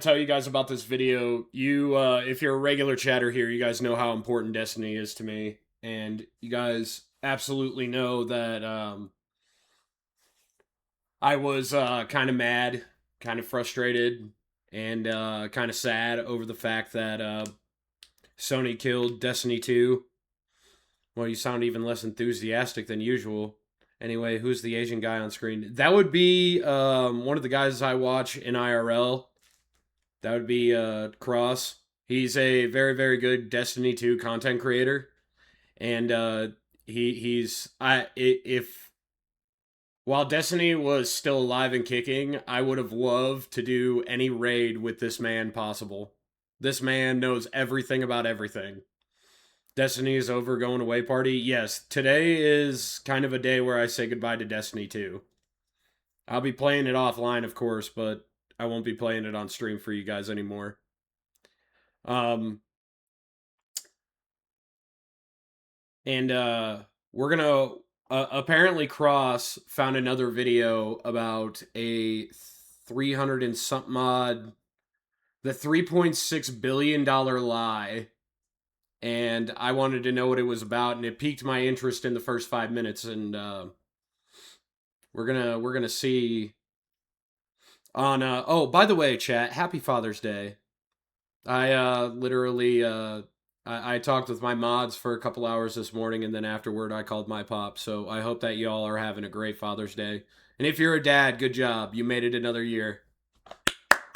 Tell you guys about this video. If you're a regular chatter here, you guys know how important Destiny is to me, and you guys absolutely know that I was kind of mad, kind of frustrated, and kind of sad over the fact that Sony killed Destiny 2. Well, you sound even less enthusiastic than usual. Anyway, who's the Asian guy on screen? That would be one of the guys I watch in IRL. That would be Cross. He's a very, very good Destiny 2 content creator. And he's I if while Destiny was still alive and kicking, I would have loved to do any raid with this man possible. This man knows everything about everything. Destiny is over, going away party. Yes, today is kind of a day where I say goodbye to Destiny 2. I'll be playing it offline, of course, but I won't be playing it on stream for you guys anymore. Um, and we're gonna apparently Cross found another video about a 300 and something odd, the $3.6 billion lie, and I wanted to know what it was about, and it piqued my interest in the first 5 minutes, and we're gonna see on oh, by the way, chat, happy Father's Day. I literally I talked with my mods for a couple hours this morning, and then afterward I called my pop. So I hope that y'all are having a great Father's Day. And if you're a dad, good job. You made it another year.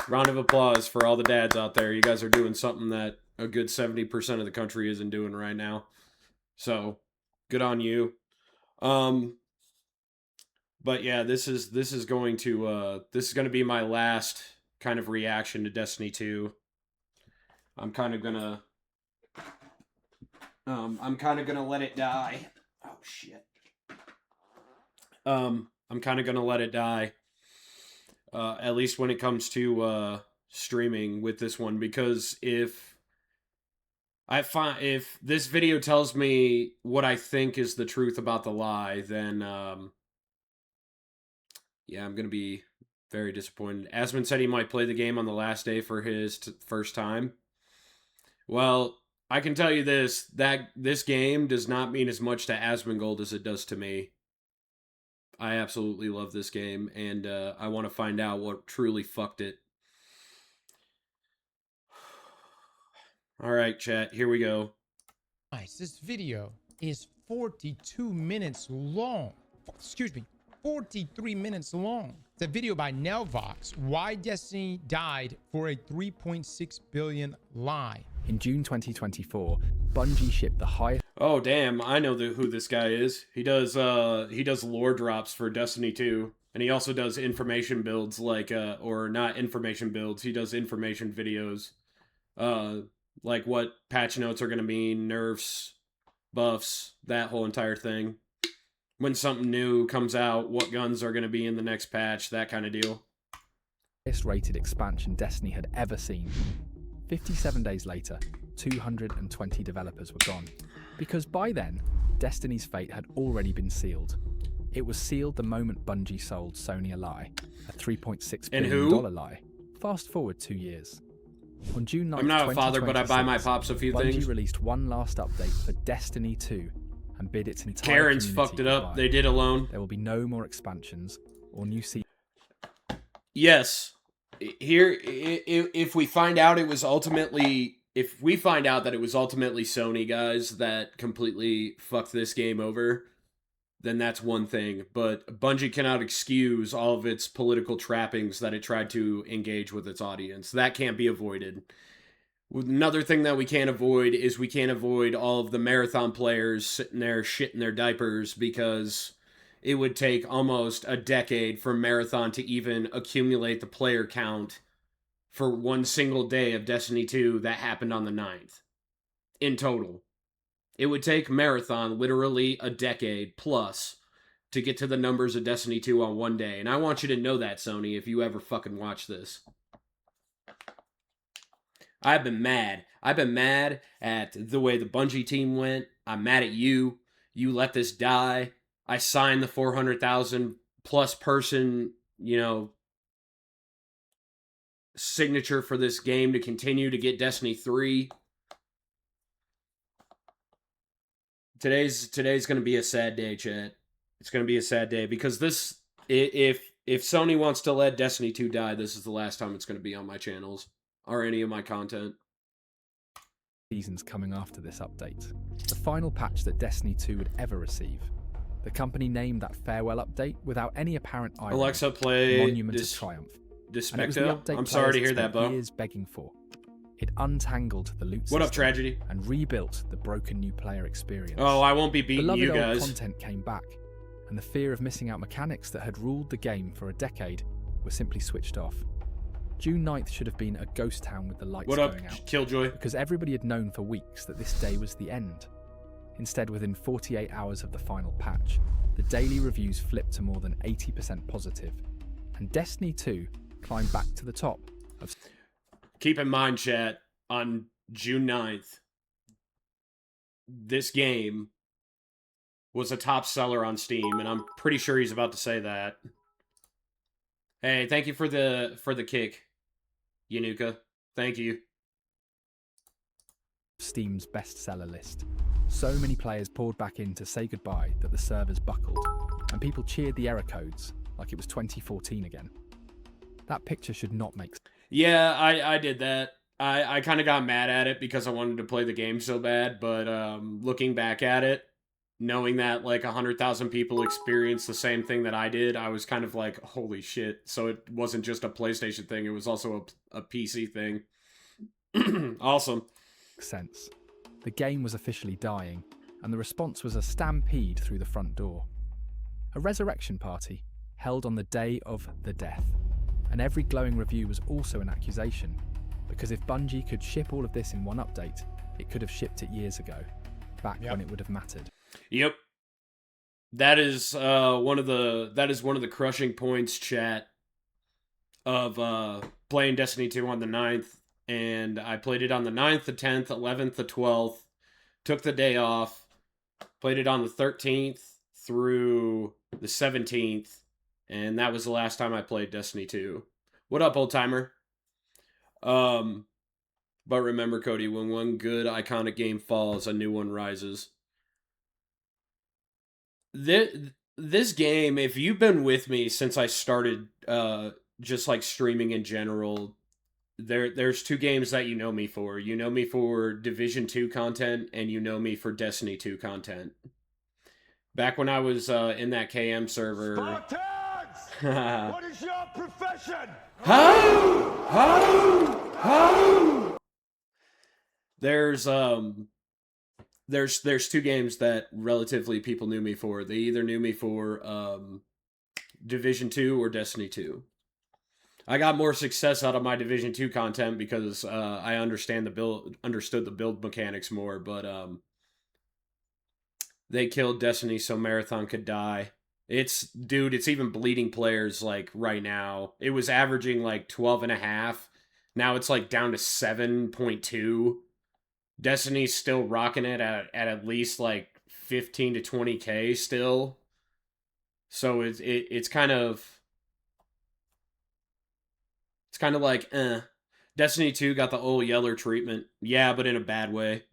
Round of applause for all the dads out there. You guys are doing something that a good 70% of the country isn't doing right now. So good on you. But yeah, this is going to be my last kind of reaction to Destiny 2. I'm kind of gonna let it die. Oh shit. I'm kind of gonna let it die. At least when it comes to streaming with this one, because if this video tells me what I think is the truth about the lie, then yeah, I'm gonna be very disappointed. Asmund said he might play the game on the last day for his first time. Well, I can tell you this, that this game does not mean as much to Asmongold as it does to me. I absolutely love this game, and I want to find out what truly fucked it. All right, chat, here we go. Nice. This video is 42 minutes long. Excuse me, 43 minutes long. It's a video by Nelvox, Why Destiny Died for a 3.6 billion lie. In June 2024, Bungie shipped the highest... Oh, damn, I know who this guy is. He does lore drops for Destiny 2, and he also does information builds, like, or not information builds, he does information videos. Like what patch notes are going to mean, nerfs, buffs, that whole entire thing. When something new comes out, what guns are going to be in the next patch, that kind of deal. Highest rated expansion Destiny had ever seen. 57 days later, 220 developers were gone. Because by then, Destiny's fate had already been sealed. It was sealed the moment Bungie sold Sony a lie, a $3.6 billion lie. Fast forward 2 years. On June 9th, I'm not a father, but I buy my pops a few Bungie things. released one last update for Destiny 2 and bid its entire Karen's fucked it up. They did alone. There will be no more expansions or new seasons. Yes. Here, if we find out it was ultimately, if we find out that it was ultimately Sony guys that completely fucked this game over, then that's one thing. But Bungie cannot excuse all of its political trappings that it tried to engage with its audience. That can't be avoided. Another thing that we can't avoid is we can't avoid all of the marathon players sitting there shitting their diapers because it would take almost a decade for Marathon to even accumulate the player count for one single day of Destiny 2 that happened on the 9th. In total. It would take Marathon literally a decade plus to get to the numbers of Destiny 2 on one day. And I want you to know that, Sony, if you ever fucking watch this. I've been mad. I've been mad at the way the Bungie team went. I'm mad at you. You let this die. I signed the 400,000 plus person, signature for this game to continue to get Destiny 3. Today's going to be a sad day, chat. It's going to be a sad day because this, if Sony wants to let Destiny 2 die, this is the last time it's going to be on my channels or any of my content. Seasons coming after this update. The final patch that Destiny 2 would ever receive. The company named that farewell update without any apparent irony. Alexa, play Monument of Triumph. Despecto. I'm sorry to hear that, Bo. Years begging for. It untangled the loot What system up, Tragedy? and rebuilt the broken new player experience. Oh, I won't be beating Beloved you old guys. content came back, and the fear of missing out mechanics that had ruled the game for a decade were simply switched off. June 9th should have been a ghost town with the lights What up, going out, Killjoy? because everybody had known for weeks that this day was the end. Instead, within 48 hours of the final patch, the daily reviews flipped to more than 80% positive, and Destiny 2 climbed back to the top of... Keep in mind, chat, on June 9th, this game was a top seller on Steam, and I'm pretty sure he's about to say that. Hey, thank you for the kick, Yanuka. Thank you. Steam's bestseller list. So many players poured back in to say goodbye that the servers buckled, and people cheered the error codes like it was 2014 again. That picture should not make sense. Yeah, I did that. I kind of got mad at it because I wanted to play the game so bad, but looking back at it, knowing that like 100,000 people experienced the same thing that I did, I was kind of like, holy shit. So it wasn't just a PlayStation thing, it was also a PC thing. Awesome. Sense. The game was officially dying, and the response was a stampede through the front door. A resurrection party held on the day of the death, and every glowing review was also an accusation, because if Bungie could ship all of this in one update, it could have shipped it years ago, back when it would have mattered. Yep. That is one of the crushing points, chat, of playing Destiny 2 on the 9th. And I played it on the 9th, the 10th, 11th, the 12th, took the day off, played it on the 13th through the 17th, and that was the last time I played Destiny 2. What up, old timer? But remember, Cody, when one good iconic game falls, a new one rises. This game, if you've been with me since I started just like streaming in general, there's two games that you know me for. You know me for Division 2 content, and you know me for Destiny 2 content. Back when I was in that KM server... Spartans! What is your profession? Ho! There's two games that relatively people knew me for. They either knew me for Division 2 or Destiny 2. I got more success out of my Division 2 content because I understood the build mechanics more, but they killed Destiny so Marathon could die. It's even bleeding players like right now. It was averaging like 12.5. Now it's like down to 7.2. Destiny's still rocking it at least like 15 to 20k still. So it's kind of like, Destiny 2 got the old Yeller treatment. Yeah, but in a bad way.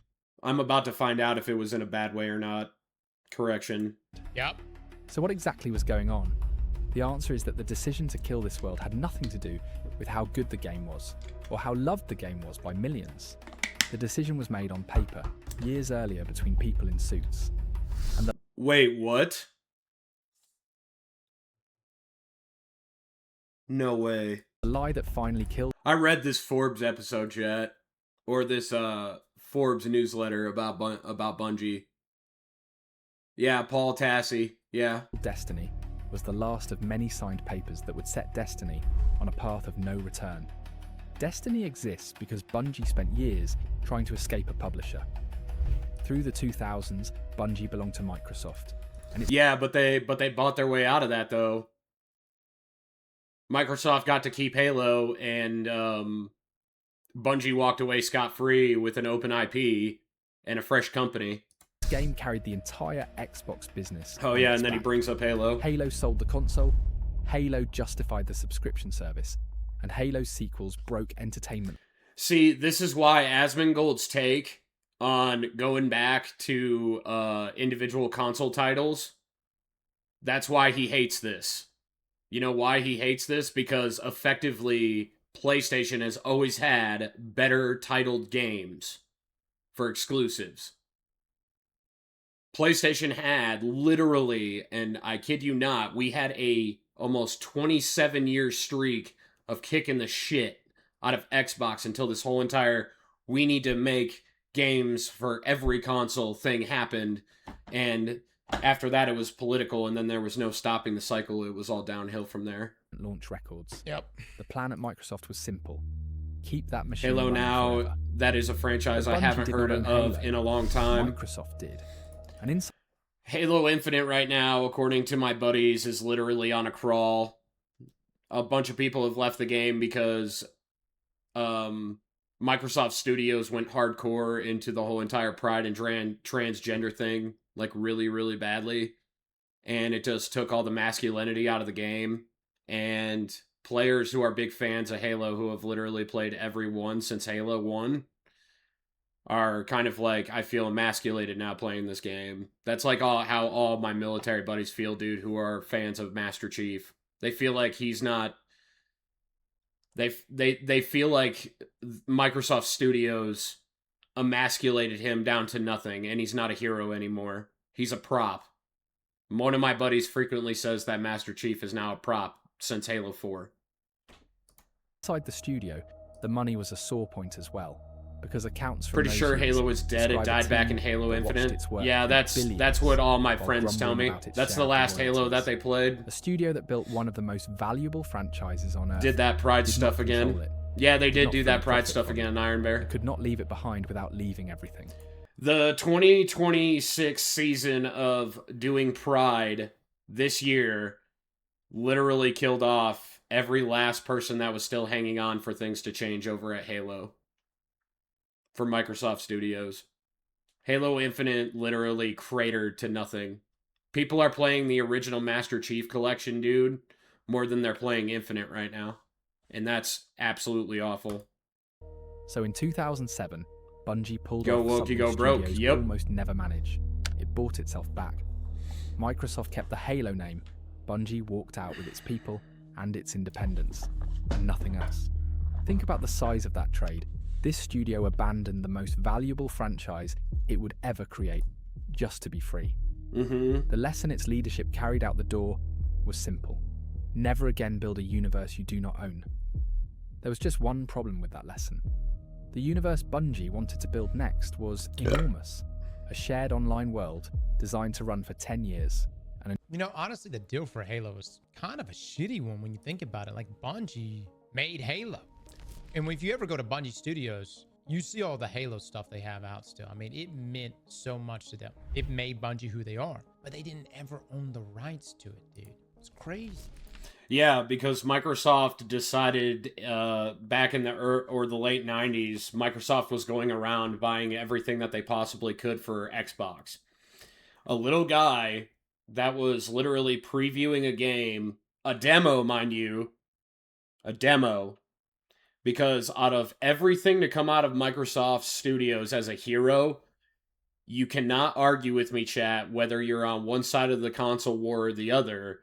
I'm about to find out if it was in a bad way or not. Correction. Yep. So what exactly was going on? The answer is that the decision to kill this world had nothing to do with how good the game was, or how loved the game was by millions. The decision was made on paper, years earlier between people in suits. And Wait, what? No way. the lie that finally killed I read this Forbes episode, chat, or this Forbes newsletter about Bungie. Yeah, Paul Tassi. Yeah. Destiny was the last of many signed papers that would set Destiny on a path of no return. Destiny exists because Bungie spent years trying to escape a publisher. Through the 2000s, Bungie belonged to Microsoft. And Yeah, but they bought their way out of that though. Microsoft got to keep Halo, and Bungie walked away scot-free with an open IP and a fresh company. this game carried the entire Xbox business. Oh on yeah, its and then he back. brings up Halo. Halo sold the console, Halo justified the subscription service, and Halo's sequels broke entertainment. See, this is why Asmongold's take on going back to individual console titles, that's why he hates this. You know why he hates this? Because effectively, PlayStation has always had better titled games for exclusives. PlayStation had literally, and I kid you not, we had a almost 27-year streak of kicking the shit out of Xbox until this whole entire we need to make games for every console thing happened. And after that, it was political, and then there was no stopping the cycle. It was all downhill from there. Launch records. Yep. The plan at Microsoft was simple. Keep that machine Halo running now, forever. that is a franchise I Bungie haven't did heard not own of Halo. in a long time. Microsoft did. And inside Halo Infinite right now, according to my buddies, is literally on a crawl. A bunch of people have left the game because Microsoft Studios went hardcore into the whole entire pride and transgender thing, like really, really badly. And it just took all the masculinity out of the game. And players who are big fans of Halo, who have literally played every one since Halo 1, are kind of like, I feel emasculated now playing this game. That's like how all my military buddies feel, dude, who are fans of Master Chief. They feel like he's not... They feel like Microsoft Studios emasculated him down to nothing, and he's not a hero anymore. He's a prop. One of my buddies frequently says that Master Chief is now a prop since Halo 4. inside the studio, the money was a sore point as well, because accounts from Pretty those sure years Halo is dead. It describe a died back team in Halo that watched Infinite. its work Yeah, for that's billions what all my while friends tell grumbling me. about its That's the share of last Halo that royalties. they played. A studio that built one of the most valuable franchises on Earth Did that Pride did stuff not control again. it, Yeah, they did not do for that the Pride profit stuff from again it. in Iron Bear. could not leave it behind without leaving everything. The 2026 season of doing Pride this year literally killed off every last person that was still hanging on for things to change over at Halo for Microsoft Studios. Halo Infinite literally cratered to nothing. People are playing the original Master Chief Collection, dude, more than they're playing Infinite right now. And that's absolutely awful. So in 2007, Bungie pulled Go off woke, something you go broke. studios Yep. almost never manage. It bought itself back. Microsoft kept the Halo name. Bungie walked out with its people and its independence, and nothing else. Think about the size of that trade. This studio abandoned the most valuable franchise it would ever create, just to be free. The lesson its leadership carried out the door was simple. Never again build a universe you do not own. There was just one problem with that lesson. The universe Bungie wanted to build next was enormous. A shared online world designed to run for 10 years. You know, honestly, the deal for Halo is kind of a shitty one when you think about it. Like, Bungie made Halo. And if you ever go to Bungie Studios, you see all the Halo stuff they have out still. I mean, it meant so much to them. It made Bungie who they are. But they didn't ever own the rights to it, dude. It's crazy. Yeah, because Microsoft decided back in the late 90s, Microsoft was going around buying everything that they possibly could for Xbox. A little guy that was literally previewing a game, a demo, mind you, a demo, because out of everything to come out of Microsoft Studios as a hero, you cannot argue with me, chat, whether you're on one side of the console war or the other.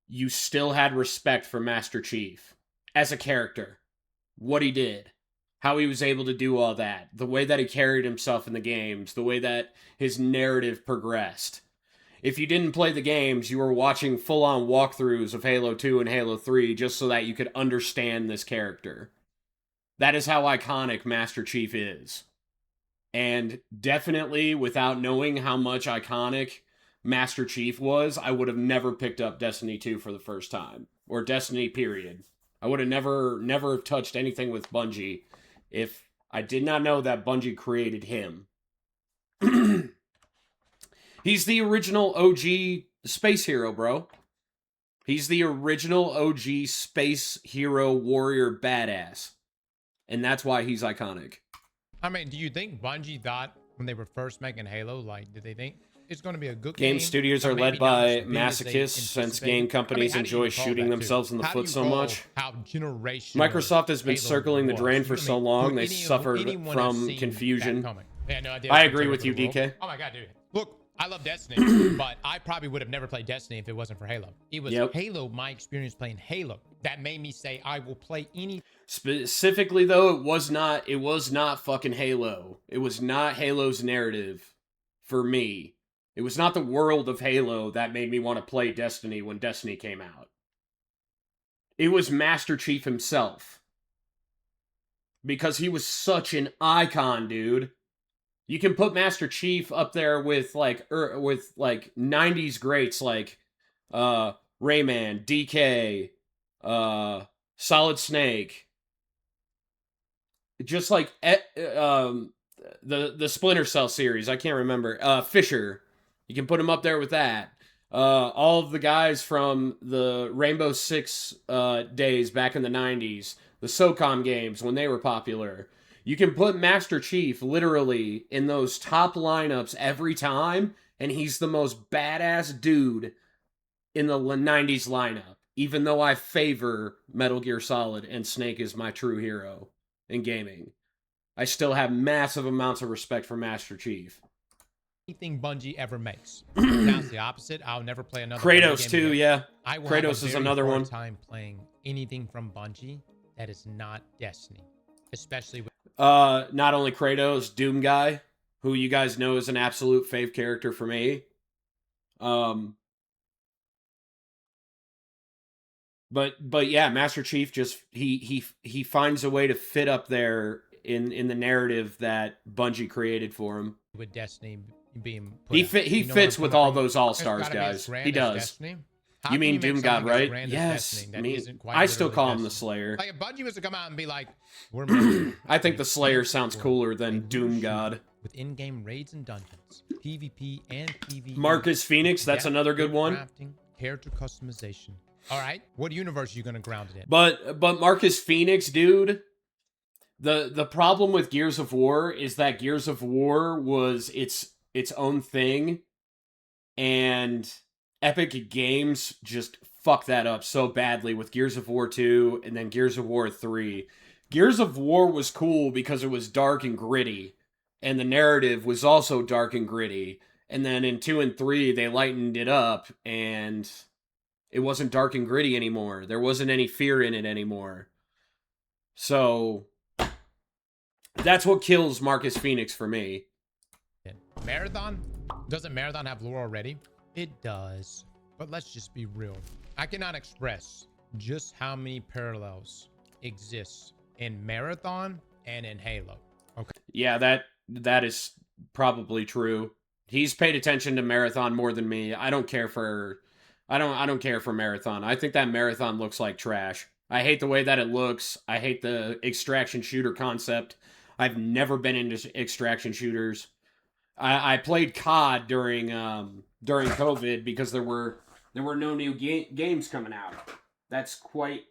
You still had respect for Master Chief as a character, what he did, how he was able to do all that, the way that he carried himself in the games, the way that his narrative progressed. If you didn't play the games, you were watching full-on walkthroughs of Halo 2 and Halo 3 just so that you could understand this character. That is how iconic Master Chief is. And definitely, without knowing how much iconic Master Chief was, I would have never picked up Destiny 2 for the first time. Or Destiny, period. I would have never touched anything with Bungie if I did not know that Bungie created him. He's the original OG space hero, bro. He's the original OG space hero warrior badass. And that's why he's iconic. I mean, do you think Bungie thought when they were first making Halo, like, did they think It's going to be a good game. Game studios are but led maybe not by as big as they masochists since anticipated. game companies how do you enjoy call shooting that, too? themselves in the How do foot you so call much. How generational Microsoft has been Halo circling the was? drain You for know what I so mean? long, Would they anyone suffered have from seen that confusion. coming? They had no idea I it was agree gonna with take you, over the world. DK. Oh my god, dude. Look, I love Destiny, but I probably would have never played Destiny if it wasn't for Halo. It was Halo, my experience playing Halo, that made me say I will play any. Specifically, though, it was not fucking Halo. It was not Halo's narrative for me. It was not the world of Halo that made me want to play Destiny when Destiny came out. It was Master Chief himself. Because he was such an icon, dude. You can put Master Chief up there with like 90s greats like Rayman, DK, Solid Snake. Just like the Splinter Cell series, I can't remember. Fisher. You can put him up there with that. All of the guys from the Rainbow Six days back in the 90s, the SOCOM games when they were popular. You can put Master Chief literally in those top lineups every time, and he's the most badass dude in the 90s lineup, even though I favor Metal Gear Solid and Snake is my true hero in gaming. I still have massive amounts of respect for Master Chief. Anything Bungie ever makes. Now it's the opposite. I'll never play another Kratos game too, again. yeah. I will Kratos have a is very another hard one. time playing anything from Bungie that is not Destiny, especially with Not only Kratos, Doom Guy, who you guys know is an absolute fave character for me. But yeah, Master Chief just he finds a way to fit up there in the narrative that Bungie created for him. with Destiny being put He out. fit, he You know where fits I'm with coming all from? those all It's stars gotta be as guys. grand He as does. Destiny. How You can mean make Doom something God, as right? grand as Yes. Destiny I that mean, isn't quite I still literally call him the Destiny? Slayer. Like if Bungie was to come out and be like, we're making I think the Slayer sounds world, cooler a than looter Doom shooter God. with in-game raids and dungeons, PvP and PvE. Marcus Phoenix, that's depth, another good one. crafting, character customization. All right, what universe are you gonna ground it in? But Marcus Phoenix, dude, the problem with Gears of War is that Gears of War was its own thing, and Epic Games just fucked that up so badly with Gears of War 2 and then Gears of War 3. Gears of War was cool because it was dark and gritty, and the narrative was also dark and gritty. And then in 2 and 3, they lightened it up, and it wasn't dark and gritty anymore. There wasn't any fear in it anymore. So that's what kills Marcus Phoenix for me. Marathon? Doesn't Marathon have lore already? It does. But let's just be real. I cannot express just how many parallels exist in Marathon and in Halo. Okay. Yeah, that is probably true. He's paid attention to Marathon more than me. I don't care for Marathon. I think that Marathon looks like trash. I hate the way that it looks. I hate the extraction shooter concept. I've never been into extraction shooters. I played COD during COVID because there were no new games coming out. That's quite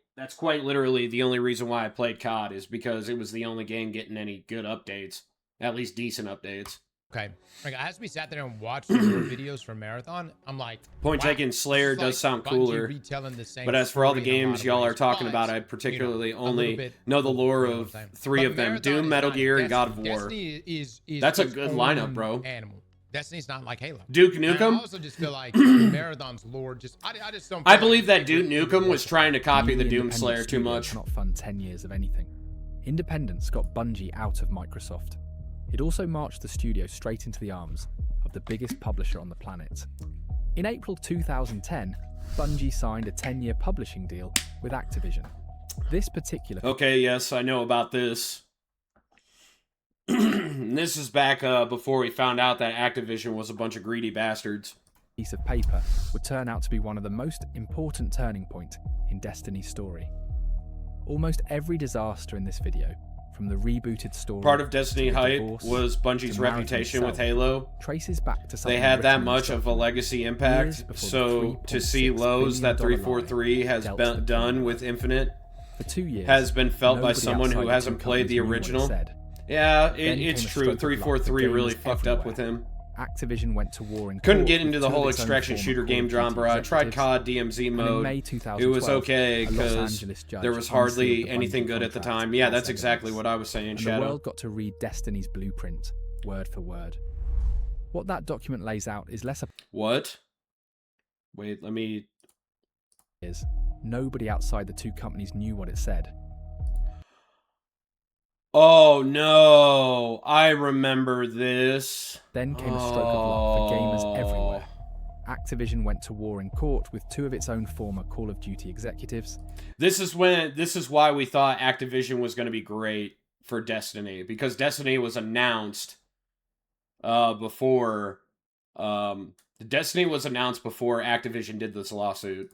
literally the only reason why I played COD is because it was the only game getting any good updates, at least decent updates. Okay. Like as we sat there and watched the lore videos for Marathon, I'm like, Point wow, taken, Slayer this is does sound Bungie cooler. retelling the same But as for all the story in a lot games of y'all ways. are talking But, about, I particularly a only little bit know the lore you know of what I'm saying? 3 But of them: Marathon Doom, is Metal not Gear, and God of Destiny. War. Destiny is That's a its good own lineup, bro. Animal. Destiny's not like Halo. Duke And I Nukem? also just feel like Marathon's lore just I just don't. I feel believe like that Duke Nukem was trying to copy the Newly Doom independent Slayer too studio much. cannot fund 10 years of anything. Independence got Bungie out of Microsoft. It also marched the studio straight into the arms of the biggest publisher on the planet. In April 2010, Bungie signed a 10-year publishing deal with Activision. This particular Okay, yes, I know about this. This is back before we found out that Activision was a bunch of greedy bastards. piece of paper would turn out to be one of the most important turning points in Destiny's story. Almost every disaster in this video, from the rebooted story Part of Destiny to the hype divorce, was Bungie's to marriage reputation with itself, Halo. traces back to something They had that written in much of a stone. legacy Years impact, before the so to see $3.6 lows that billion 343 has dealt been with done them. with Infinite For 2 years, has been felt by nobody someone who outside the hasn't two played the companies knew what it original. said. Yeah, Then it's came a true. stroke of luck. 343 The really game fucked was up with him. Activision went to war in Couldn't court get with into the two of whole its own extraction former shooter Call game of John, Duty bro. I tried executives. COD DMZ And in mode. May It 2012, was okay a Los because Angeles judge there was unsealed hardly the anything Bungie good at the contract time. Yeah, as that's exactly evidence. what I was saying, And the Shadow. world got to read Destiny's blueprint, word for word. What that document lays out is less What? Wait, let me... is nobody outside the two companies knew what it said. Oh, no. I remember this. Then came a stroke of luck for gamers everywhere. Activision went to war in court with two of its own former Call of Duty executives. This is why we thought Activision was going to be great for Destiny, because Destiny was announced before Destiny was announced before Activision did this lawsuit.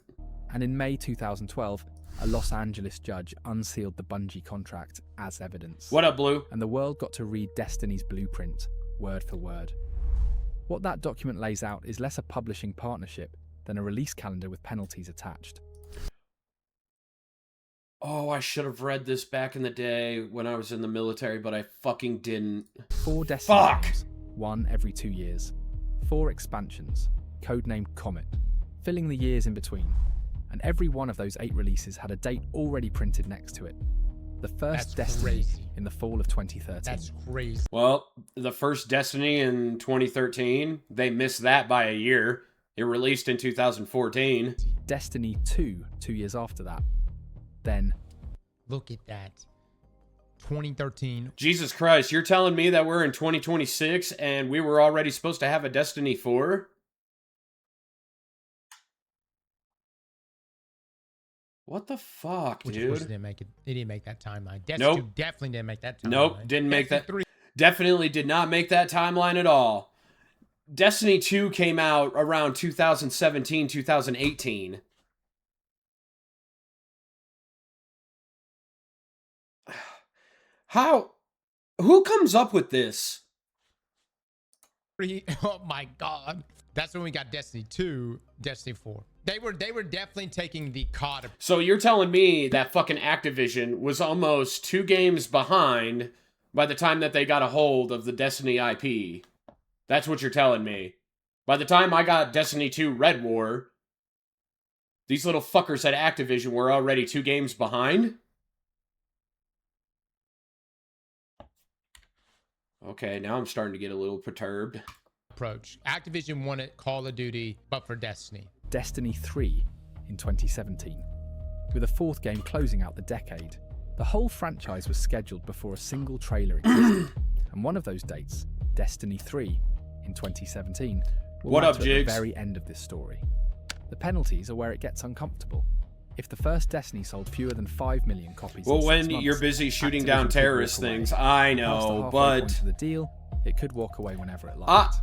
And in May 2012, a Los Angeles judge unsealed the Bungie contract as evidence. What up, Blue? And the world got to read Destiny's blueprint, word for word. What that document lays out is less a publishing partnership than a release calendar with penalties attached. Oh, I should have read this back in the day when I was in the military, but I fucking didn't. 4 Destiny Fuck! games, one every 2 years. 4 expansions, codenamed Comet, filling the years in between. And every one of those 8 releases had a date already printed next to it. The first That's Destiny crazy. in the fall of 2013. That's crazy. Well, the first Destiny in 2013, they missed that by a year. It released in 2014. Destiny 2, 2 years after that. Then, Look at that. 2013. Jesus Christ, you're telling me that we're in 2026 and we were already supposed to have a Destiny 4? What the fuck, Which of course dude? didn't make it. They didn't make that timeline. Destiny Nope. 2 definitely didn't make that timeline. Nope, didn't make Destiny that. 3. Definitely did not make that timeline at all. Destiny 2 came out around 2017, 2018. How? Who comes up with this? Oh my god. That's when we got Destiny 2, Destiny 4. They were definitely taking the COD. So you're telling me that fucking Activision was almost 2 games behind by the time that they got a hold of the Destiny IP? That's what you're telling me. By the time I got Destiny 2 Red War, these little fuckers at Activision were already 2 games behind? Okay, now I'm starting to get a little perturbed. approach. Activision wanted Call of Duty, but for Destiny. Destiny 3 in 2017, with a 4th game closing out the decade. The whole franchise was scheduled before a single trailer existed, and one of those dates, Destiny 3 in 2017, will What up, matter at the Jigs? very end of this story. The penalties are where it gets uncomfortable. If the first Destiny sold fewer than 5 million copies Well, in 6 when months, you're busy shooting Activision down could terrorist walk away. things, I Past the know, halfway but point of the deal, it could walk away whenever it liked.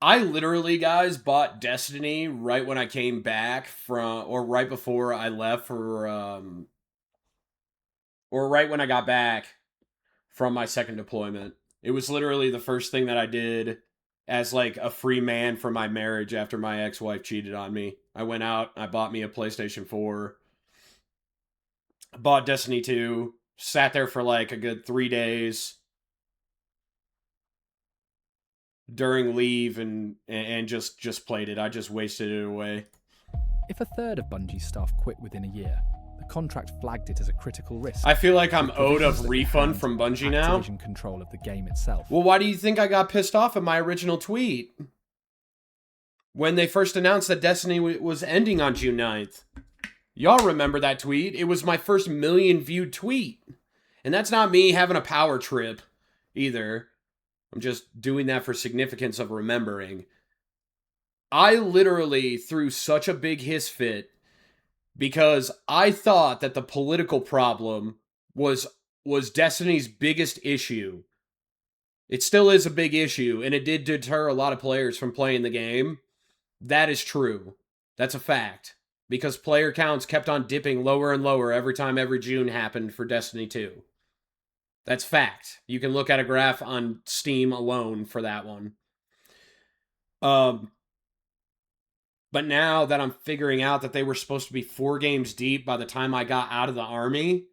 I literally, guys, bought Destiny right when I came back from, or right before I left for, or right when I got back from my second deployment. It was literally the first thing that I did as like a free man for my marriage after my ex-wife cheated on me. I went out, I bought me a PlayStation 4, bought Destiny 2, sat there for like a good 3 days during leave and just played it. I just wasted it away. If a third of Bungie's staff quit within a year, the contract flagged it as a critical risk. I feel like I'm with owed a provisions that refund hand from Bungie now. Activision control of the game itself. Well, why do you think I got pissed off at my original tweet? When they first announced that Destiny was ending on June 9th. Y'all remember that tweet? It was my first million viewed tweet. And that's not me having a power trip either. I'm just doing that for significance of remembering. I literally threw such a big hiss fit because I thought that the political problem was Destiny's biggest issue. It still is a big issue, and it did deter a lot of players from playing the game. That is true. That's a fact. Because player counts kept on dipping lower and lower every time every June happened for Destiny 2. That's fact. You can look at a graph on Steam alone for that one. But now that I'm figuring out that they were supposed to be 4 games deep by the time I got out of the army,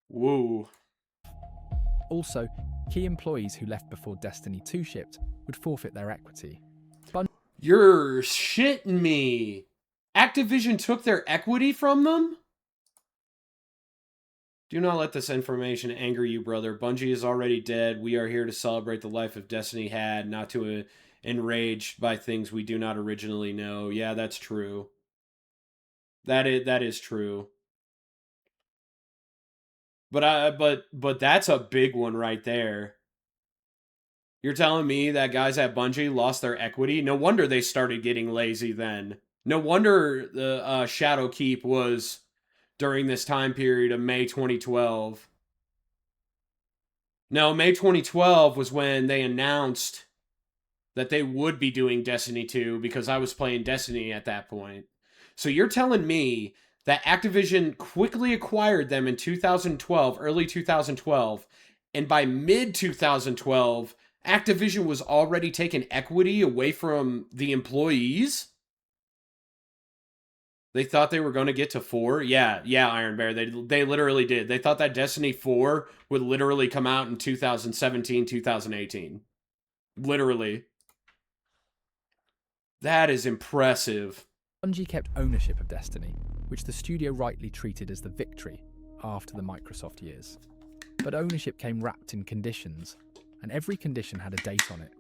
woo. Also, Key employees who left before Destiny 2 shipped would forfeit their equity. You're shitting me. Activision took their equity from them? Do not let this information anger you, brother. Bungie is already dead. We are here to celebrate the life of Destiny had, not to enraged by things we do not originally know. Yeah, that's true. That is true. But that's a big one right there. You're telling me that guys at Bungie lost their equity? No wonder they started getting lazy then. No wonder the Shadowkeep was during this time period of May 2012. No, May 2012 was when they announced that they would be doing Destiny 2 because I was playing Destiny at that point. So you're telling me that Activision quickly acquired them in 2012, early 2012, and by mid-2012, Activision was already taking equity away from the employees? They thought they were going to get to 4? Yeah, Iron Bear. They literally did. They thought that Destiny 4 would literally come out in 2017, 2018. Literally. That is impressive. Bungie kept ownership of Destiny, which the studio rightly treated as the victory after the Microsoft years. But ownership came wrapped in conditions, and every condition had a date on it.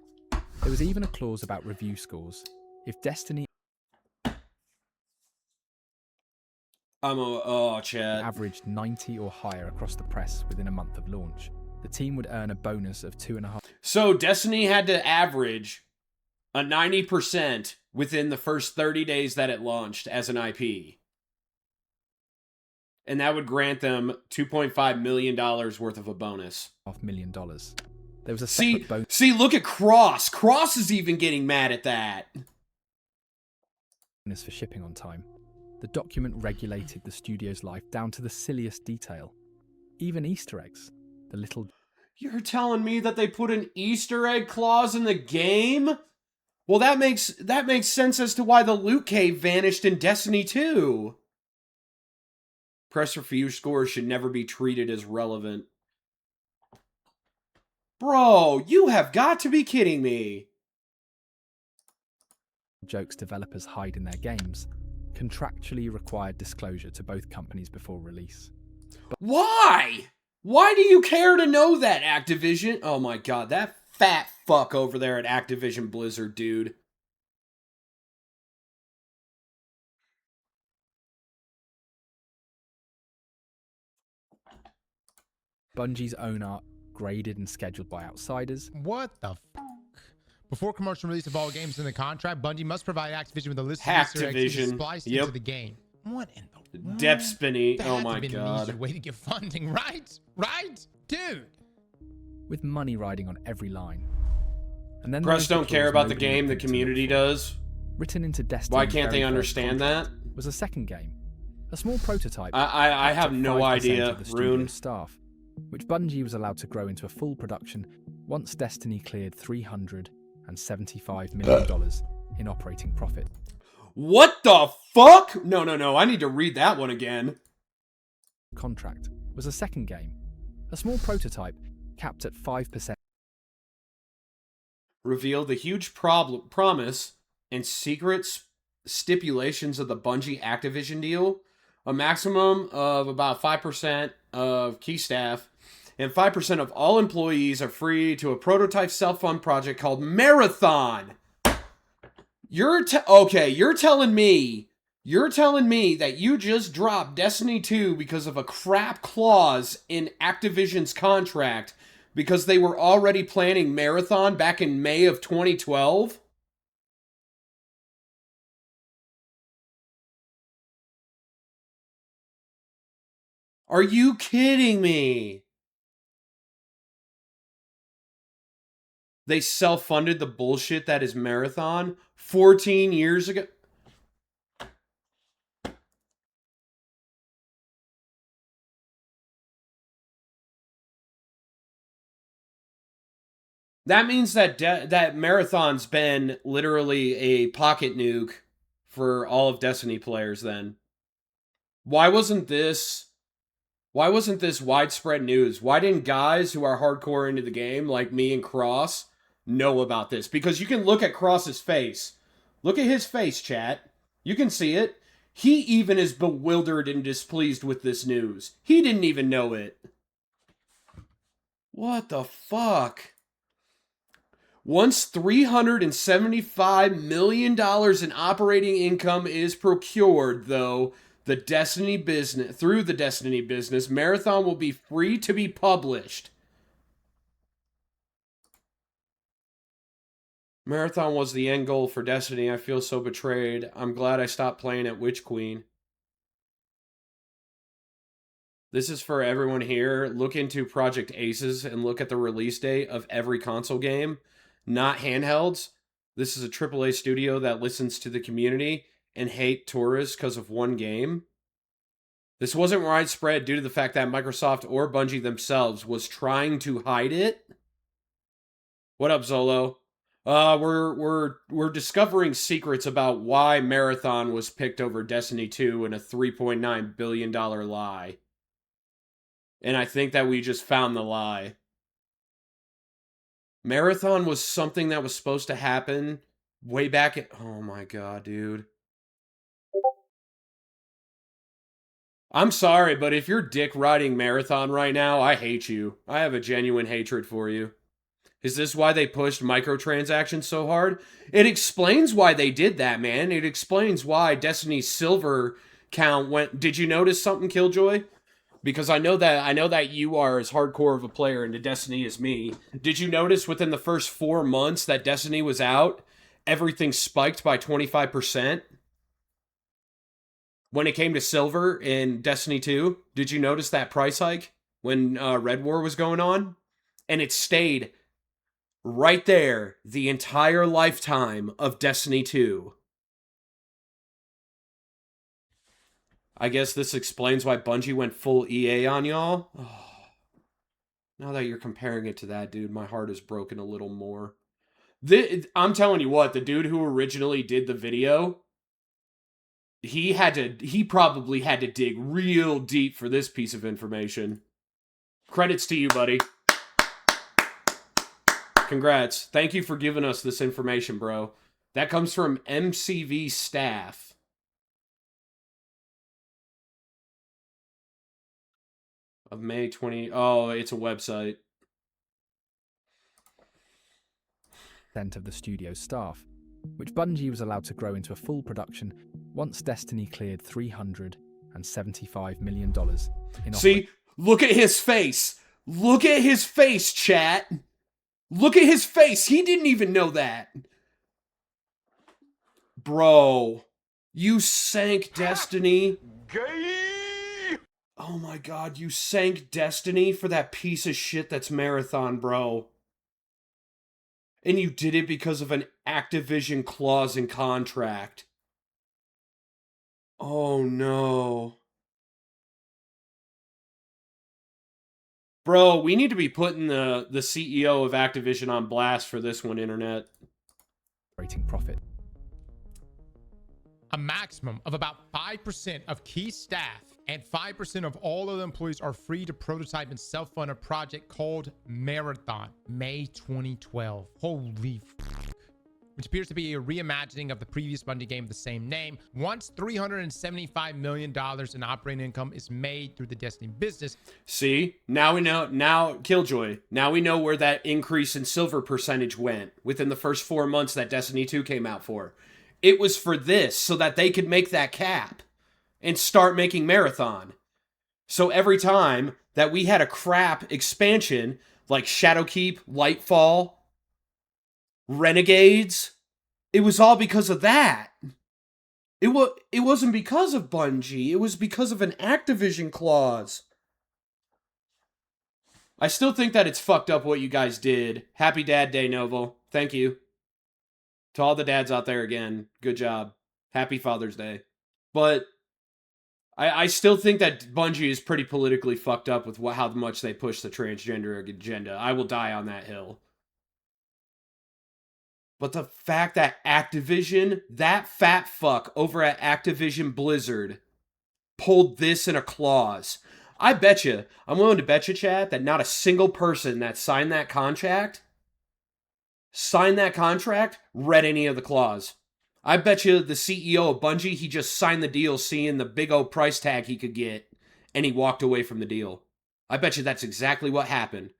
There was even a clause about review scores. If Destiny Chad. averaged 90 or higher across the press within a month of launch, the team would earn a bonus of 2.5. So Destiny had to average a 90% within the first 30 days that it launched as an IP. And that would grant them $2.5 million worth of a bonus. $5 million. There was a separate bonus. See, look at Cross. Cross is even getting mad at that. For shipping on time. The document regulated the studio's life down to the silliest detail. Even Easter eggs. The little... You're telling me that they put an Easter egg clause in the game? Well, that makes sense as to why the loot cave vanished in Destiny 2. Press review scores should never be treated as relevant. Bro, you have got to be kidding me. Jokes developers hide in their games contractually required disclosure to both companies before release. Why? Why do you care to know that, Activision? Oh my god, that fat fuck over there at Activision Blizzard, dude. Bungie's own art, graded and scheduled by outsiders. What the f***? Before commercial release of all games in the contract, Bungie must provide Activision with a list of Easter eggs spliced into the game. What in the world? Depth spinny. That Oh had to my have been an god. easier way to get funding, right? Right? Dude. With money riding on every line. And then Press don't care about the nobody game, the would think to community look for. does. Written into Destiny. Why can't they understand that? Was a second game. A small prototype. I have no idea, of the studio Rune. staff, which Bungie was allowed to grow into a full production once Destiny cleared $375 million in operating profit. What the fuck? No, I need to read that one again. Contract was a second game. A small prototype capped at 5%. Revealed the huge promise and secret stipulations of the Bungie Activision deal. A maximum of about 5% of key staff and 5% of all employees are free to a prototype self-fund project called Marathon. You're telling me that you just dropped Destiny 2 because of a crap clause in Activision's contract because they were already planning Marathon back in May of 2012? Are you kidding me? They self-funded the bullshit that is Marathon 14 years ago. That means that that Marathon's been literally a pocket nuke for all of Destiny players then. Why wasn't this Why wasn't this widespread news? Why didn't guys who are hardcore into the game, like me and Cross, know about this? Because you can look at Cross's face. Look at his face, chat. You can see it. He even is bewildered and displeased with this news. He didn't even know it. What the fuck? Once $375 million in operating income is procured, though, through the Destiny business, Marathon will be free to be published. Marathon was the end goal for Destiny. I feel so betrayed. I'm glad I stopped playing at Witch Queen. This is for everyone here. Look into Project Aces and look at the release date of every console game, not handhelds. This is a AAA studio that listens to the community and hate tourists because of one game. This wasn't widespread due to the fact that Microsoft or Bungie themselves was trying to hide it. What up, Zolo? We're discovering secrets about why Marathon was picked over Destiny 2 in a $3.9 billion lie. And I think that we just found the lie. Marathon was something that was supposed to happen way back at... Oh my god, dude. I'm sorry, but if you're dick riding Marathon right now, I hate you. I have a genuine hatred for you. Is this why they pushed microtransactions so hard? It explains why they did that, man. It explains why Destiny's silver count went... Did you notice something, Killjoy? Because I know that you are as hardcore of a player into Destiny as me. Did you notice within the first 4 months that Destiny was out, everything spiked by 25%? When it came to silver in Destiny 2, did you notice that price hike when Red War was going on? And it stayed right there the entire lifetime of Destiny 2. I guess this explains why Bungie went full EA on y'all. Oh, now that you're comparing it to that, dude, my heart is broken a little more. I'm telling you what, the dude who originally did the video, he probably had to dig real deep for this piece of information. Credits to you, buddy. Congrats. Thank you for giving us this information, bro. That comes from MCV staff. Of May 20... Oh, it's a website. Of the studio's staff, which Bungie was allowed to grow into a full production once Destiny cleared $375 million in... See? Look at his face! Look at his face, chat! Look at his face! He didn't even know that! Bro, you sank Destiny. Gay! Oh my god, you sank Destiny for that piece of shit that's Marathon, bro. And you did it because of an Activision clause in contract. Oh no. Bro, we need to be putting the CEO of Activision on blast for this one, internet. Operating profit. A maximum of about 5% of key staff and 5% of all other employees are free to prototype and self-fund a project called Marathon, May 2012. Holy f***. Which appears to be a reimagining of the previous Bungie game of the same name. Once $375 million in operating income is made through the Destiny business. See? Now we know, now, Killjoy, now we know where that increase in silver percentage went within the first 4 months that Destiny 2 came out for. It was for this, so that they could make that cap and start making Marathon. So every time that we had a crap expansion, like Shadowkeep, Lightfall, Renegades, it was all because of that. It wasn't because of Bungie, it was because of an Activision clause. I still think that it's fucked up what you guys did. Happy Dad Day, Noble. Thank you. To all the dads out there again, good job. Happy Father's Day. But I still think that Bungie is pretty politically fucked up with how much they push the transgender agenda. I will die on that hill. But the fact that Activision, that fat fuck over at Activision Blizzard, pulled this in a clause. I bet you, I'm willing to bet you, chat, that not a single person that signed that contract read any of the clause. I bet you the CEO of Bungie, he just signed the deal seeing the big old price tag he could get, and he walked away from the deal. I bet you that's exactly what happened.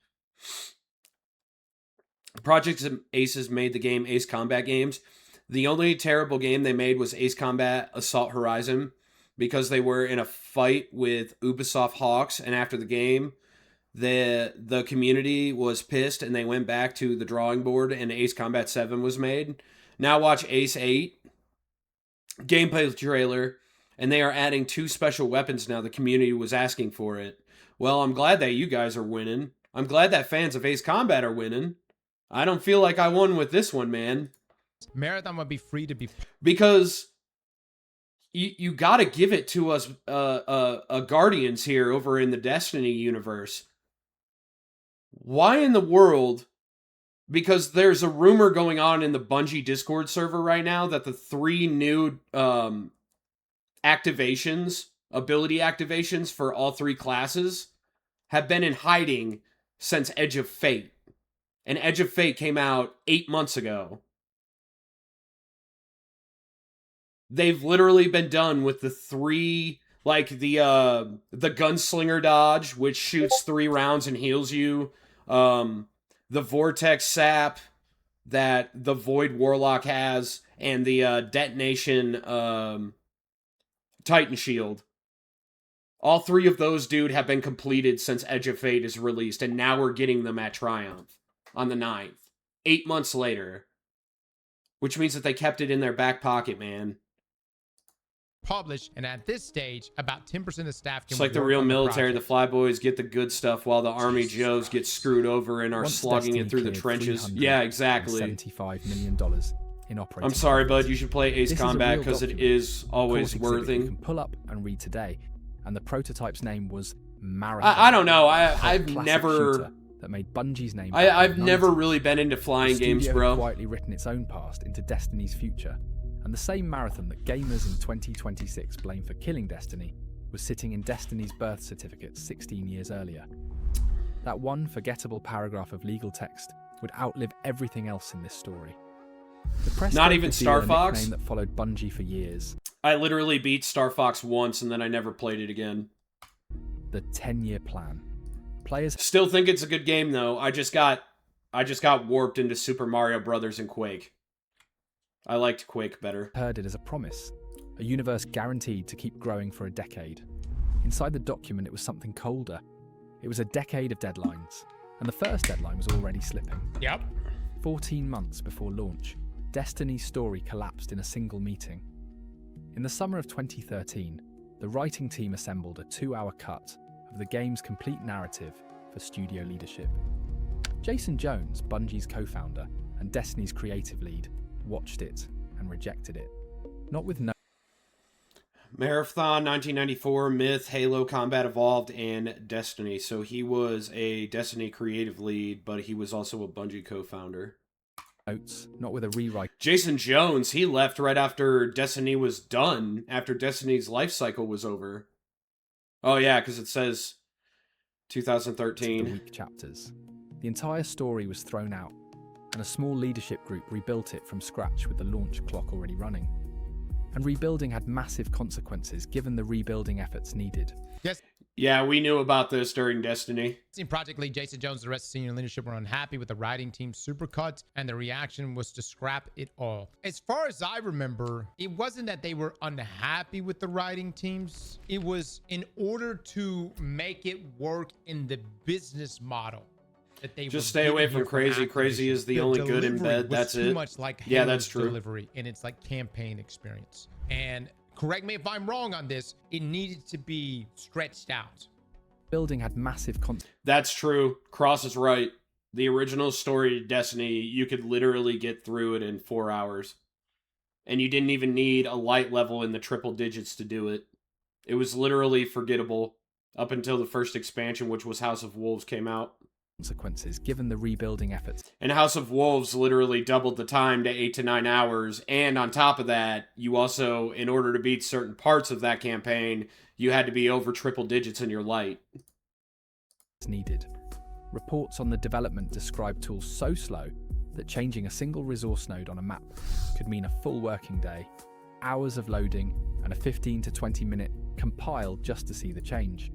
Project Aces made the game Ace Combat Games. The only terrible game they made was Ace Combat Assault Horizon, because they were in a fight with Ubisoft Hawks, and after the game, the community was pissed, and they went back to the drawing board, and Ace Combat 7 was made. Now watch Ace 8 gameplay trailer, and they are adding 2 special weapons now. The community was asking for it. Well, I'm glad that you guys are winning. I'm glad that fans of Ace Combat are winning. I don't feel like I won with this one, man. Marathon would be free to be... Because you got to give it to us Guardians here over in the Destiny universe. Why in the world... Because there's a rumor going on in the Bungie Discord server right now that the 3 new activations, ability activations for all 3 classes, have been in hiding since Edge of Fate. And Edge of Fate came out 8 months ago. They've literally been done with the 3, like the Gunslinger Dodge, which shoots 3 rounds and heals you. The Vortex Sap that the Void Warlock has, and the Detonation Titan Shield. All 3 of those, dude, have been completed since Edge of Fate is released, and now we're getting them at Triumph on the 9th. 8 months later. Which means that they kept it in their back pocket, man. Published, and at this stage, about 10% of the staff can... It's like the real military. The Flyboys get the good stuff while the Army Joes get screwed over and are slugging it through the trenches. Yeah, exactly. $75 million in operating. I'm sorry, bud. You should play Ace Combat because it is always worthy. You can pull up and read today, and the prototype's name was Marathon. I don't know. I've never... That made Bungie's name. I've never really been into flying games, bro. Quietly written its own past into Destiny's future. And the same Marathon that gamers in 2026 blame for killing Destiny was sitting in Destiny's birth certificate 16 years earlier. That one forgettable paragraph of legal text would outlive everything else in this story. The press not even Star Fox? Nickname that followed Bungie for years. I literally beat Star Fox once and then I never played it again. The 10-year plan. Players still think it's a good game though. I just got warped into Super Mario Brothers and Quake. I liked Quake better. Heard it as a promise, a universe guaranteed to keep growing for a decade. Inside the document, it was something colder. It was a decade of deadlines, and the first deadline was already slipping. Yep. 14 months before launch, Destiny's story collapsed in a single meeting. In the summer of 2013, the writing team assembled a 2-hour cut of the game's complete narrative for studio leadership. Jason Jones, Bungie's co-founder and Destiny's creative lead, watched it and rejected it. Not with no... Marathon, 1994, Myth, Halo Combat Evolved, and Destiny. So he was a Destiny creative lead, but he was also a Bungie co-founder. Notes, not with a rewrite. Jason Jones, he left right after Destiny was done, after Destiny's life cycle was over. Oh yeah, because it says 2013. The weak chapters. The entire story was thrown out, and a small leadership group rebuilt it from scratch with the launch clock already running. And rebuilding had massive consequences given the rebuilding efforts needed. Yes. Yeah, we knew about this during Destiny. In Project Lead, Jason Jones and the rest of senior leadership were unhappy with the writing team's supercut, and the reaction was to scrap it all. As far as I remember, it wasn't that they were unhappy with the writing teams. It was in order to make it work in the business model. That they just stay away from crazy. Crazy is the only good in bed. That's it. Too much like yeah, that's true. Delivery, and it's like campaign experience. And correct me if I'm wrong on this. It needed to be stretched out. Building had massive That's true. Cross is right. The original story to Destiny, you could literally get through it in 4 hours, and you didn't even need a light level in the triple digits to do it. It was literally forgettable up until the first expansion, which was House of Wolves, came out. consequences given the rebuilding efforts. And House of Wolves literally doubled the time to 8 to 9 hours. And on top of that, you also, in order to beat certain parts of that campaign, you had to be over triple digits in your light. Needed. Reports on the development describe tools so slow that changing a single resource node on a map could mean a full working day, hours of loading, and a 15 to 20 minute compile just to see the change.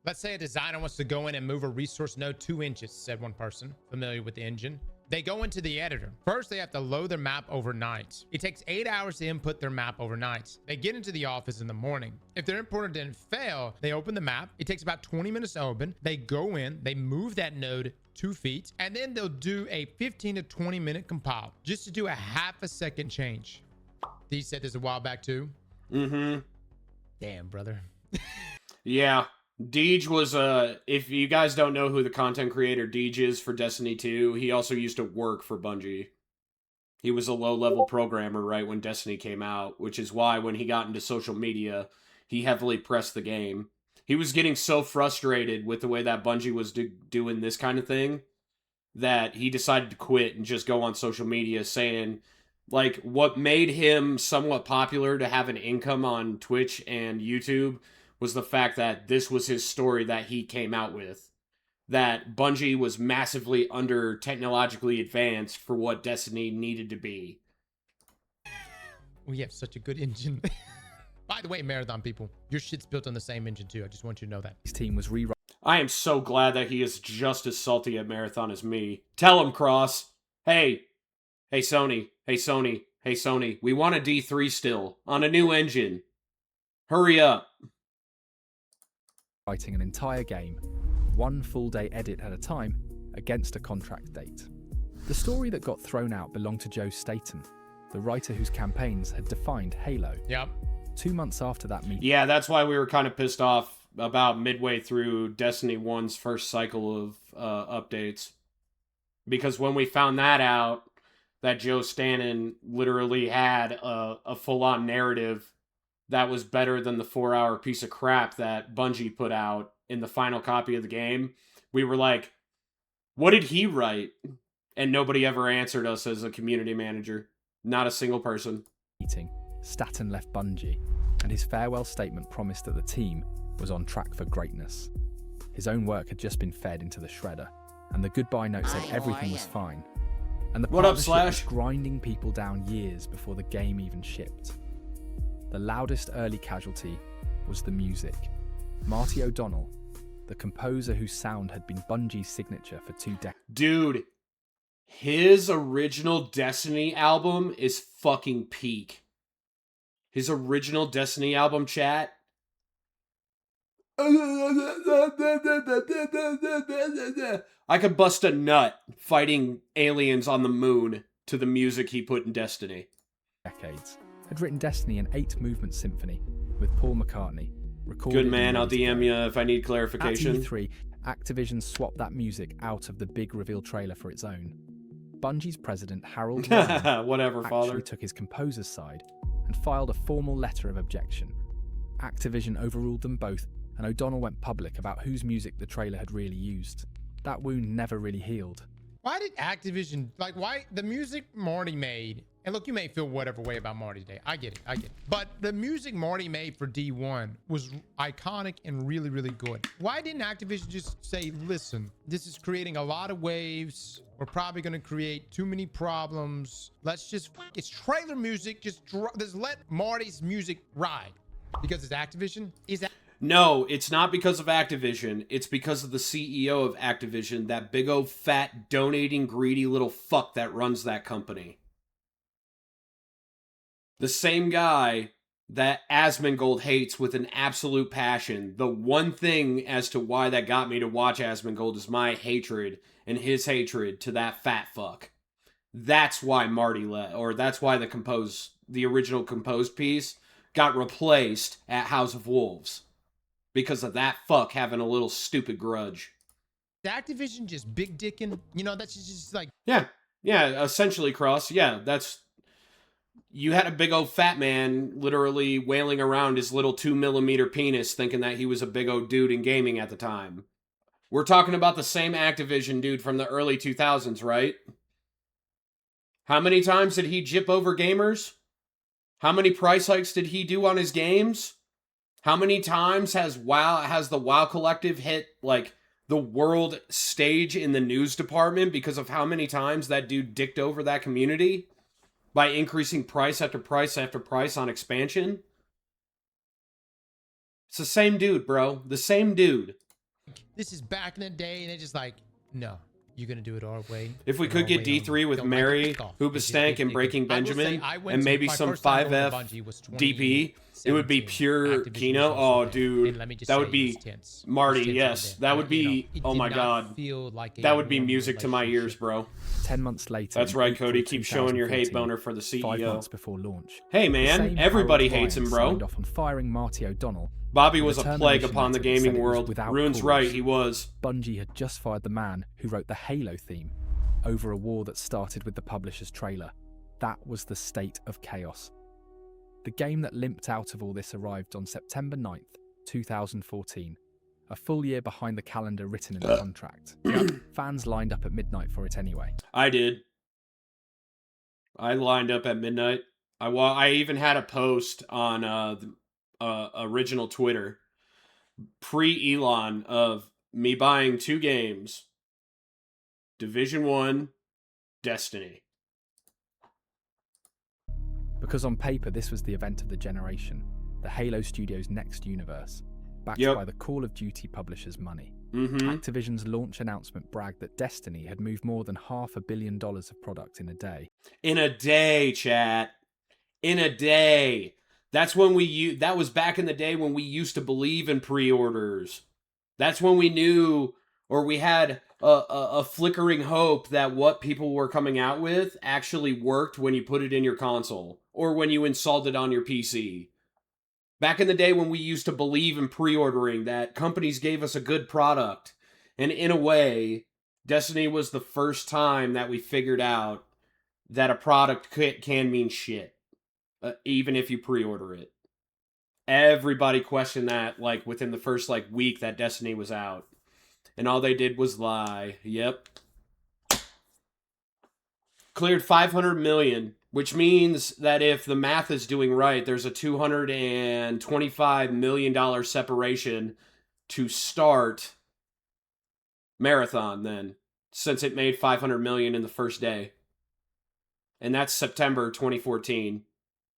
Let's say a designer wants to go in and move a resource node 2 inches, said one person familiar with the engine. They go into the editor. First, they have to load their map overnight. It takes 8 hours to input their map overnight. They get into the office in the morning. If their importer didn't fail, they open the map. It takes about 20 minutes to open. They go in, they move that node 2 feet, and then they'll do a 15 to 20 minute compile just to do a half a second change. These said this a while back too. Mm-hmm. Damn, brother. Yeah. Deej was, if you guys don't know who the content creator Deej is for Destiny 2, he also used to work for Bungie. He was a low-level programmer right when Destiny came out, which is why when he got into social media, he heavily pressed the game. He was getting so frustrated with the way that Bungie was doing this kind of thing that he decided to quit and just go on social media saying, like, what made him somewhat popular to have an income on Twitch and YouTube was the fact that this was his story that he came out with. That Bungie was massively under technologically advanced for what Destiny needed to be. We have such a good engine. By the way, Marathon people, your shit's built on the same engine too. I just want you to know that. His team was rewriting. I am so glad that he is just as salty at Marathon as me. Tell him, Cross. Hey Sony, we want a D3 still, on a new engine. Hurry up. Writing an entire game, one full day edit at a time, against a contract date. The story that got thrown out belonged to Joe Staten, the writer whose campaigns had defined Halo. Yep. 2 months after that meeting. Yeah, that's why we were kind of pissed off about midway through Destiny 1's first cycle of updates. Because when we found that out, that Joe Staten literally had a full-on narrative that was better than the 4-hour piece of crap that Bungie put out in the final copy of the game, we were like, what did he write? And nobody ever answered us as a community manager. Not a single person. Staten left Bungie, and his farewell statement promised that the team was on track for greatness. His own work had just been fed into the shredder, and the goodbye note said everything was fine. And the partnership was grinding people down years before the game even shipped. The loudest early casualty was the music. Marty O'Donnell, the composer whose sound had been Bungie's signature for 2 decades. Dude, his original Destiny album is fucking peak. His original Destiny album, chat. I could bust a nut fighting aliens on the moon to the music he put in Destiny. Had written Destiny an 8-movement symphony with Paul McCartney. Recorded Good man, I'll DM you if I need clarification. At E3, Activision swapped that music out of the big reveal trailer for its own. Bungie's president, Harold Ryan, Whatever, actually father. took his composer's side and filed a formal letter of objection. Activision overruled them both, and O'Donnell went public about whose music the trailer had really used. That wound never really healed. Why did Activision, like, why the music Marty made, and look, you may feel whatever way about Marty today. I get it. But the music Marty made for D1 was iconic and really, really good. Why didn't Activision just say, listen, this is creating a lot of waves. We're probably going to create too many problems. Let's just, it's trailer music. Just let Marty's music ride. Because it's Activision? No, it's not because of Activision. It's because of the CEO of Activision, that big old fat donating greedy little fuck that runs that company. The same guy that Asmongold hates with an absolute passion. The one thing as to why that got me to watch Asmongold is my hatred and his hatred to that fat fuck. That's why Marty that's why the original composed piece got replaced at House of Wolves. Because of that fuck having a little stupid grudge. Activision just big dicking, you know, that's just like... Yeah, essentially, Cross. Yeah, that's... You had a big old fat man literally wailing around his little 2mm penis thinking that he was a big old dude in gaming at the time. We're talking about the same Activision dude from the early 2000s, right? How many times did he jip over gamers? How many price hikes did he do on his games? How many times has the WoW Collective hit like the world stage in the news department because of how many times that dude dicked over that community by increasing price after price after price on expansion? It's the same dude, bro. The same dude. This is back in the day, and they're just like, no, you're gonna do it our way. If we could get D3 with Mary, Hoobastank, and Breaking Benjamin, and maybe some 5F DP, it would be pure Kino. Oh, dude, that would be Marty. Yes, that would be. Oh my God, that would be music to my ears, bro. 10 months later. That's right, Cody. Keep showing your hate boner for the 5 CEO. months before launch. Hey, man, everybody hates him, bro. Signed off on firing Marty O'Donnell. Bobby was a plague upon the gaming world. Rune's right, he was. Bungie had just fired the man who wrote the Halo theme over a war that started with the publisher's trailer. That was the state of chaos. The game that limped out of all this arrived on September 9th, 2014. A full year behind the calendar written in the contract. Fans lined up at midnight for it anyway. I did. I lined up at midnight. I even had a post on the original Twitter pre-Elon of me buying 2 games, Division 1, Destiny. Because on paper this was the event of the generation, the Halo Studios' next universe, backed by the Call of Duty publisher's money. Activision's launch announcement bragged that Destiny had moved more than $500 million of product in a day. In a day, chat. In a day. That's when that was back in the day when we used to believe in pre-orders. That's when we knew, or we had a flickering hope that what people were coming out with actually worked when you put it in your console, or when you installed it on your PC. Back in the day when we used to believe in pre-ordering, that companies gave us a good product. And in a way, Destiny was the first time that we figured out that a product can mean shit. Even if you pre-order it. Everybody questioned that, like, within the first, week that Destiny was out. And all they did was lie. Yep. Cleared $500 million, which means that if the math is doing right, there's a $225 million separation to start Marathon then, since it made $500 million in the first day. And that's September 2014.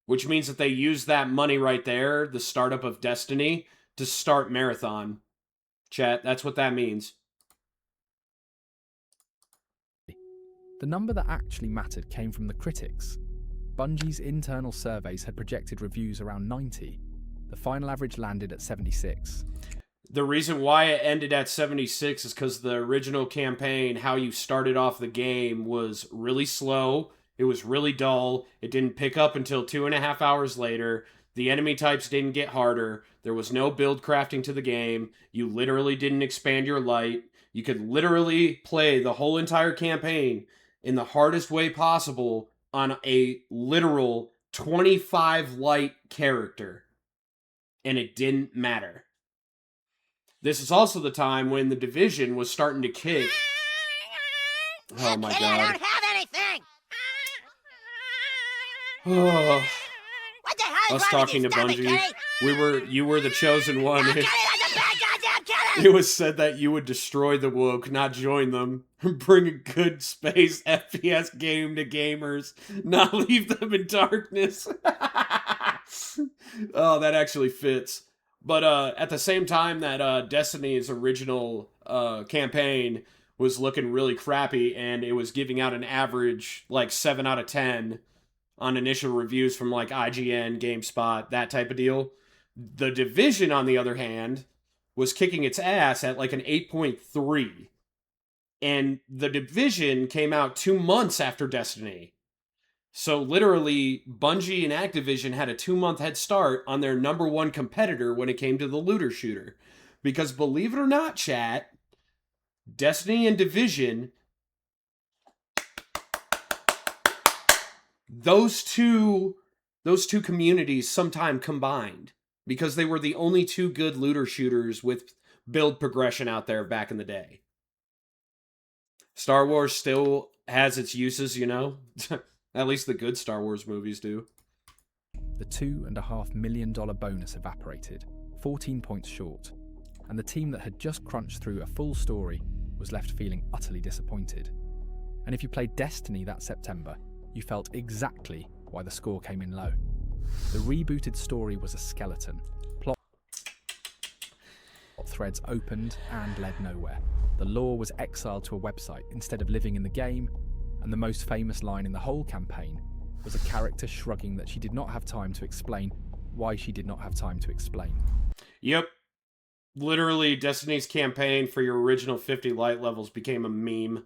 Which means that they used that money right there, the startup of Destiny, to start Marathon. Chat, that's what that means. The number that actually mattered came from the critics. Bungie's internal surveys had projected reviews around 90. The final average landed at 76. The reason why it ended at 76 is because the original campaign, how you started off the game, was really slow. It was really dull. It didn't pick up until 2.5 hours later. The enemy types didn't get harder. There was no build crafting to the game. You literally didn't expand your light. You could literally play the whole entire campaign in the hardest way possible on a literal 25 light character. And it didn't matter. This is also the time when the Division was starting to kick. Oh my God. I don't have anything. Oh, What the hell is us wrong talking with to you? Stop it, Bungie. Kenny. You were the chosen one. No, Kenny, that's a bad goddamn Kenny. It was said that you would destroy the woke, not join them. Bring a good space FPS game to gamers, not leave them in darkness. Oh, that actually fits. But at the same time that Destiny's original campaign was looking really crappy, and it was giving out an average 7 out of 10 on initial reviews from IGN, GameSpot, that type of deal. The Division, on the other hand, was kicking its ass at an 8.3. And the Division came out 2 months after Destiny. So literally, Bungie and Activision had a 2-month head start on their number one competitor when it came to the looter shooter. Because believe it or not, chat, Destiny and Division, those two communities sometime combined, because they were the only 2 good looter shooters with build progression out there back in the day. Star Wars still has its uses, you know? At least the good Star Wars movies do. The $2.5 million bonus evaporated, 14 points short, and the team that had just crunched through a full story was left feeling utterly disappointed. And if you played Destiny that September, you felt exactly why the score came in low. The rebooted story was a skeleton. Plot threads opened and led nowhere. The lore was exiled to a website instead of living in the game, and the most famous line in the whole campaign was a character shrugging that she did not have time to explain why she did not have time to explain. Yep. Literally, Destiny's campaign for your original 50 light levels became a meme.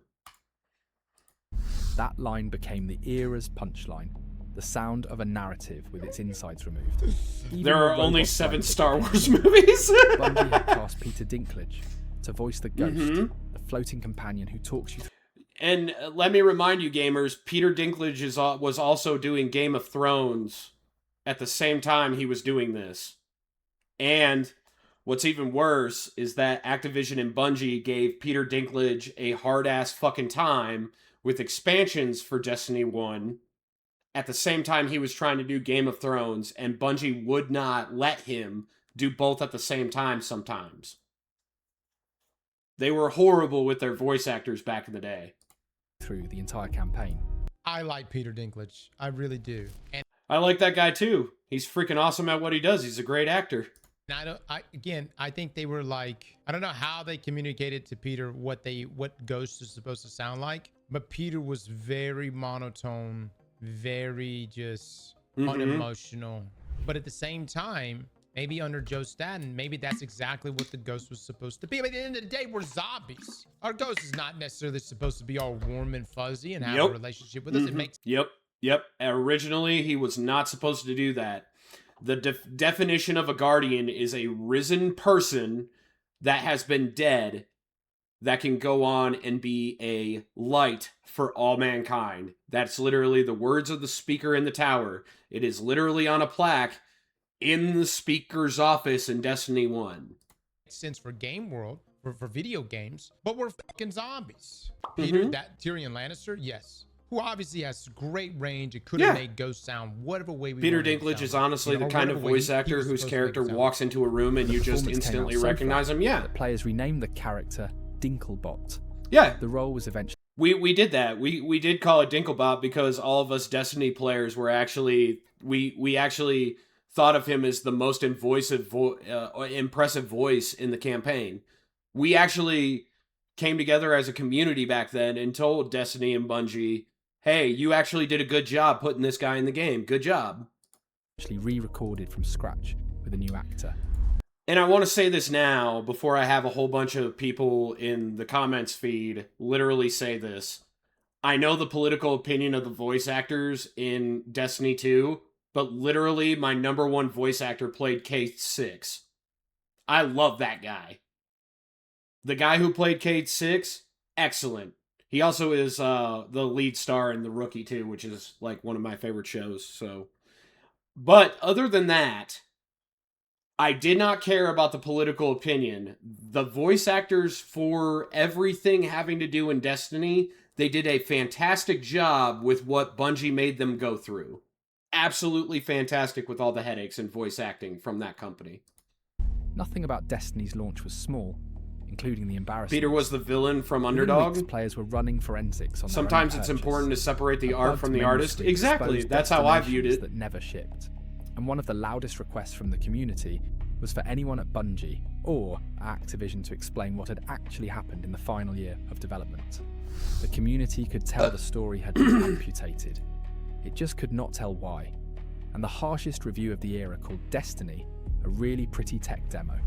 That line became the era's punchline, the sound of a narrative with its insides removed. Even There are when only robots 7 fight Star the Wars game, movies. Bungie had cast Peter Dinklage to voice the ghost, the floating companion who talks you through. And let me remind you, gamers, Peter Dinklage was also doing Game of Thrones at the same time he was doing this. And what's even worse is that Activision and Bungie gave Peter Dinklage a hard-ass fucking time with expansions for Destiny 1 at the same time he was trying to do Game of Thrones, and Bungie would not let him do both at the same time sometimes. They were horrible with their voice actors back in the day. Through the entire campaign. I like Peter Dinklage. I really do. And I like that guy too. He's freaking awesome at what he does. He's a great actor. I think they were like, I don't know how they communicated to Peter what Ghost is supposed to sound like, but Peter was very monotone, very just unemotional. But at the same time, maybe under Joe Staten, maybe that's exactly what the Ghost was supposed to be. But at the end of the day, we're zombies. Our Ghost is not necessarily supposed to be all warm and fuzzy and have a relationship with us. It makes Yep. Originally, he was not supposed to do that. The definition of a guardian is a risen person that has been dead that can go on and be a light for all mankind. That's literally the words of the speaker in the tower. It is literally on a plaque in the speaker's office in Destiny 1. sense for game world, for video games, but we're fucking zombies. Peter, that Tyrion Lannister, yes. Who obviously has great range. It could have made Ghost sound whatever way we Peter wanted it to Dinklage sound is like. honestly the kind of voice actor whose character walks into a room and you just instantly recognize him. Yeah. The players renamed the character Dinklebot. Yeah. The role was eventually... We did that. We did call it Dinklebot because all of us Destiny players were actually... We actually thought of him as the most impressive voice in the campaign. We actually came together as a community back then and told Destiny and Bungie, hey, you actually did a good job putting this guy in the game. Good job. Actually re-recorded from scratch with a new actor. And I want to say this now before I have a whole bunch of people in the comments feed literally say this. I know the political opinion of the voice actors in Destiny 2, but literally my number one voice actor played K6. I love that guy. The guy who played K6, excellent. He also is the lead star in The Rookie too, which is like one of my favorite shows. So, but other than that, I did not care about the political opinion. The voice actors for everything having to do in Destiny, they did a fantastic job with what Bungie made them go through. Absolutely fantastic with all the headaches and voice acting from that company. Nothing about Destiny's launch was small, including the embarrassment. Peter was the villain from Within Underdog. weeks, players were running forensics on Sometimes their own it's purchase. important to separate the A art bugged from the memory artist. stick Exactly, exposed that's how I viewed destinations it. That never shipped. And one of the loudest requests from the community was for anyone at Bungie or at Activision to explain what had actually happened in the final year of development. The community could tell the story had been amputated. It just could not tell why. And the harshest review of the era called Destiny a really pretty tech demo,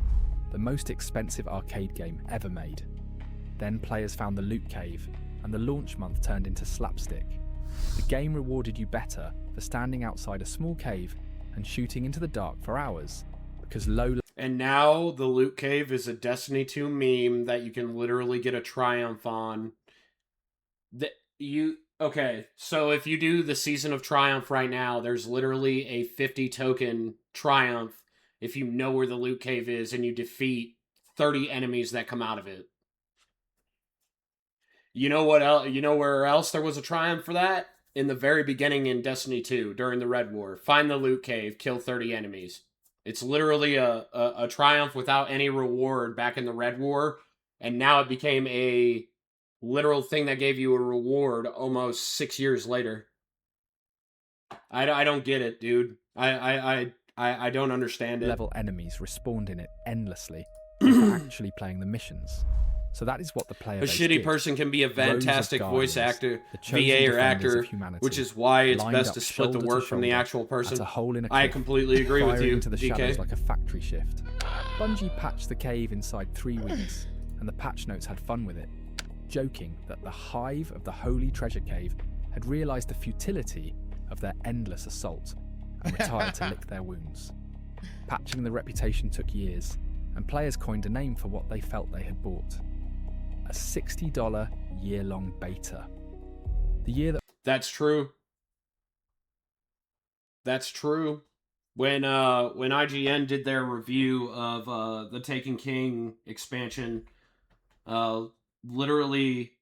the most expensive arcade game ever made. Then players found the loot cave, and the launch month turned into slapstick. The game rewarded you better for standing outside a small cave and shooting into the dark for hours, because And now the loot cave is a Destiny 2 meme that you can literally get a triumph on. Okay, so if you do the Season of Triumph right now, there's literally a 50 token triumph if you know where the loot cave is and you defeat 30 enemies that come out of it. You know what else? You know where else there was a triumph for that? In the very beginning in Destiny 2, during the Red War. Find the loot cave, kill 30 enemies. It's literally a triumph without any reward back in the Red War, and now it became a literal thing that gave you a reward almost 6 years later. I don't get it, dude. I don't understand it. Level enemies respawned in it endlessly without actually playing the missions. So that is what the player A base shitty did. person can be a fantastic voice actor, the chosen VA or defenders actor, of humanity, which is why it's lined best up to split the shoulder work to from the shoulder actual person. at a hole in a I cliff, completely agree with firing you, into the shadows DK. like a factory shift. Bungie patched the cave inside 3 weeks, and the patch notes had fun with it, joking that the hive of the Holy Treasure Cave had realised the futility of their endless assault and retired to lick their wounds. Patching the reputation took years, and players coined a name for what they felt they had bought. A $60 year-long beta. The year that... That's true. That's true. When IGN did their review of the Taken King expansion, literally,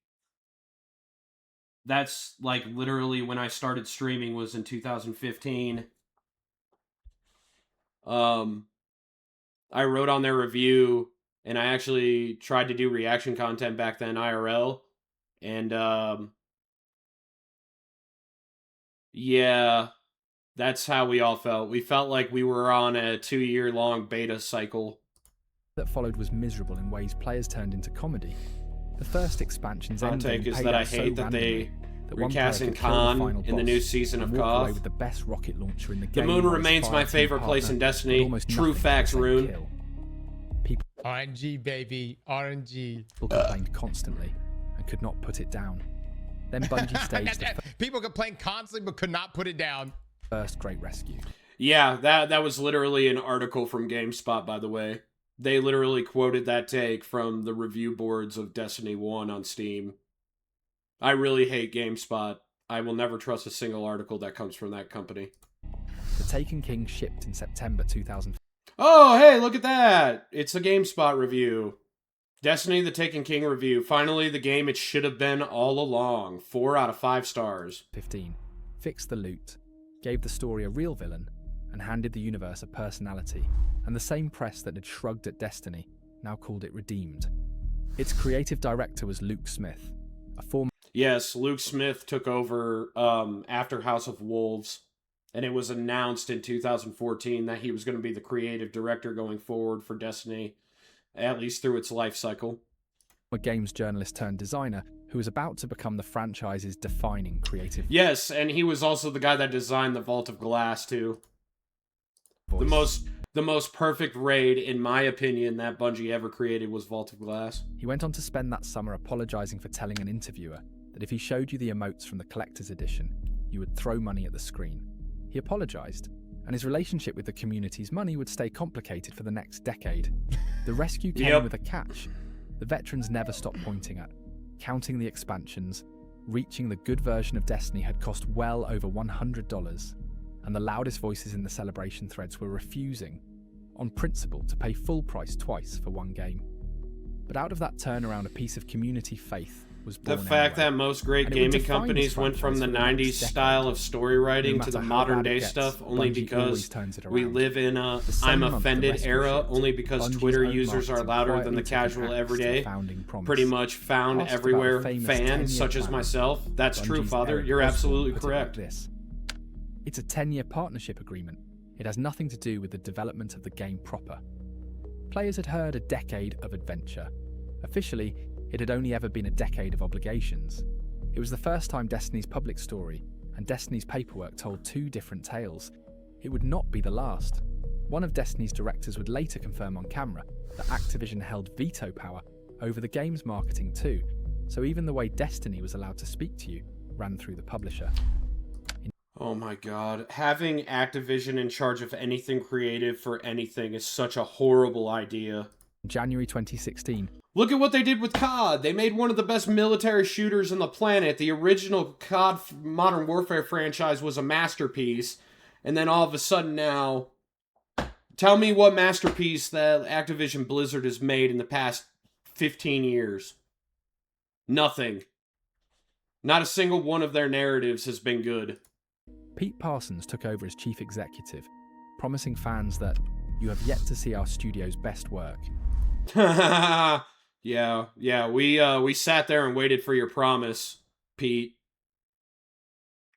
that's like literally when I started streaming was in 2015. I wrote on their review, and I actually tried to do reaction content back then, IRL, and yeah, that's how we all felt. We felt like we were on a 2-year-long beta cycle. that followed was miserable in ways players turned into comedy. The first expansion's Hot ending take is paid that I out so hate that they randomly that one player recasting could kill the Khan final in the boss new season of and walk away KOTH. with the best rocket launcher in the The game. moon while his remains my fireteam favorite place partner in had Destiny. almost True nothing facts, to say Rune. kill. RNG, baby. RNG. People complained constantly and could not put it down. Then Bungie staged the People complain constantly but could not put it down. first Great Rescue. Yeah, that was literally an article from GameSpot, by the way. They literally quoted that take from the review boards of Destiny 1 on Steam. I really hate GameSpot. I will never trust a single article that comes from that company. The Taken King shipped in September 2000. Oh, hey, look at that! It's a GameSpot review. Destiny the Taken King review. Finally, the game it should have been all along. 4 out of 5 stars. 15, fixed the loot, gave the story a real villain, and handed the universe a personality, and the same press that had shrugged at Destiny now called it redeemed. Its creative director was Luke Smith, a former... Yes, Luke Smith took over after House of Wolves, and it was announced in 2014 that he was going to be the creative director going forward for Destiny, at least through its life cycle. A games journalist turned designer who was about to become the franchise's defining creative Yes, and he was also the guy that designed the Vault of Glass too. voice. The most perfect raid, in my opinion, that Bungie ever created was Vault of Glass. He went on to spend that summer apologising for telling an interviewer that if he showed you the emotes from the collector's edition, you would throw money at the screen. He apologised, and his relationship with the community's money would stay complicated for the next decade. The rescue came with a catch. The veterans never stopped pointing at. Counting the expansions, reaching the good version of Destiny had cost well over $100, and the loudest voices in the celebration threads were refusing, on principle, to pay full price twice for one game. But out of that turnaround, a piece of community faith was born. The fact anyway. that most great And it would gaming define companies this went from the franchise for the 90s next style decade. of story writing No to the matter how modern bad it day gets, stuff only Bungie because always turns it we around. live in a The same I'm month the offended rescue era, shipped, only because Bungie's Twitter own users are marketing louder than quietly the took casual an axe to the everyday, founding promise. pretty much found Asked about everywhere a famous fan 10-year such as plan, myself. That's true, Bungie's Father. Eric You're Osborne absolutely put it like correct. this. It's a 10-year partnership agreement. It has nothing to do with the development of the game proper. Players had heard a decade of adventure. Officially, it had only ever been a decade of obligations. It was the first time Destiny's public story and Destiny's paperwork told two different tales. It would not be the last. One of Destiny's directors would later confirm on camera that Activision held veto power over the game's marketing too, so even the way Destiny was allowed to speak to you ran through the publisher. Oh my god. Having Activision in charge of anything creative for anything is such a horrible idea. In January 2016, Look at what they did with COD. They made one of the best military shooters on the planet. The original COD Modern Warfare franchise was a masterpiece. And then all of a sudden now, Tell me what masterpiece that Activision Blizzard has made in the past 15 years. Nothing. Not a single one of their narratives has been good. Pete Parsons took over as chief executive, promising fans that you have yet to see our studio's best work. yeah, we sat there and waited for your promise, Pete.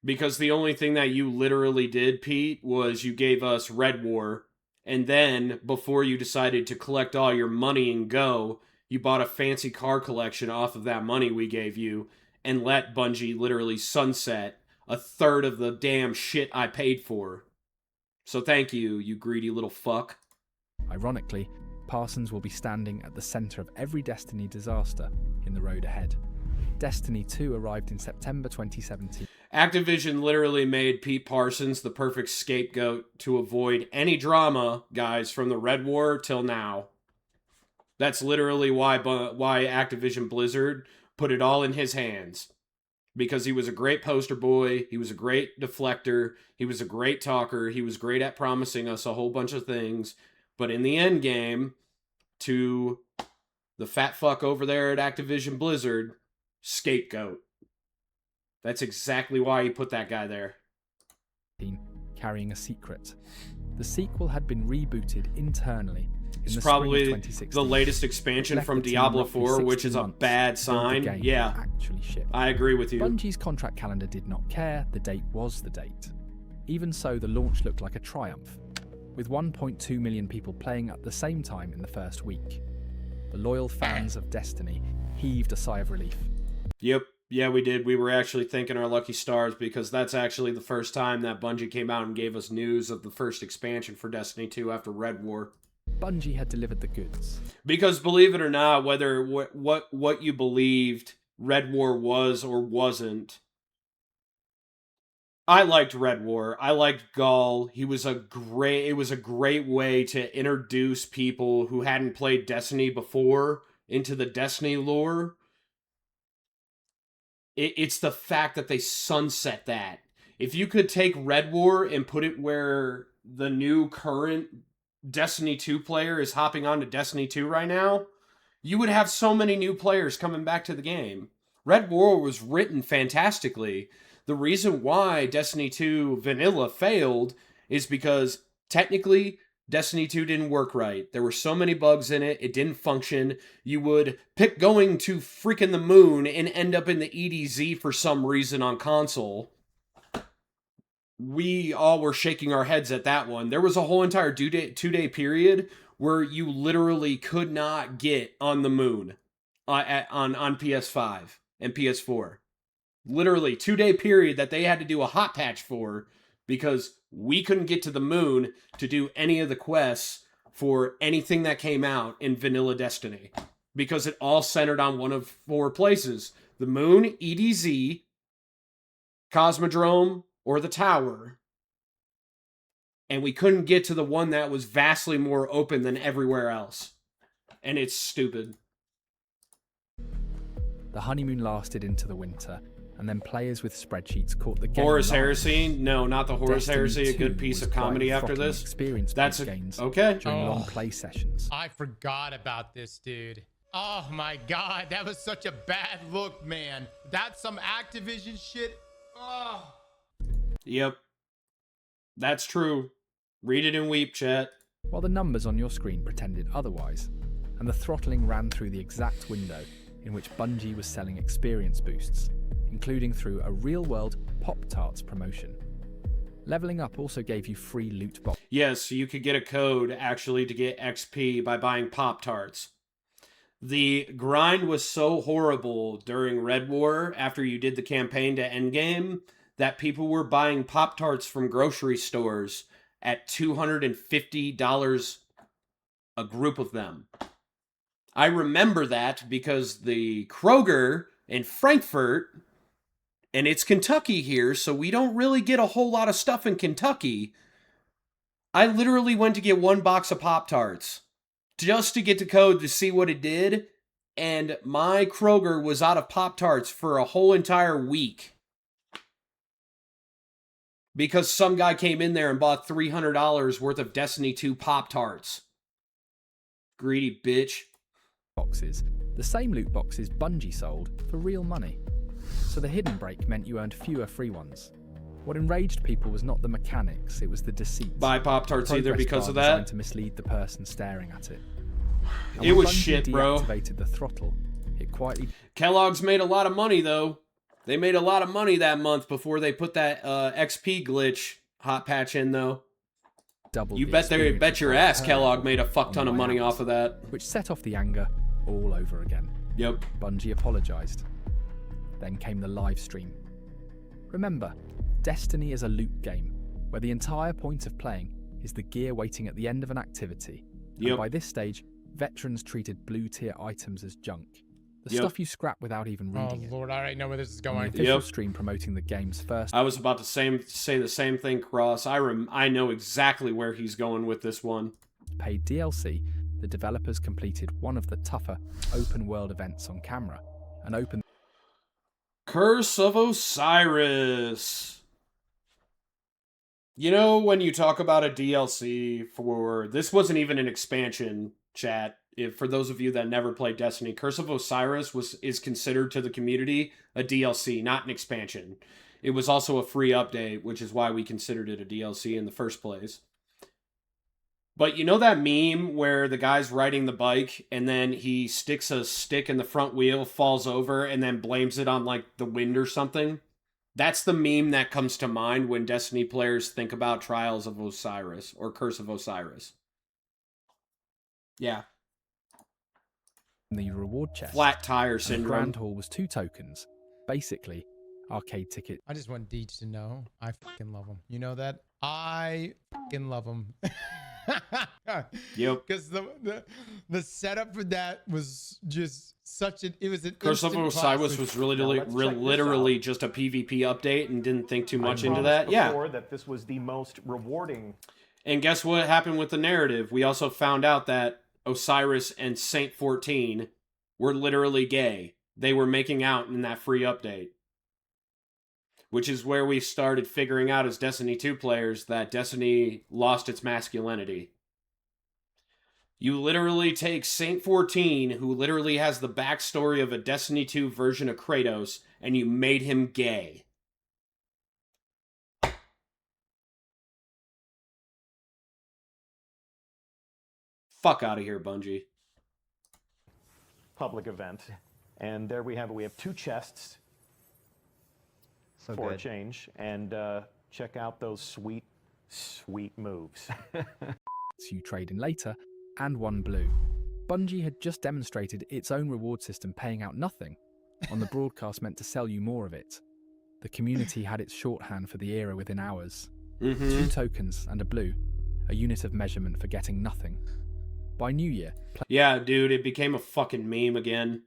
Because the only thing that you literally did, Pete, was you gave us Red War, and then, before you decided to collect all your money and go, you bought a fancy car collection off of that money we gave you, and let Bungie literally sunset a third of the damn shit I paid for. So thank you, you greedy little fuck. Ironically, Parsons will be standing at the centre of every Destiny disaster in the road ahead. Destiny 2 arrived in September 2017. Activision literally made Pete Parsons the perfect scapegoat to avoid any drama, guys, from the Red War till now. That's literally why Activision Blizzard put it all in his hands. Because he was a great poster boy, he was a great deflector, he was a great talker, he was great at promising us a whole bunch of things, but in the end game, to the fat fuck over there at Activision Blizzard, scapegoat. That's exactly why he put that guy there. Carrying a secret. The sequel had been rebooted internally. It's probably the latest expansion from Diablo 4, which is a bad sign. Yeah, actually shipped. I agree with you. Bungie's contract calendar did not care, the date was the date. Even so, the launch looked like a triumph, with 1.2 million people playing at the same time in the first week. The loyal fans of Destiny heaved a sigh of relief. Yep, yeah we did. We were actually thanking our lucky stars because that's actually the first time that Bungie came out and gave us news of the first expansion for Destiny 2 after Red War. Bungie had delivered the goods. Because believe it or not, whether what you believed Red War was or wasn't, I liked Red War. I liked Gaul. It was a great way to introduce people who hadn't played Destiny before into the Destiny lore. It's the fact that they sunset that. If you could take Red War and put it where the new current Destiny 2 player is hopping on to Destiny 2 right now, you would have so many new players coming back to the game. Red War was written fantastically. The reason why Destiny 2 Vanilla failed is because technically Destiny 2 didn't work right. There were so many bugs in it, it didn't function. You would pick going to freaking the moon and end up in the EDZ for some reason on console. We all were shaking our heads at that one. There was a whole entire two-day period where you literally could not get on the moon on PS5 and PS4. Literally, 2-day period that they had to do a hot patch for because we couldn't get to the moon to do any of the quests for anything that came out in Vanilla Destiny. Because it all centered on one of 4 places. The moon, EDZ, Cosmodrome, or the tower. And we couldn't get to the one that was vastly more open than everywhere else. And it's stupid. The honeymoon lasted into the winter, and then players with spreadsheets caught the game. Horus live. Heresy? No, not the Horus Destiny Heresy, a 2 good piece was of comedy quite after frothy this. Experience That's gains okay. during long play sessions. I forgot about this, dude. Oh my god, that was such a bad look, man. That's some Activision shit. Oh. Yep. That's true. Read it and weep, chat. While the numbers on your screen pretended otherwise, and the throttling ran through the exact window in which Bungie was selling experience boosts, including through a real-world Pop-Tarts promotion. Leveling Up also gave you free loot boxes. Yes, you could get a code, actually, to get XP by buying Pop-Tarts. The grind was so horrible during Red War, after you did the campaign to endgame, that people were buying Pop-Tarts from grocery stores at $250 a group of them. I remember that because the Kroger in Frankfurt, and it's Kentucky here, so we don't really get a whole lot of stuff in Kentucky. I literally went to get 1 box of Pop-Tarts just to get the code to see what it did, and my Kroger was out of Pop-Tarts for a whole entire week. Because some guy came in there and bought $300 worth of Destiny 2 Pop-Tarts. Greedy bitch. boxes, the same loot boxes Bungie sold for real money. So the hidden break meant you earned fewer free ones. What enraged people was not the mechanics, it was the deceit. Buy Pop-Tarts either Progress because bar of designed that. to mislead the person staring at it. And It when was Bungie shit, bro. Deactivated the throttle. It quietly Kellogg's made a lot of money, though. They made a lot of money that month before they put that XP glitch hot patch in, though. doubled. You the bet experience bet your of ass her Kellogg made a fuck on ton the of way money out, off of that. which set off the anger all over again. Yep. Bungie apologised. Then came the live stream. Remember, Destiny is a loot game, where the entire point of playing is the gear waiting at the end of an activity. Yep. And by this stage, veterans treated blue-tier items as junk. The Yep. stuff you scrap without even Oh reading it. Lord, I already know where this is On going. the official Yep. stream promoting the game's first I was about to say the same thing, Cross. I know exactly where he's going with this one. paid DLC, the developers completed one of the tougher open-world events on camera, and opened Curse of Osiris. You know, when you talk about a DLC for... This wasn't even an expansion, chat. For those of you that never played Destiny, Curse of Osiris is considered to the community a DLC, not an expansion. It was also a free update, which is why we considered it a DLC in the first place. But you know that meme where the guy's riding the bike and then he sticks a stick in the front wheel, falls over, and then blames it on, like, the wind or something? That's the meme that comes to mind when Destiny players think about Trials of Osiris or Curse of Osiris. Yeah. the reward chest. Flat tire And the syndrome. grand hall was 2 tokens, basically arcade ticket. I just want Deej to know I fucking love him. You know that? I fucking love him. Yep. Because the setup for that was just such an it was an Curse of instant Osiris classic. was Now, let's check this literally just a PvP update and didn't think too much into that. Promised Yeah. before that this was the most rewarding. And guess what happened with the narrative? We also found out that Osiris and Saint 14 were literally gay. They were making out in that free update. Which is where we started figuring out as Destiny 2 players that Destiny lost its masculinity. You literally take Saint 14, who literally has the backstory of a Destiny 2 version of Kratos, and you made him gay. Fuck out of here, Bungie. Public event. And there we have it. We have 2 chests So for a good. change. And check out those sweet, sweet moves. You trade in later, and 1 blue. Bungie had just demonstrated its own reward system paying out nothing on the broadcast meant to sell you more of it. The community had its shorthand for the era within hours. 2 tokens and a blue, a unit of measurement for getting nothing. By New Year, Yeah, dude, it became a fucking meme again.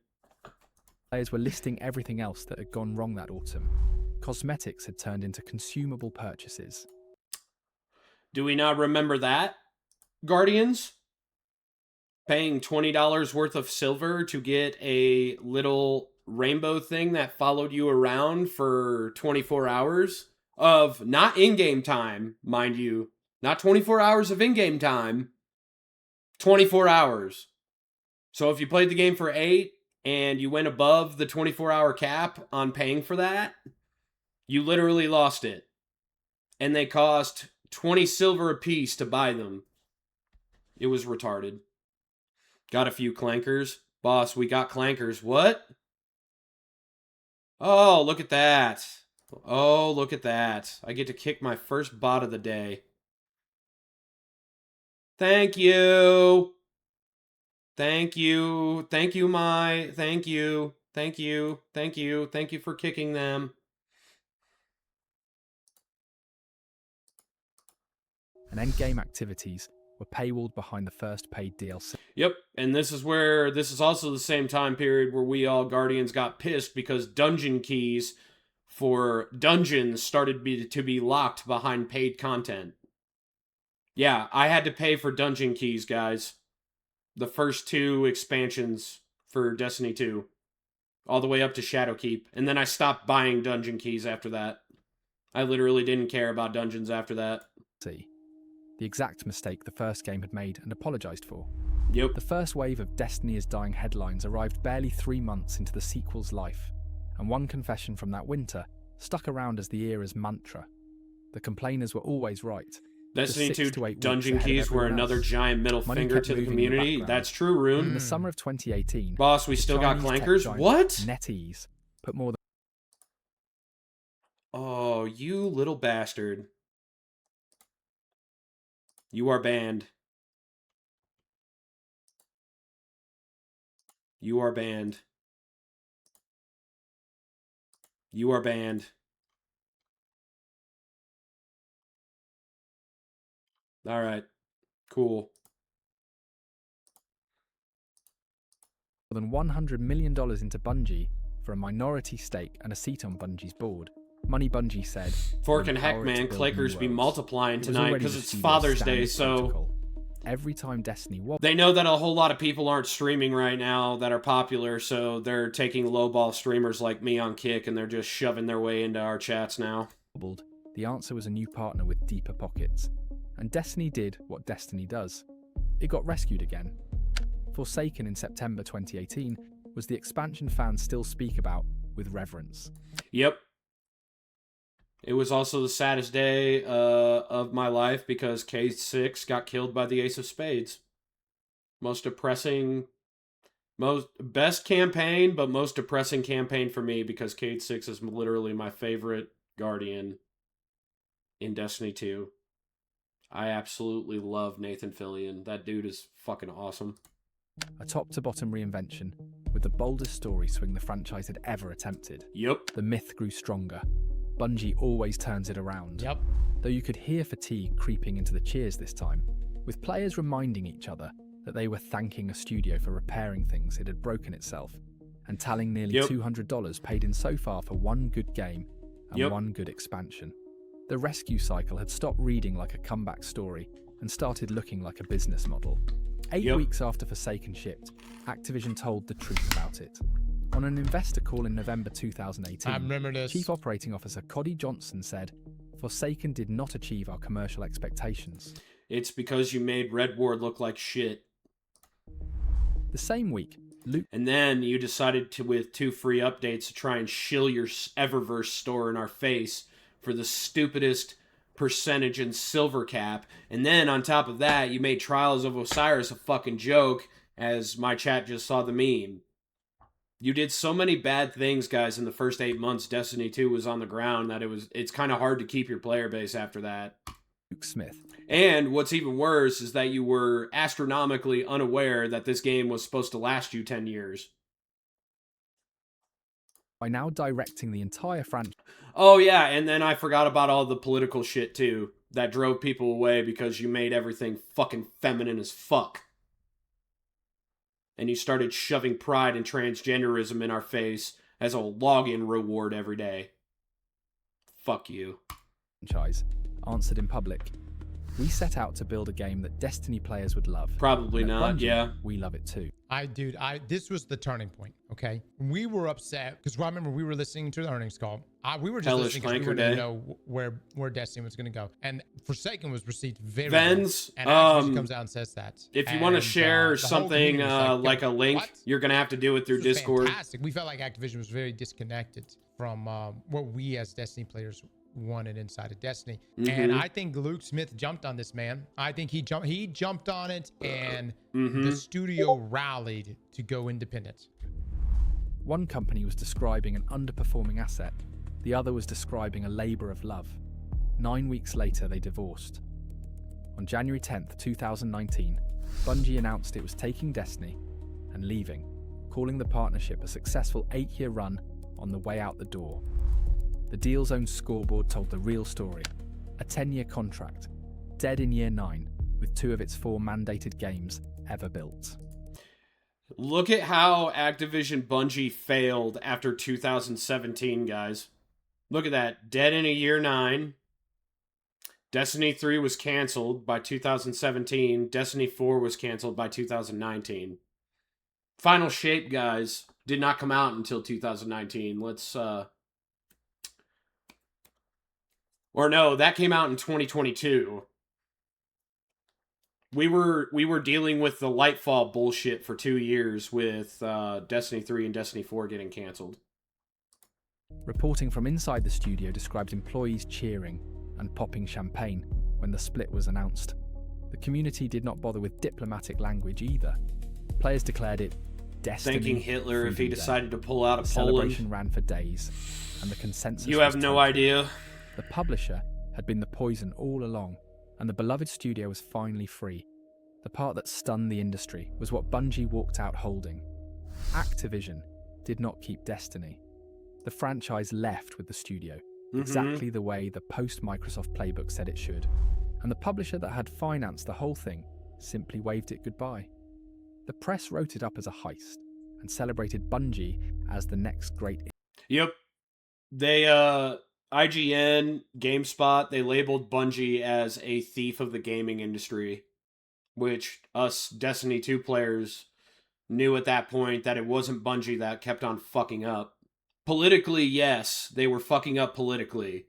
players were listing everything else that had gone wrong that autumn. Cosmetics had turned into consumable purchases. Do we not remember that, Guardians? Paying $20 worth of silver to get a little rainbow thing that followed you around for 24 hours of not in-game time, mind you. Not 24 hours of in-game time. 24 hours. So if you played the game for 8 and you went above the 24-hour cap on paying for that, you literally lost it. And they cost 20 silver a piece to buy them. It was retarded. Got a few clankers. Boss, we got clankers. What? Oh, look at that. Oh, look at that. I get to kick my first bot of the day. Thank you. Thank you. Thank you, my. Thank you. Thank you. Thank you. Thank you for kicking them. And endgame activities were paywalled behind the first paid DLC. Yep, and this is also the same time period where we all Guardians got pissed because dungeon keys for dungeons started to be locked behind paid content. Yeah, I had to pay for dungeon keys, guys. The first 2 expansions for Destiny 2. All the way up to Shadowkeep. And then I stopped buying dungeon keys after that. I literally didn't care about dungeons after that. The exact mistake the first game had made and apologised for. Yep. The first wave of Destiny is Dying headlines arrived barely 3 months into the sequel's life, and one confession from that winter stuck around as the era's mantra. The complainers were always right. Destiny Just 2 6 to 8 dungeon weeks ahead of keys were everyone another else. giant middle Money finger kept to the moving in the community. background. That's true, Rune. In the summer of 2018, Boss, we the still got Chinese tech clankers? giant What? NetEase put more than Oh, you little bastard. You are banned. You are banned. You are banned. All right. Cool. $100 million into Bungie for a minority stake and a seat on Bungie's board. Money Bungie said, Fork and heck, "Empower it to man. build Clankers new be worlds." multiplying It was tonight already because the it's studio's Father's Day, standard so protocol. Every time Destiny wobbled, they know that a whole lot of people aren't streaming right now that are popular, so they're taking lowball streamers like me on Kick and they're just shoving their way into our chats now. the answer was a new partner with deeper pockets. And Destiny did what Destiny does. It got rescued again. Forsaken in September 2018 was the expansion fans still speak about with reverence. Yep. It was also the saddest day of my life because K6 got killed by the Ace of Spades. Most depressing, best campaign, but most depressing campaign for me because K6 is literally my favorite Guardian in Destiny 2. I absolutely love Nathan Fillion. That dude is fucking awesome. A top-to-bottom reinvention with the boldest story swing the franchise had ever attempted. Yep. The myth grew stronger. Bungie always turns it around. Yep. Though you could hear fatigue creeping into the cheers this time, with players reminding each other that they were thanking a studio for repairing things it had broken itself, and tallying nearly $200 paid in so far for one good game and one good expansion. The rescue cycle had stopped reading like a comeback story and started looking like a business model. 8 weeks after Forsaken shipped, Activision told the truth about it. On an investor call in November 2018, I remember this. Chief Operating Officer Cody Johnson said, "Forsaken did not achieve our commercial expectations." It's because you made Red Ward look like shit. The same week, Luke And then you decided to, with 2 free updates, to try and shill your Eververse store in our face for the stupidest percentage in silver cap. And then on top of that, you made Trials of Osiris a fucking joke, as my chat just saw the meme. You did so many bad things, guys, in the first 8 months Destiny 2 was on the ground that it's kind of hard to keep your player base after that. Smith. And what's even worse is that you were astronomically unaware that this game was supposed to last you 10 years. By now directing the entire franchise. Oh, yeah, and then I forgot about all the political shit, too, that drove people away because you made everything fucking feminine as fuck. And you started shoving pride and transgenderism in our face as a login reward every day. Fuck you. Answered in public. We set out to build a game that Destiny players would love. Probably And at not, Bungie, yeah. We love it too. This was the turning point, okay? We were upset because I remember we were listening to the earnings call. We were just Hellish listening because we Clanker wanted to Day. know where Destiny was going to go. And Forsaken was received very Vens, well. And Activision comes out and says that. If you want to And, share the whole something community was like a "Yo, link, what? you're going to have to do it through This was Discord. fantastic. We felt like Activision was very disconnected from what we as Destiny players wanted inside of Destiny. And I think Luke Smith jumped on this, man. I think he jumped on it, and the studio rallied to go independent. One company was describing an underperforming asset. The other was describing a labor of love. 9 weeks later, they divorced. On January 10th, 2019, Bungie announced it was taking Destiny and leaving, calling the partnership a successful 8-year run on the way out the door. The deal's own scoreboard told the real story. A 10-year contract, dead in year 9, with 2 of its 4 mandated games ever built. Look at how Activision Bungie failed after 2017, guys. Look at that. Dead in a year 9. Destiny 3 was canceled by 2017. Destiny 4 was canceled by 2019. Final Shape, guys, did not come out until 2019. Or no, that came out in 2022. We were dealing with the Lightfall bullshit for 2 years with Destiny 3 and Destiny 4 getting canceled. Reporting from inside the studio described employees cheering and popping champagne when the split was announced. The community did not bother with diplomatic language either. Players declared it Destiny. Thanking Hitler if he Freedom Day. decided to pull out of The Poland. celebration ran for days, and the consensus You was have no total. idea. The publisher had been the poison all along, and the beloved studio was finally free. The part that stunned the industry was what Bungie walked out holding. Activision did not keep Destiny. The franchise left with the studio, exactly the way the post-Microsoft playbook said it should. And the publisher that had financed the whole thing simply waved it goodbye. The press wrote it up as a heist and celebrated Bungie as the next great... Yep. They, IGN, GameSpot, they labeled Bungie as a thief of the gaming industry, which us Destiny 2 players knew at that point that it wasn't Bungie that kept on fucking up. Politically, yes, they were fucking up politically.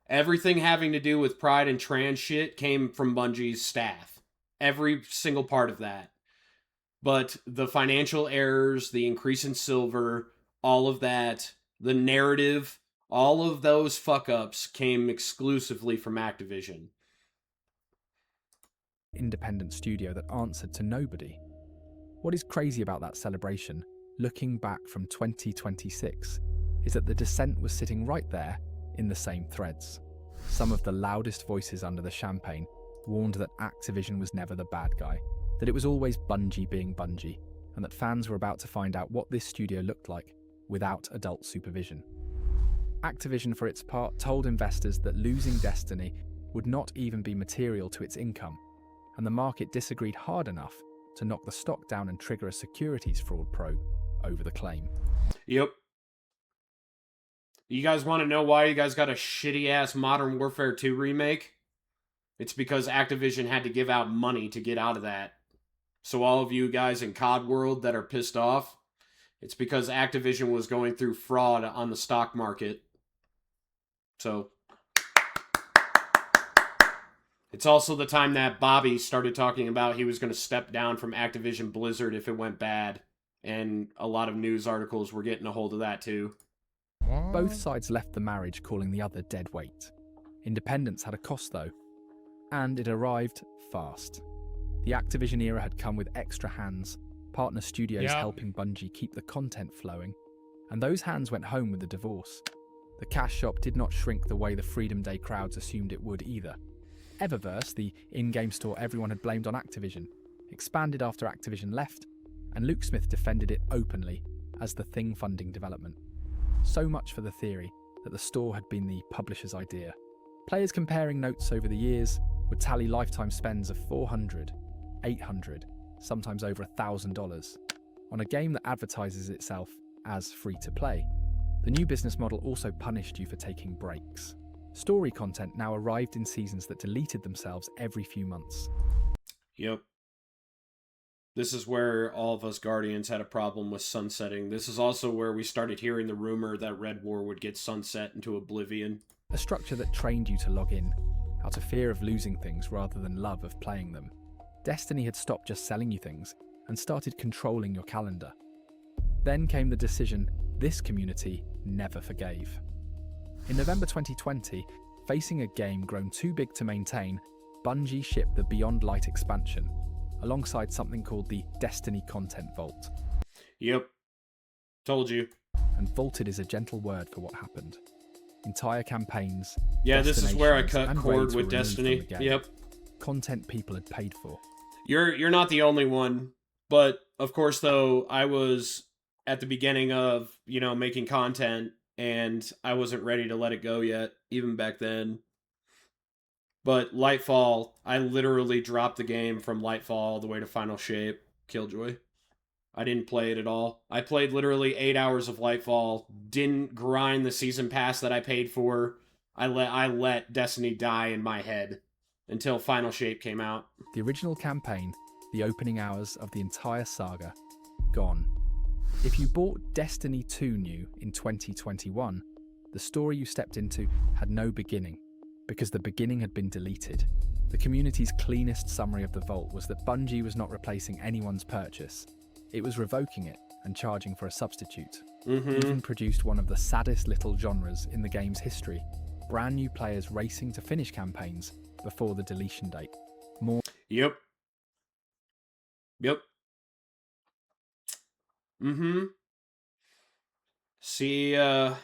Everything having to do with pride and trans shit came from Bungie's staff. Every single part of that. But the financial errors, the increase in silver, all of that, the narrative, all of those fuck-ups came exclusively from Activision. Independent studio that answered to nobody. What is crazy about that celebration, looking back from 2026, is that the dissent was sitting right there in the same threads. Some of the loudest voices under the champagne warned that Activision was never the bad guy, that it was always Bungie being Bungie, and that fans were about to find out what this studio looked like without adult supervision. Activision, for its part, told investors that losing Destiny would not even be material to its income, and the market disagreed hard enough to knock the stock down and trigger a securities fraud probe over the claim. Yep. You guys want to know why you guys got a shitty-ass Modern Warfare 2 remake? It's because Activision had to give out money to get out of that. So all of you guys in COD world that are pissed off, it's because Activision was going through fraud on the stock market. So it's also the time that Bobby started talking about he was going to step down from Activision Blizzard if it went bad. And a lot of news articles were getting a hold of that too. Both sides left the marriage calling the other dead weight. Independence had a cost though, and it arrived fast. The Activision era had come with extra hands, partner studios helping Bungie keep the content flowing, and those hands went home with the divorce. The cash shop did not shrink the way the Freedom Day crowds assumed it would either. Eververse, the in-game store everyone had blamed on Activision, expanded after Activision left, and Luke Smith defended it openly as the thing funding development. So much for the theory that the store had been the publisher's idea. Players comparing notes over the years would tally lifetime spends of $400, $800, sometimes over $1,000 on a game that advertises itself as free-to-play. The new business model also punished you for taking breaks. Story content now arrived in seasons that deleted themselves every few months. Yep. This is where all of us Guardians had a problem with sunsetting. This is also where we started hearing the rumor that Red War would get sunset into oblivion. A structure that trained you to log in, out of fear of losing things rather than love of playing them. Destiny had stopped just selling you things and started controlling your calendar. Then came the decision this community never forgave. In November 2020, facing a game grown too big to maintain, Bungie shipped the Beyond Light expansion, alongside something called the Destiny Content Vault. Yep. Told you. And vaulted is a gentle word for what happened. Entire campaigns. Yeah, this is where I destinations, cut and cord raids with were removed Destiny. from the game. Yep. Content people had paid for. You're not the only one. But, of course, though, I was at the beginning of, making content, and I wasn't ready to let it go yet, even back then. But Lightfall, I literally dropped the game from Lightfall all the way to Final Shape, Killjoy. I didn't play it at all. I played literally 8 hours of Lightfall, didn't grind the season pass that I paid for. I let Destiny die in my head until Final Shape came out. The original campaign, the opening hours of the entire saga, gone. If you bought Destiny 2 new in 2021, the story you stepped into had no beginning, because the beginning had been deleted. The community's cleanest summary of the vault was that Bungie was not replacing anyone's purchase. It was revoking it and charging for a substitute. Even produced one of the saddest little genres in the game's history. Brand new players racing to finish campaigns before the deletion date. Yep. See, yep.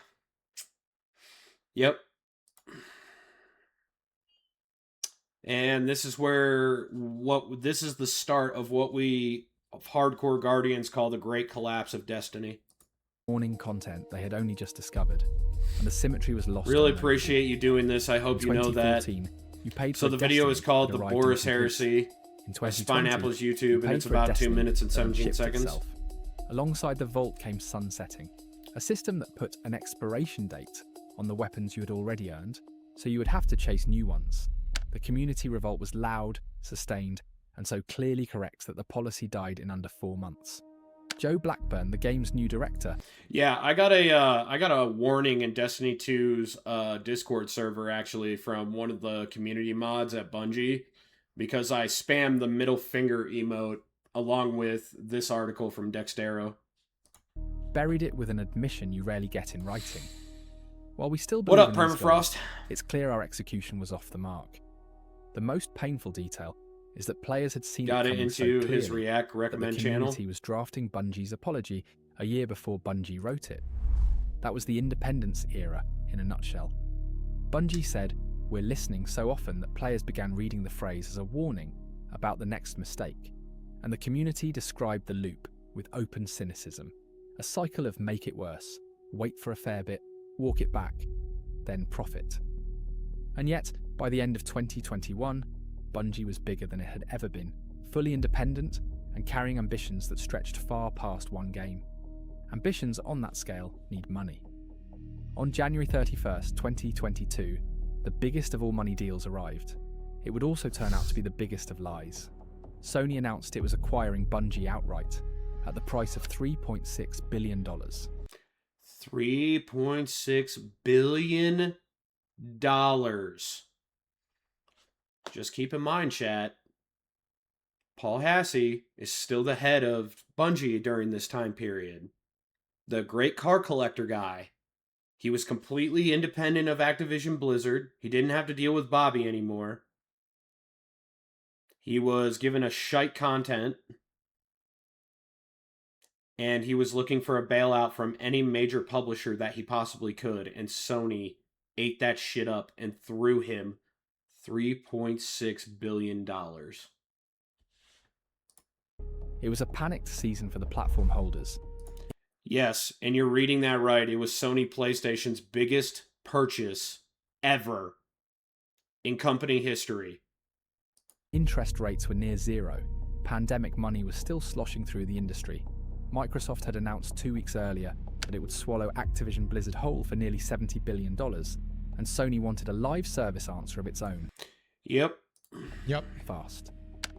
And this is where this is the start of what we hardcore Guardians call the Great Collapse of Destiny. Warning content they had only just discovered, and the symmetry was lost. Really appreciate you doing this. I hope you know that. You paid so for the video is called The Boris Heresy. In Spineapple's YouTube, and it's about 2 minutes and 17 seconds. Itself. Alongside the vault came sunsetting, a system that put an expiration date on the weapons you had already earned, so you would have to chase new ones. The community revolt was loud, sustained, and so clearly correct that the policy died in under 4 months. Joe Blackburn, the game's new director. Yeah, I got a warning in Destiny 2's Discord server actually from one of the community mods at Bungie because I spammed the middle finger emote along with this article from Dextero. Buried it with an admission you rarely get in writing. While we still What believe up, in these Permafrost? goals, it's clear our execution was off the mark. The most painful detail is that players had seen Got it it coming into so his clearly React that recommend the channel. community was drafting Bungie's apology a year before Bungie wrote it. That was the independence era in a nutshell. Bungie said, "We're listening" so often that players began reading the phrase as a warning about the next mistake, and the community described the loop with open cynicism, a cycle of make it worse, wait for a fair bit, walk it back, then profit. And yet, by the end of 2021, Bungie was bigger than it had ever been, fully independent and carrying ambitions that stretched far past one game. Ambitions on that scale need money. On January 31st, 2022, the biggest of all money deals arrived. It would also turn out to be the biggest of lies. Sony announced it was acquiring Bungie outright at the price of $3.6 billion. $3.6 billion. Just keep in mind, chat, Paul Hasse is still the head of Bungie during this time period. The great car collector guy. He was completely independent of Activision Blizzard. He didn't have to deal with Bobby anymore. He was given a shite content. And he was looking for a bailout from any major publisher that he possibly could. And Sony ate that shit up and threw him $3.6 billion. It was a panicked season for the platform holders. Yes, and you're reading that right. It was Sony PlayStation's biggest purchase ever in company history. Interest rates were near zero. Pandemic money was still sloshing through the industry. Microsoft had announced 2 weeks earlier that it would swallow Activision Blizzard whole for nearly $70 billion, and Sony wanted a live service answer of its own. Yep. Fast.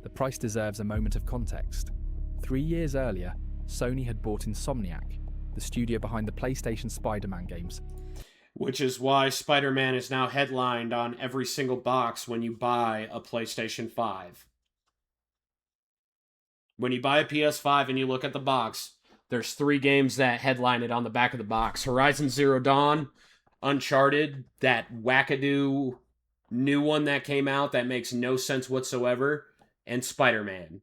The price deserves a moment of context. 3 years earlier, Sony had bought Insomniac, the studio behind the PlayStation Spider-Man games. Which is why Spider-Man is now headlined on every single box when you buy a PlayStation 5. When you buy a PS5 and you look at the box, there's 3 games that headline it on the back of the box. Horizon Zero Dawn, Uncharted, that wackadoo new one that came out that makes no sense whatsoever, and Spider-Man.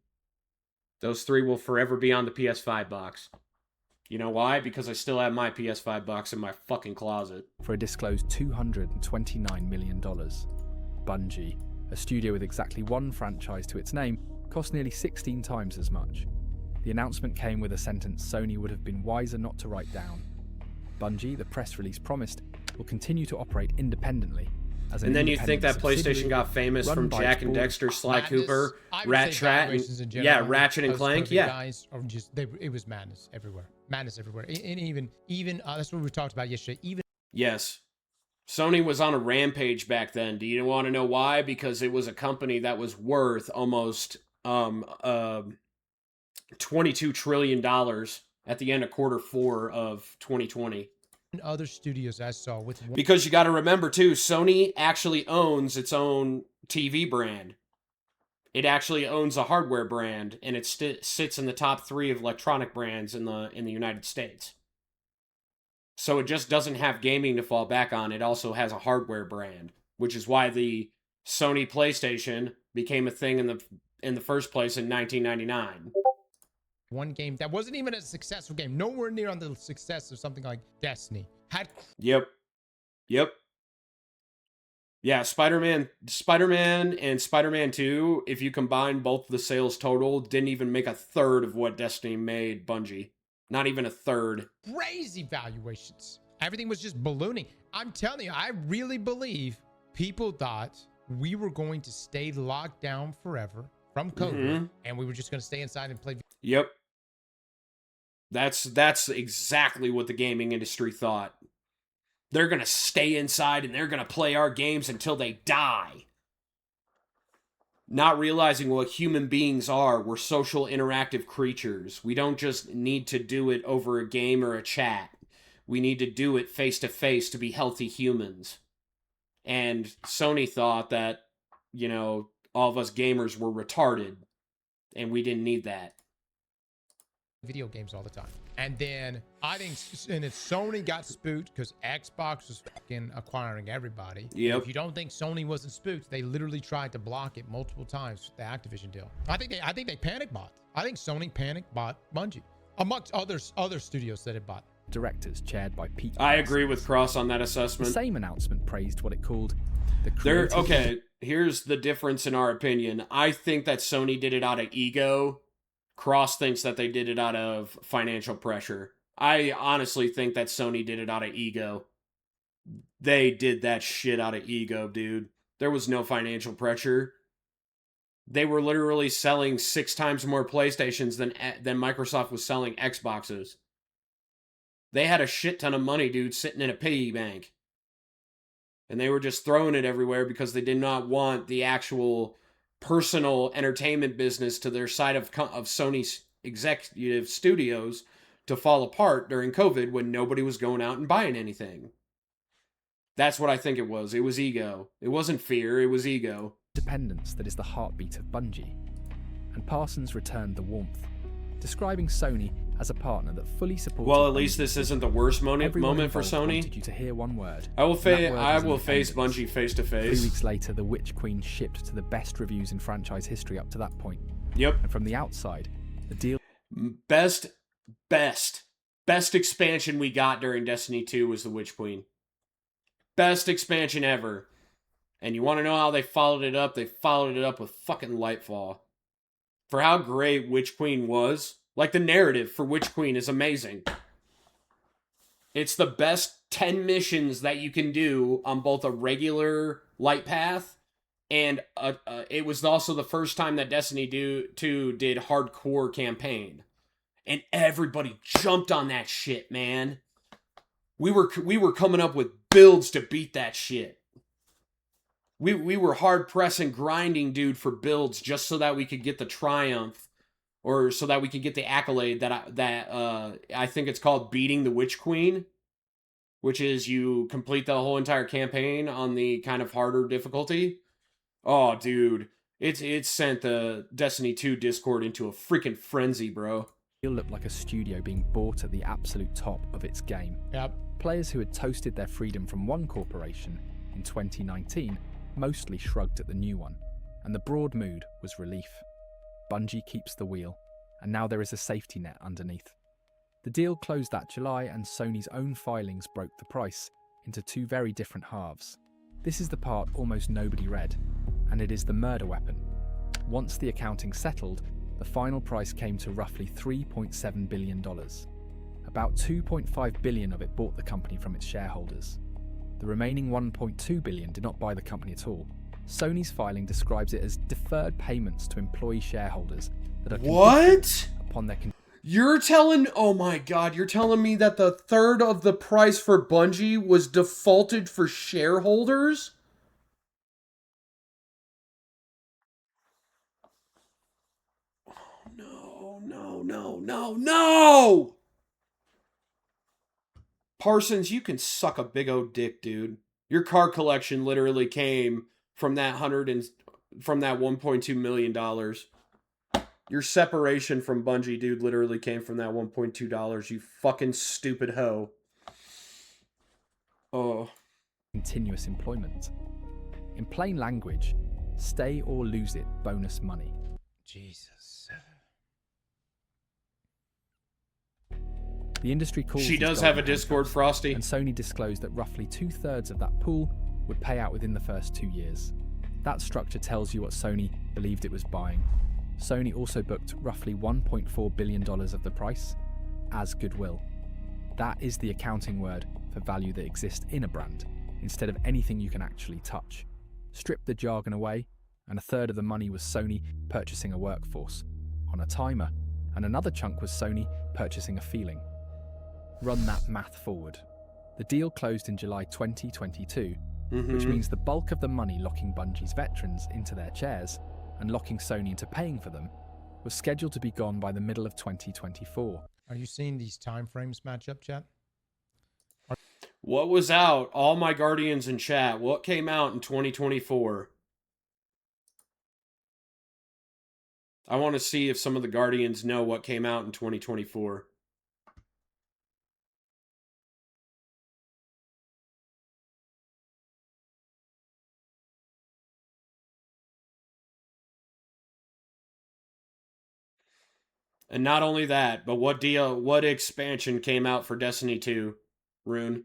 Those 3 will forever be on the PS5 box. You know why? Because I still have my PS5 box in my fucking closet. For a disclosed $229 million. Bungie, a studio with exactly one franchise to its name, cost nearly 16 times as much. The announcement came with a sentence Sony would have been wiser not to write down. Bungie, the press release promised, will continue to operate independently. And then you think that PlayStation got famous from Jack and Dexter, Sly Cooper, Ratchet and Clank? Yeah. Guys are just, it was madness everywhere. Madness everywhere. And even that's what we talked about yesterday. Yes. Sony was on a rampage back then. Do you want to know why? Because it was a company that was worth almost $22 trillion at the end of Q4 of 2020. other studios I saw with one Because you got to remember too, Sony actually owns its own TV brand. It actually owns a hardware brand, and it sits in the top 3 of electronic brands in the United States. So it just doesn't have gaming to fall back on. It also has a hardware brand, which is why the Sony PlayStation became a thing in the first place in 1999. one game that wasn't even a successful game, nowhere near on the success of something like Destiny. Had Yep. Yeah, Spider-Man and Spider-Man 2, if you combine both the sales total, didn't even make a third of what Destiny made Bungie. Not even a third. crazy valuations. Everything was just ballooning. I'm telling you, I really believe people thought we were going to stay locked down forever from COVID, and we were just going to stay inside and play. Yep. That's exactly what the gaming industry thought. They're going to stay inside and they're going to play our games until they die. Not realizing what human beings are. We're social interactive creatures. We don't just need to do it over a game or a chat. We need to do it face to face to be healthy humans. And Sony thought that, you know, all of us gamers were retarded and we didn't need that. Video games all the time. And then I think Sony got spooked because Xbox was fucking acquiring everybody. Yep. If you don't think Sony wasn't spooked, they literally tried to block it multiple times with the Activision deal. I think they panic bought. I think Sony panic bought Bungie, amongst other studios that it bought. Directors chaired by Pete. I agree with Cross on that The assessment. same announcement praised what it called the creative. Okay, here's the difference in our opinion. I think that Sony did it out of ego. Cross thinks that they did it out of financial pressure. I honestly think that Sony did it out of ego. They did that shit out of ego, dude. There was no financial pressure. They were literally selling 6 times more PlayStations than Microsoft was selling Xboxes. They had a shit ton of money, dude, sitting in a piggy bank. And they were just throwing it everywhere because they did not want the actual personal entertainment business to their side of Sony's executive studios to fall apart during COVID when nobody was going out and buying anything. That's what I think it was. It was ego. It wasn't fear, it was ego. Dependence that is the heartbeat of Bungie. And Parsons returned the warmth, describing Sony as a partner that fully supported. Well, at least this isn't the worst moment for involved Sony. wanted you to hear one word. I will and that word was face independence. Bungie face to 3 face. weeks later, The Witch Queen shipped to the best reviews in franchise history up to that point. Yep. And from the outside, the deal Best expansion we got during Destiny 2 was the Witch Queen. Best expansion ever. And you want to know how they followed it up? They followed it up with fucking Lightfall. For how great Witch Queen was, like the narrative for Witch Queen is amazing. It's the best 10 missions that you can do on both a regular light path and it was also the first time that Destiny 2 did hardcore campaign. And everybody jumped on that shit, man. We were coming up with builds to beat that shit. We were hard pressing, grinding, dude, for builds just so that we could get the triumph, or so that we could get the accolade that I think it's called beating the Witch Queen, which is you complete the whole entire campaign on the kind of harder difficulty. Oh, dude, it sent the Destiny 2 Discord into a freaking frenzy, bro. looked like a studio being bought at the absolute top of its game. Yep. Players who had toasted their freedom from one corporation in 2019 mostly shrugged at the new one, and the broad mood was relief. Bungie keeps the wheel, and now there is a safety net underneath. The deal closed that July, and Sony's own filings broke the price into 2 very different halves. This is the part almost nobody read, and it is the murder weapon. Once the accounting settled, the final price came to roughly $3.7 billion. About $2.5 billion of it bought the company from its shareholders. The remaining $1.2 billion did not buy the company at all. Sony's filing describes it as deferred payments to employee shareholders that are What? upon their Oh my god, you're telling me that the third of the price for Bungie was defaulted for shareholders? Oh, no. Parsons, you can suck a big old dick, dude. Your car collection literally came from that $1.2 million. Your separation from Bungie, dude, literally came from that $1.2. You fucking stupid hoe. Oh. Continuous employment. In plain language, stay or lose it bonus money. Jesus. The industry calls She these does have a golden Discord, handcuffs, Frosty. and Sony disclosed that roughly 2/3 of that pool would pay out within the first 2 years. That structure tells you what Sony believed it was buying. Sony also booked roughly $1.4 billion of the price as goodwill. That is the accounting word for value that exists in a brand, instead of anything you can actually touch. Strip the jargon away, and 1/3 of the money was Sony purchasing a workforce on a timer, and another chunk was Sony purchasing a feeling. Run that math forward. The deal closed in July 2022, which means the bulk of the money locking Bungie's veterans into their chairs and locking Sony into paying for them was scheduled to be gone by the middle of 2024. Are you seeing these time frames match up, chat? What was out? All my Guardians in chat. What came out in 2024? I want to see if some of the Guardians know what came out in 2024. And not only that, but what expansion came out for Destiny 2, Rune?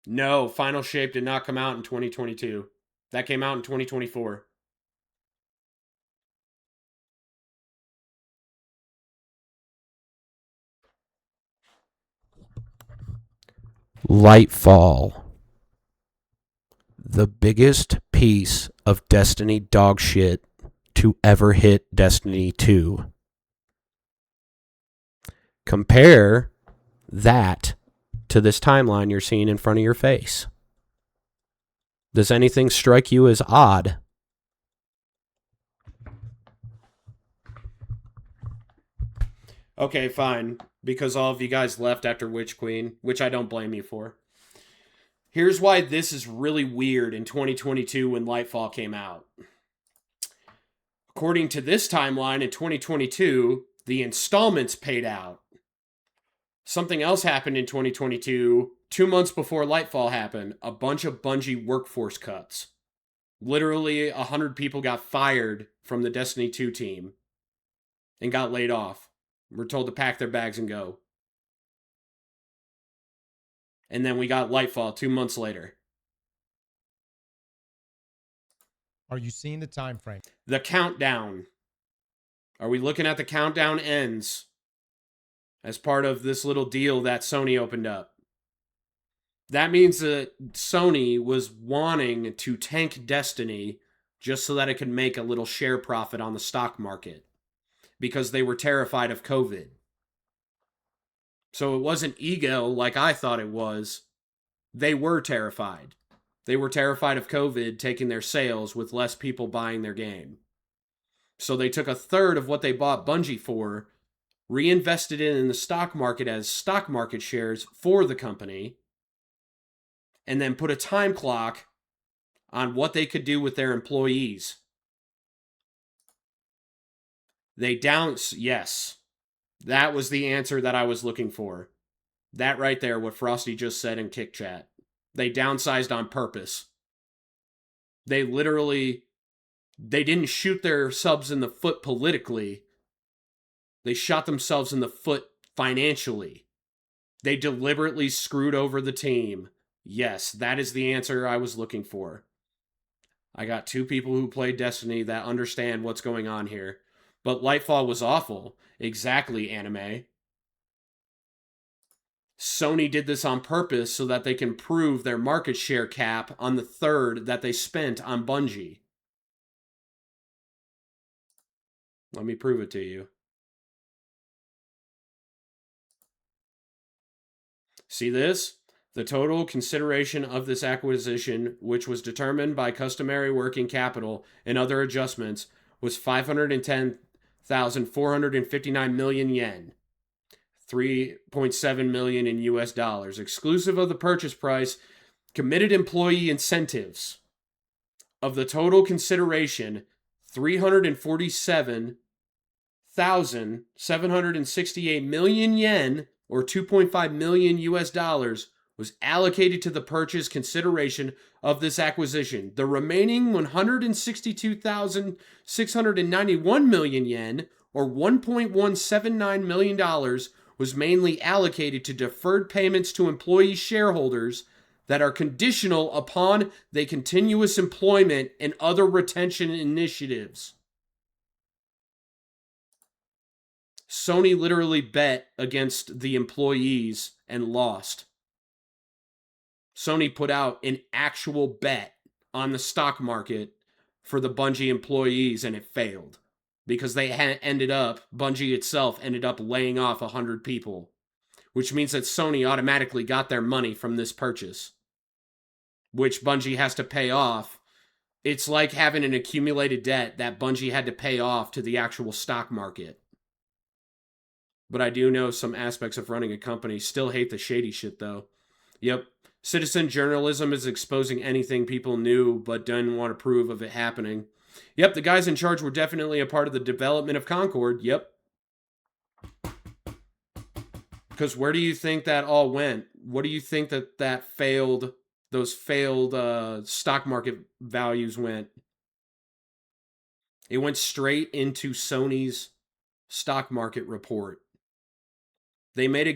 No, Final Shape did not come out in 2022. That came out in 2024. Lightfall. The biggest piece of Destiny dog shit to ever hit Destiny 2. Compare that to this timeline you're seeing in front of your face. Does anything strike you as odd? Okay, fine. Because all of you guys left after Witch Queen, which I don't blame you for. Here's why this is really weird in 2022 when Lightfall came out. According to this timeline in 2022, the installments paid out. Something else happened in 2022, 2 months before Lightfall happened. A bunch of Bungie workforce cuts. Literally 100 people got fired from the Destiny 2 team and got laid off. We're told to pack their bags and go. And then we got Lightfall 2 months later. Are you seeing the time frame? The countdown. Are we looking at the countdown ends as part of this little deal that Sony opened up? That means that Sony was wanting to tank Destiny just so that it could make a little share profit on the stock market because they were terrified of COVID. So it wasn't ego like I thought it was. They were terrified. They were terrified of COVID taking their sales with less people buying their game. So they took 1/3 of what they bought Bungie for, reinvested it in the stock market as stock market shares for the company, and then put a time clock on what they could do with their employees. Yes. That was the answer that I was looking for. That right there, what Frosty just said in Kick Chat. They downsized on purpose. They didn't shoot their subs in the foot politically. They shot themselves in the foot financially. They deliberately screwed over the team. Yes, that is the answer I was looking for. I got 2 people who play Destiny that understand what's going on here. But Lightfall was awful. Exactly, anime. Sony did this on purpose so that they can prove their market share cap on the 1/3 that they spent on Bungie. Let me prove it to you. See this? The total consideration of this acquisition, which was determined by customary working capital and other adjustments, was 510,459 million yen. $3.7 million in US dollars. Exclusive of the purchase price, committed employee incentives of the total consideration, 347,768 million yen, or 2.5 million US dollars, was allocated to the purchase consideration of this acquisition. The remaining 162,691 million yen, or $1.179 million, was mainly allocated to deferred payments to employee shareholders that are conditional upon their continuous employment and other retention initiatives. Sony literally bet against the employees and lost. Sony put out an actual bet on the stock market for the Bungie employees, and it failed because they Bungie itself ended up laying off 100 people, which means that Sony automatically got their money from this purchase, which Bungie has to pay off. It's like having an accumulated debt that Bungie had to pay off to the actual stock market. But I do know some aspects of running a company. Still hate the shady shit, though. Yep. Citizen journalism is exposing anything people knew but didn't want to prove of it happening. Yep, the guys in charge were definitely a part of the development of Concord. Yep. Because where do you think that all went? What do you think that failed, those failed stock market values went? It went straight into Sony's stock market report. They made a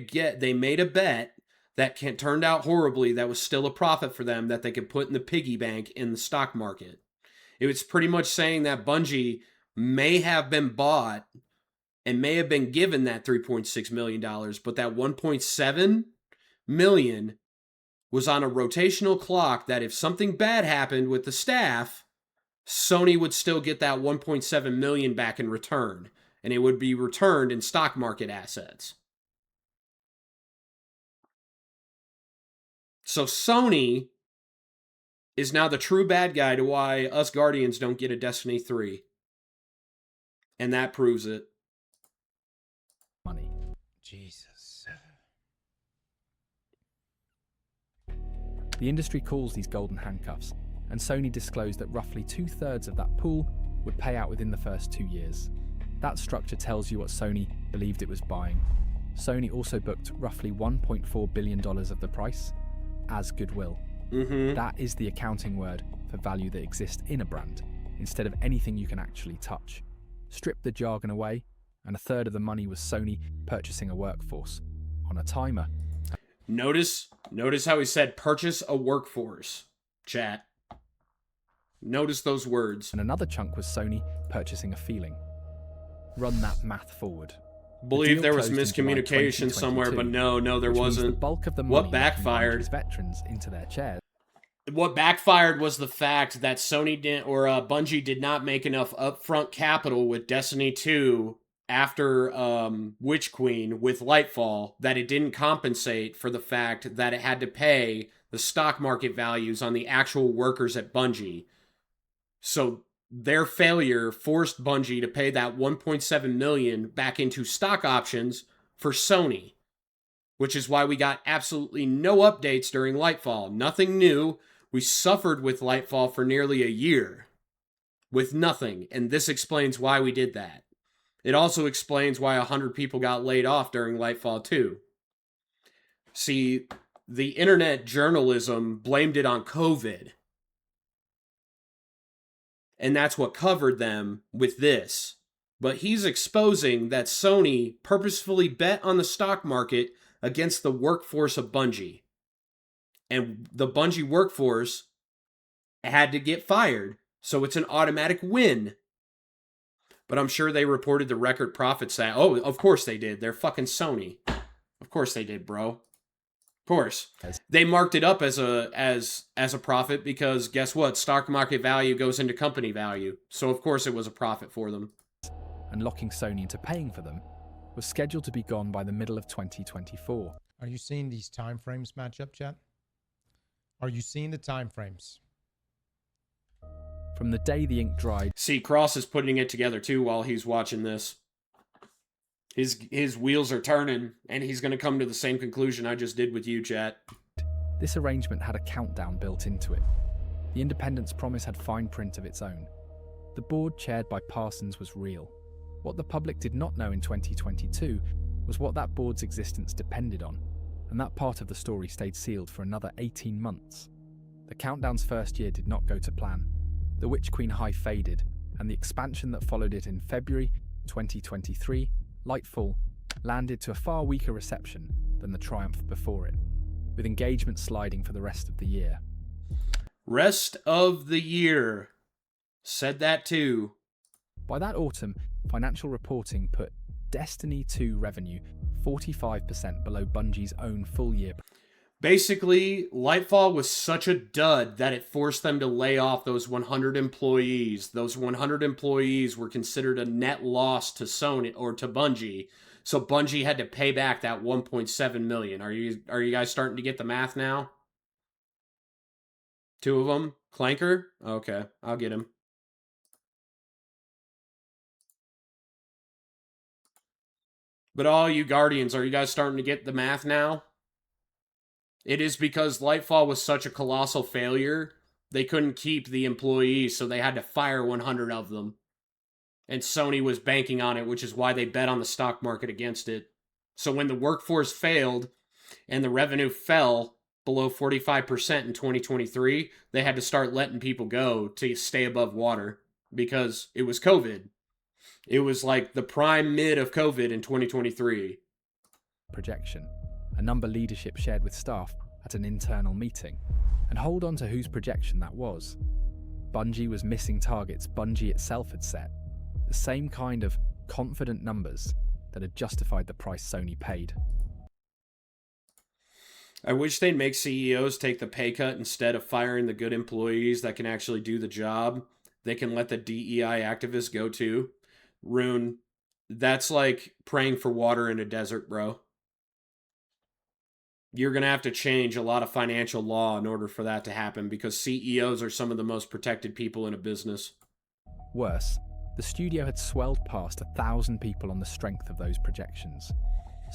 bet that turned out horribly, that was still a profit for them, that they could put in the piggy bank in the stock market. It was pretty much saying that Bungie may have been bought and may have been given that $3.6 million, but that $1.7 million was on a rotational clock that if something bad happened with the staff, Sony would still get that $1.7 million back in return, and it would be returned in stock market assets. So Sony is now the true bad guy to why us Guardians don't get a Destiny 3. And that proves it. Money. Jesus. The industry calls these golden handcuffs, and Sony disclosed that roughly 2/3 of that pool would pay out within the first 2 years. That structure tells you what Sony believed it was buying. Sony also booked roughly $1.4 billion of the price as goodwill. That is the accounting word for value that exists in a brand, instead of anything you can actually touch. Strip the jargon away, and 1/3 of the money was Sony purchasing a workforce on a timer. Notice how he said purchase a workforce, chat. Notice those words. And another chunk was Sony purchasing a feeling. Run that math forward. Believe there was miscommunication somewhere, but no, there wasn't. The bulk of the money What backfired? Veterans into their chairs. What backfired was the fact that Sony didn't, or Bungie did not make enough upfront capital with Destiny 2 after Witch Queen with Lightfall, that it didn't compensate for the fact that it had to pay the stock market values on the actual workers at Bungie. So their failure forced Bungie to pay that $1.7 million back into stock options for Sony, which is why we got absolutely no updates during Lightfall. Nothing new. We suffered with Lightfall for nearly a year with nothing, and this explains why we did that. It also explains why 100 people got laid off during Lightfall 2. See, the internet journalism blamed it on COVID. And that's what covered them with this. But he's exposing that Sony purposefully bet on the stock market against the workforce of Bungie. And the Bungie workforce had to get fired, so it's an automatic win. But I'm sure they reported the record profits that, oh, of course they did. They're fucking Sony. Of course they did, bro. Of course. They marked it up as a profit because guess what? Stock market value goes into company value. So of course it was a profit for them. And locking Sony into paying for them was scheduled to be gone by the middle of 2024. Are you seeing these time frames match up, chat? Are you seeing the time frames? From the day the ink dried. See, Cross is putting it together too while he's watching this. His wheels are turning, and he's going to come to the same conclusion I just did with you, chat. This arrangement had a countdown built into it. The Independent's promise had fine print of its own. The board chaired by Parsons was real. What the public did not know in 2022 was what that board's existence depended on, and that part of the story stayed sealed for another 18 months. The countdown's first year did not go to plan. The Witch Queen high faded, and the expansion that followed it in February 2023, Lightfall, landed to a far weaker reception than the triumph before it, with engagement sliding for the rest of the year. Rest of the year. Said that too. By that autumn, financial reporting put Destiny 2 revenue 45% below Bungie's own full year. Basically, Lightfall was such a dud that it forced them to lay off those 100 employees. Those 100 employees were considered a net loss to Sony or to Bungie. So Bungie had to pay back that 1.7 million. Are you guys starting to get the math now? 2 of them? Clanker? Okay, I'll get him. But all you Guardians, are you guys starting to get the math now? It is because Lightfall was such a colossal failure, they couldn't keep the employees, so they had to fire 100 of them. And Sony was banking on it, which is why they bet on the stock market against it. So when the workforce failed and the revenue fell below 45% in 2023, they had to start letting people go to stay above water because it was COVID. It was like the prime mid of COVID in 2023. Projection, a number leadership shared with staff at an internal meeting. And hold on to whose projection that was. Bungie was missing targets Bungie itself had set. The same kind of confident numbers that had justified the price Sony paid. I wish they'd make CEOs take the pay cut instead of firing the good employees that can actually do the job. They can let the DEI activists go too. Rune, that's like praying for water in a desert, bro. You're going to have to change a lot of financial law in order for that to happen because CEOs are some of the most protected people in a business. Worse, the studio had swelled past 1,000 people on the strength of those projections.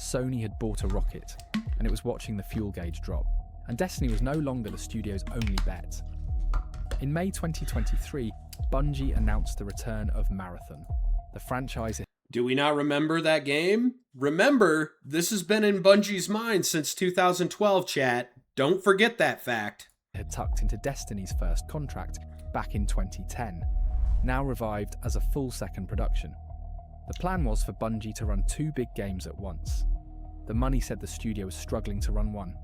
Sony had bought a rocket, and it was watching the fuel gauge drop, and Destiny was no longer the studio's only bet. In May 2023, Bungie announced the return of Marathon. The franchise... Do we not remember that game? Remember, this has been in Bungie's mind since 2012, chat. Don't forget that fact. ...had tucked into Destiny's first contract back in 2010, now revived as a full second production. The plan was for Bungie to run 2 big games at once. The money said the studio was struggling to run one.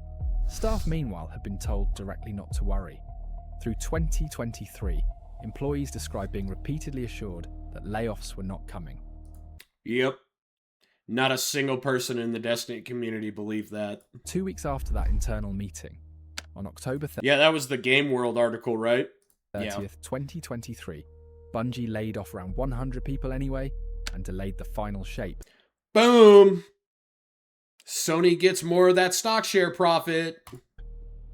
Staff, meanwhile, had been told directly not to worry. Through 2023, employees described being repeatedly assured that layoffs were not coming. Yep. Not a single person in the Destiny community believed that. 2 weeks after that internal meeting, on October 30th, yeah, that was the Game World article, right? 2023, Bungie laid off around 100 people anyway, and delayed the final shape. Boom! Sony gets more of that stock share profit.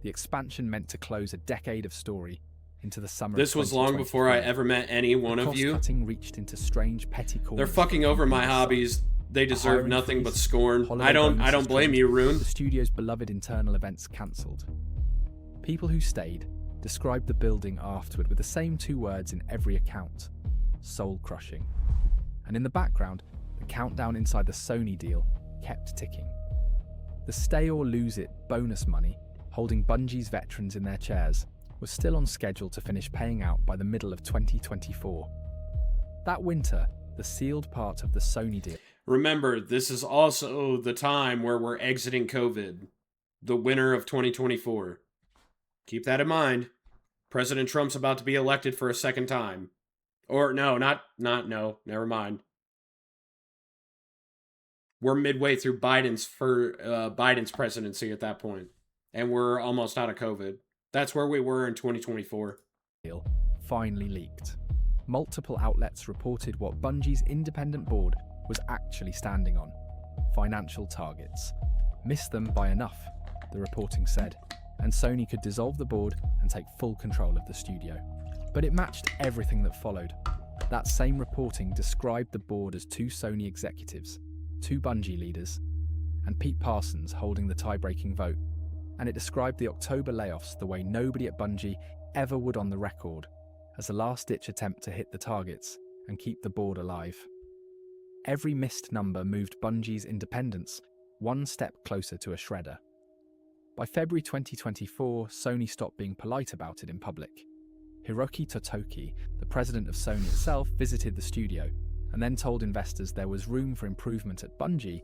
The expansion meant to close a decade of story into the summer. This was long before I ever met any one of you. Cost-cutting reached into strange petty corners. They're fucking over my hobbies. They deserve nothing but scorn. I don't blame you, Rune. The studio's beloved internal events cancelled. People who stayed described the building afterward with the same 2 words in every account: soul-crushing. And in the background, the countdown inside the Sony deal kept ticking. The stay or lose it bonus money, holding Bungie's veterans in their chairs, was still on schedule to finish paying out by the middle of 2024. That winter, the sealed part of the Sony deal... Remember, this is also the time where we're exiting COVID. The winter of 2024. Keep that in mind. President Trump's about to be elected for a second time. Or no, no, never mind. We're midway through Biden's presidency at that point, and we're almost out of COVID. That's where we were in 2024. Finally leaked. Multiple outlets reported what Bungie's independent board was actually standing on: financial targets. Missed them by enough, the reporting said, and Sony could dissolve the board and take full control of the studio. But it matched everything that followed. That same reporting described the board as 2 Sony executives, 2 Bungie leaders, and Pete Parsons holding the tie-breaking vote, and it described the October layoffs the way nobody at Bungie ever would on the record, as a last-ditch attempt to hit the targets and keep the board alive. Every missed number moved Bungie's independence one step closer to a shredder. By February 2024, Sony stopped being polite about it in public. Hiroki Totoki, the president of Sony itself, visited the studio and then told investors there was room for improvement at Bungie.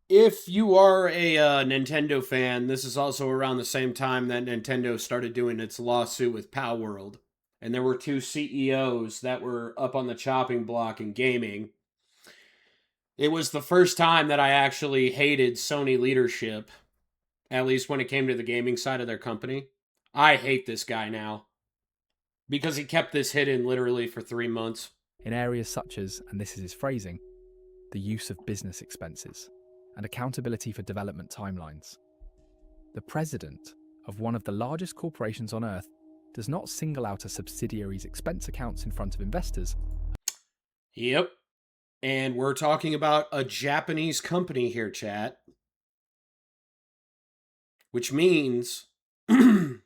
If you are a Nintendo fan, this is also around the same time that Nintendo started doing its lawsuit with Palworld. And there were 2 CEOs that were up on the chopping block in gaming. It was the first time that I actually hated Sony leadership, at least when it came to the gaming side of their company. I hate this guy now, because he kept this hidden literally for 3 months. In areas such as, and this is his phrasing, the use of business expenses and accountability for development timelines. The president of one of the largest corporations on Earth does not single out a subsidiary's expense accounts in front of investors. Yep. And we're talking about a Japanese company here, chat. Which means that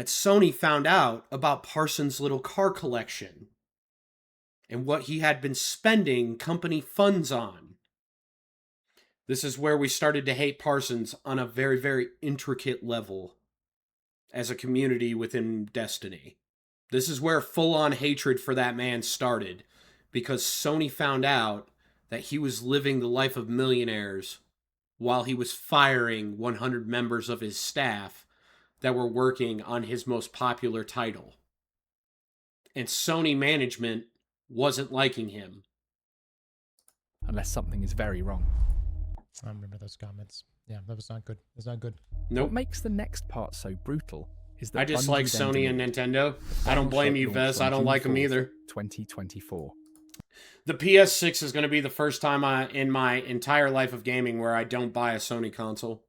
Sony found out about Parsons' little car collection and what he had been spending company funds on. This is where we started to hate Parsons on a very, very intricate level as a community within Destiny. This is where full-on hatred for that man started, because Sony found out that he was living the life of millionaires while he was firing 100 members of his staff that were working on his most popular title. And Sony management wasn't liking him. Unless something is very wrong. I remember those comments. Yeah, that was not good. That's not good. Nope. What makes the next part so brutal is that I dislike Bungie then Sony and delivered. Nintendo. The I don't final blame ship you, launched Vez. on I don't June like them 4th, either. 2024. The PS6 is going to be the first time in my entire life of gaming where I don't buy a Sony console.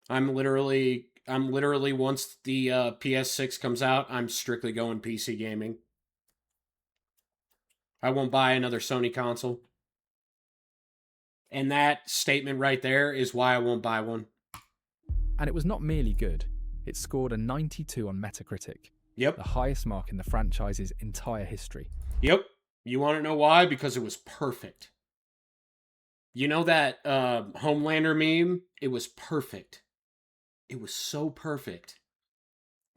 I'm literally once the PS6 comes out, I'm strictly going PC gaming. I won't buy another Sony console. And that statement right there is why I won't buy one. And it was not merely good. It scored a 92 on Metacritic, Yep. the highest mark in the franchise's entire history. Yep. You want to know why? Because it was perfect. You know that Homelander meme? It was perfect. It was so perfect.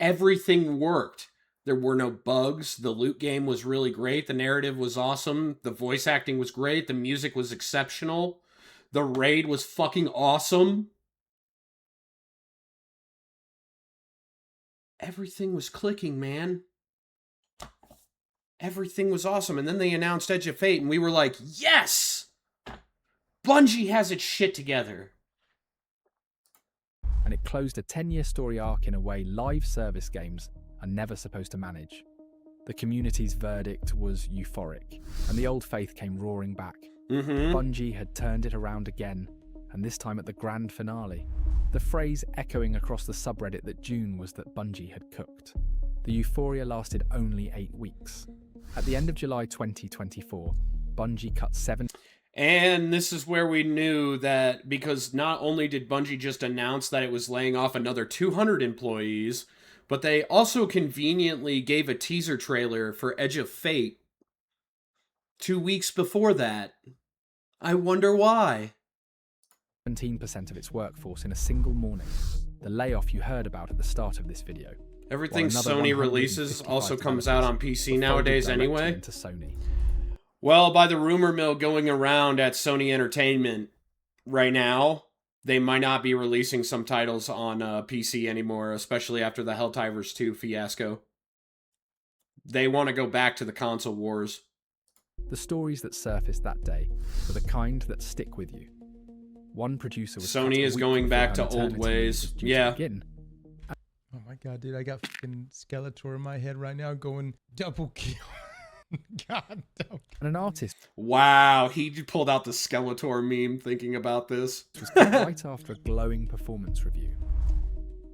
Everything worked. There were no bugs. The loot game was really great. The narrative was awesome. The voice acting was great. The music was exceptional. The raid was fucking awesome. Everything was clicking, man. Everything was awesome. And then they announced Edge of Fate, and we were like, yes! Bungie has its shit together. And it closed a 10-year story arc in a way live service games are never supposed to manage. The community's verdict was euphoric, and the old faith came roaring back. Bungie had turned it around again, and this time at the grand finale. The phrase echoing across the subreddit that June was that Bungie had cooked. The euphoria lasted only 8 weeks. At the end of July 2024, Bungie cut 7... And this is where we knew that, because not only did Bungie just announce that it was laying off another 200 employees, but they also conveniently gave a teaser trailer for Edge of Fate 2 weeks before that. I wonder why. 17% of its workforce in a single morning. The layoff you heard about at the start of this video. Everything While another Sony releases 155 also comes out on PC were nowadays folded directly anyway. into Sony. Well, by the rumor mill going around at Sony Entertainment right now, they might not be releasing some titles on PC anymore, especially after the Helldivers 2 fiasco. They want to go back to the console wars. The stories that surfaced that day were the kind that stick with you. One producer was Sony cut a is week going before back her to old maternity leave ways. was due to Yeah. begin. Oh my god, dude, I got fucking Skeletor in my head right now going double kill. God, double. And an artist Wow, he pulled out the Skeletor meme thinking about this. was cut right after a glowing performance review.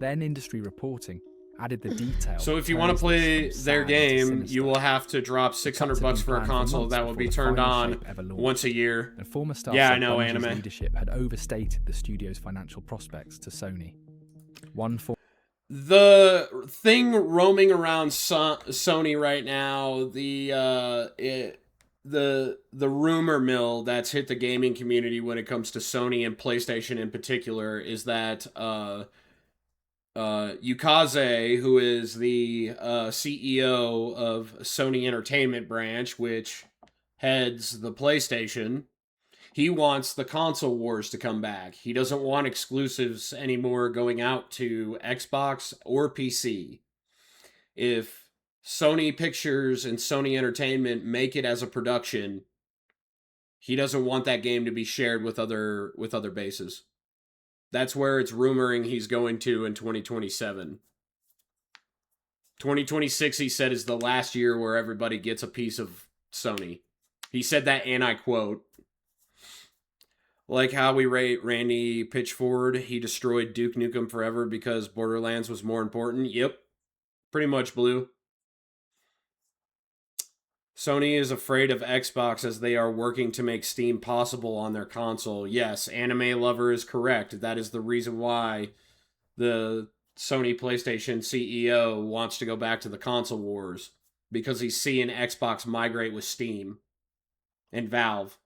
Then industry reporting added the detail. So that if you want to turns play this from their sad into game, sinister. you will have to drop The $600 cuts had been for a planned console months that will before be the turned final on shape ever launched. once a year. And former staff Yeah, I said know, Bungie's anime. leadership had overstated the studio's financial prospects to Sony. One former The thing roaming around Sony right now, the rumor mill that's hit the gaming community when it comes to Sony and PlayStation in particular, is that Yukaze, who is the CEO of Sony Entertainment Branch, which heads the PlayStation, he wants the console wars to come back. He doesn't want exclusives anymore going out to Xbox or PC. If Sony Pictures and Sony Entertainment make it as a production, he doesn't want that game to be shared with other bases. That's where it's rumoring he's going to in 2027. 2026, he said, is the last year where everybody gets a piece of Sony. He said that, and I quote, like how we rate Randy Pitchford, he destroyed Duke Nukem Forever because Borderlands was more important. Yep. Pretty much, Blue. Sony is afraid of Xbox as they are working to make Steam possible on their console. Yes, Anime Lover is correct. That is the reason why the Sony PlayStation CEO wants to go back to the console wars. Because he's seeing Xbox migrate with Steam and Valve.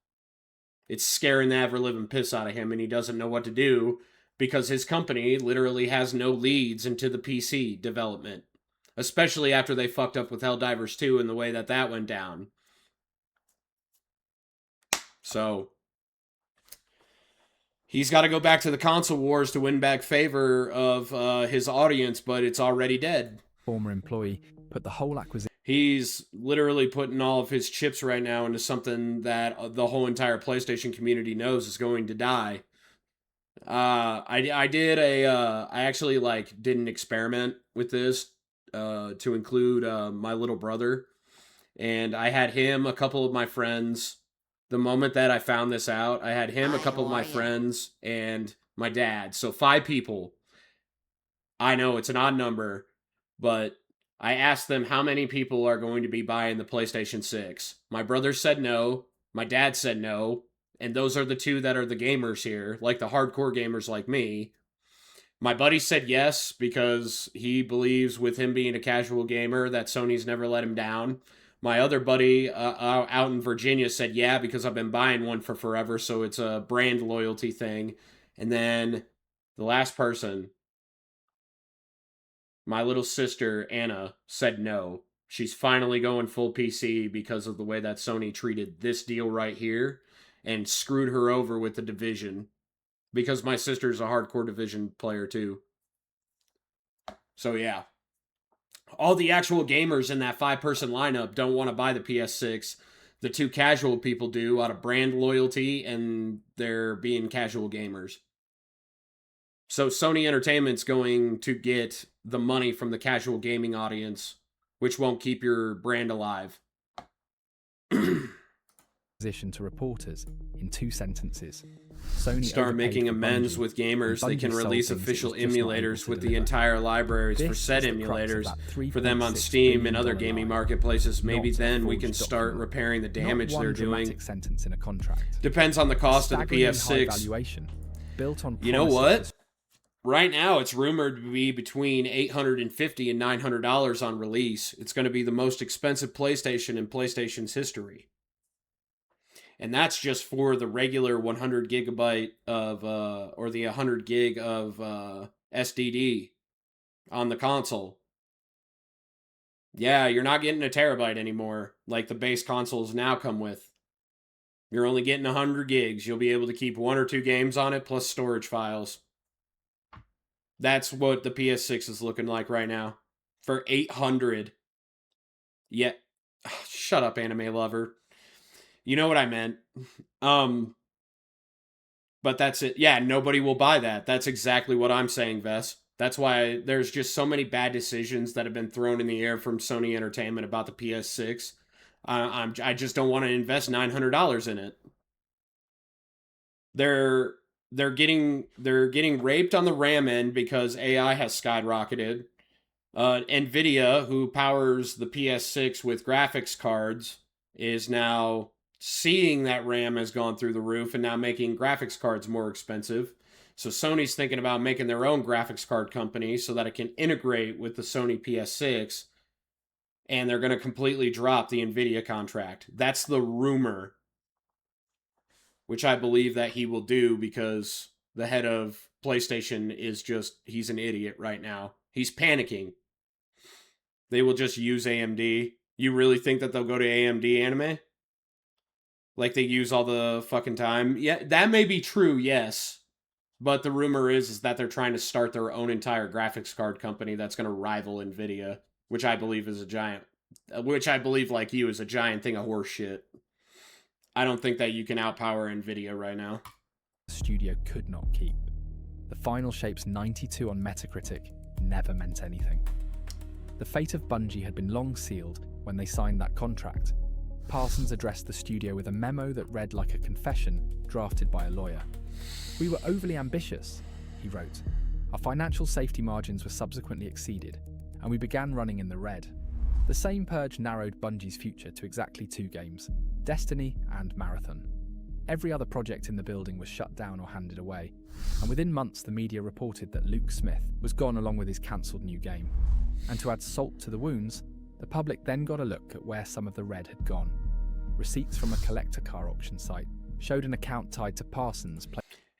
It's scaring the ever-living piss out of him, and he doesn't know what to do because his company literally has no leads into the PC development, especially after they fucked up with Helldivers 2 and the way that went down. So, he's got to go back to the console wars to win back favor of his audience, but it's already dead. former employee put the whole acquisition He's literally putting all of his chips right now into something that the whole entire PlayStation community knows is going to die. I actually did an experiment with this to include my little brother, and I had him, a couple of my friends. The moment that I found this out, I had him, a couple of my friends, and my dad. So 5 people. I know it's an odd number, but I asked them how many people are going to be buying the PlayStation 6. My brother said no. My dad said no. And those are the 2 that are the gamers here, like the hardcore gamers like me. My buddy said yes, because he believes with him being a casual gamer that Sony's never let him down. My other buddy out in Virginia said yeah, because I've been buying one for forever, so it's a brand loyalty thing. And then the last person, my little sister, Anna, said no. She's finally going full PC because of the way that Sony treated this deal right here and screwed her over with the Division. Because my sister's a hardcore Division player too. So yeah. All the actual gamers in that 5-person lineup don't want to buy the PS6. The 2 casual people do out of brand loyalty, and they're being casual gamers. So Sony Entertainment's going to get the money from the casual gaming audience, which won't keep your brand alive. to reporters in 2 sentences. Sony Start overpaid making for amends Bungie, with gamers. and They can Bungie sold release things it official was just not able emulators to with the deliver. entire libraries for This said is the crux of emulators that for them on $3.6 Steam and other billion gaming line. marketplaces. Maybe Not a then we forged can start document. repairing the damage Not one they're dramatic doing. sentence in a contract. Depends on the cost of the Staggeringly high PS6. valuation, built on You know promises what? Right now, it's rumored to be between $850 and $900 on release. It's going to be the most expensive PlayStation in PlayStation's history. And that's just for the regular 100 gigabyte of, or the 100 gig of SDD on the console. Yeah, you're not getting a terabyte anymore, like the base consoles now come with. You're only getting 100 gigs. You'll be able to keep 1 or 2 games on it, plus storage files. That's what the PS6 is looking like right now. For $800. Yeah. Shut up, Anime Lover. You know what I meant. But that's it. Yeah, nobody will buy that. That's exactly what I'm saying, Vess. That's why there's just so many bad decisions that have been thrown in the air from Sony Entertainment about the PS6. I just don't want to invest $900 in it. They're getting raped on the RAM end because AI has skyrocketed. NVIDIA, who powers the PS6 with graphics cards, is now seeing that RAM has gone through the roof and now making graphics cards more expensive. So Sony's thinking about making their own graphics card company so that it can integrate with the Sony PS6, and they're going to completely drop the NVIDIA contract. That's the rumor, which I believe that he will do because the head of PlayStation is just, he's an idiot right now. He's panicking. They will just use AMD. You really think that they'll go to AMD anime? Like they use all the fucking time? Yeah, that may be true, yes. But the rumor is that they're trying to start their own entire graphics card company that's going to rival NVIDIA, which I believe is a giant, which I believe, like you, is a giant thing of horse shit. I don't think that you can outpower NVIDIA right now. The studio could not keep. The final shape's 92 on Metacritic never meant anything. The fate of Bungie had been long sealed when they signed that contract. Parsons addressed the studio with a memo that read like a confession drafted by a lawyer. "We were overly ambitious," he wrote. "Our financial safety margins were subsequently exceeded, and we began running in the red." The same purge narrowed Bungie's future to exactly 2 games, Destiny and Marathon. Every other project in the building was shut down or handed away, and within months the media reported that Luke Smith was gone along with his cancelled new game. And to add salt to the wounds, the public then got a look at where some of the red had gone. Receipts from a collector car auction site showed an account tied to Parsons.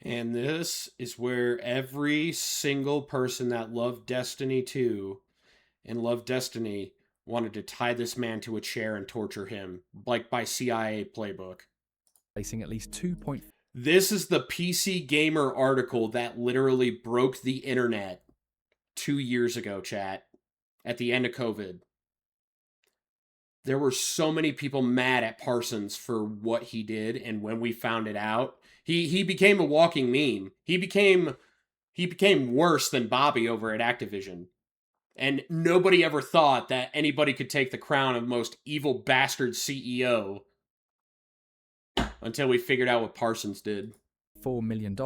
And this is where every single person that loved Destiny 2 and loved Destiny wanted to tie this man to a chair and torture him, like by CIA playbook. Placing at least 2. This is the PC Gamer article that literally broke the internet 2 years ago, chat, at the end of COVID. There were so many people mad at Parsons for what he did, and when we found it out, he became a walking meme. He became worse than Bobby over at Activision. And nobody ever thought that anybody could take the crown of most evil bastard CEO until we figured out what Parsons did. $4 million.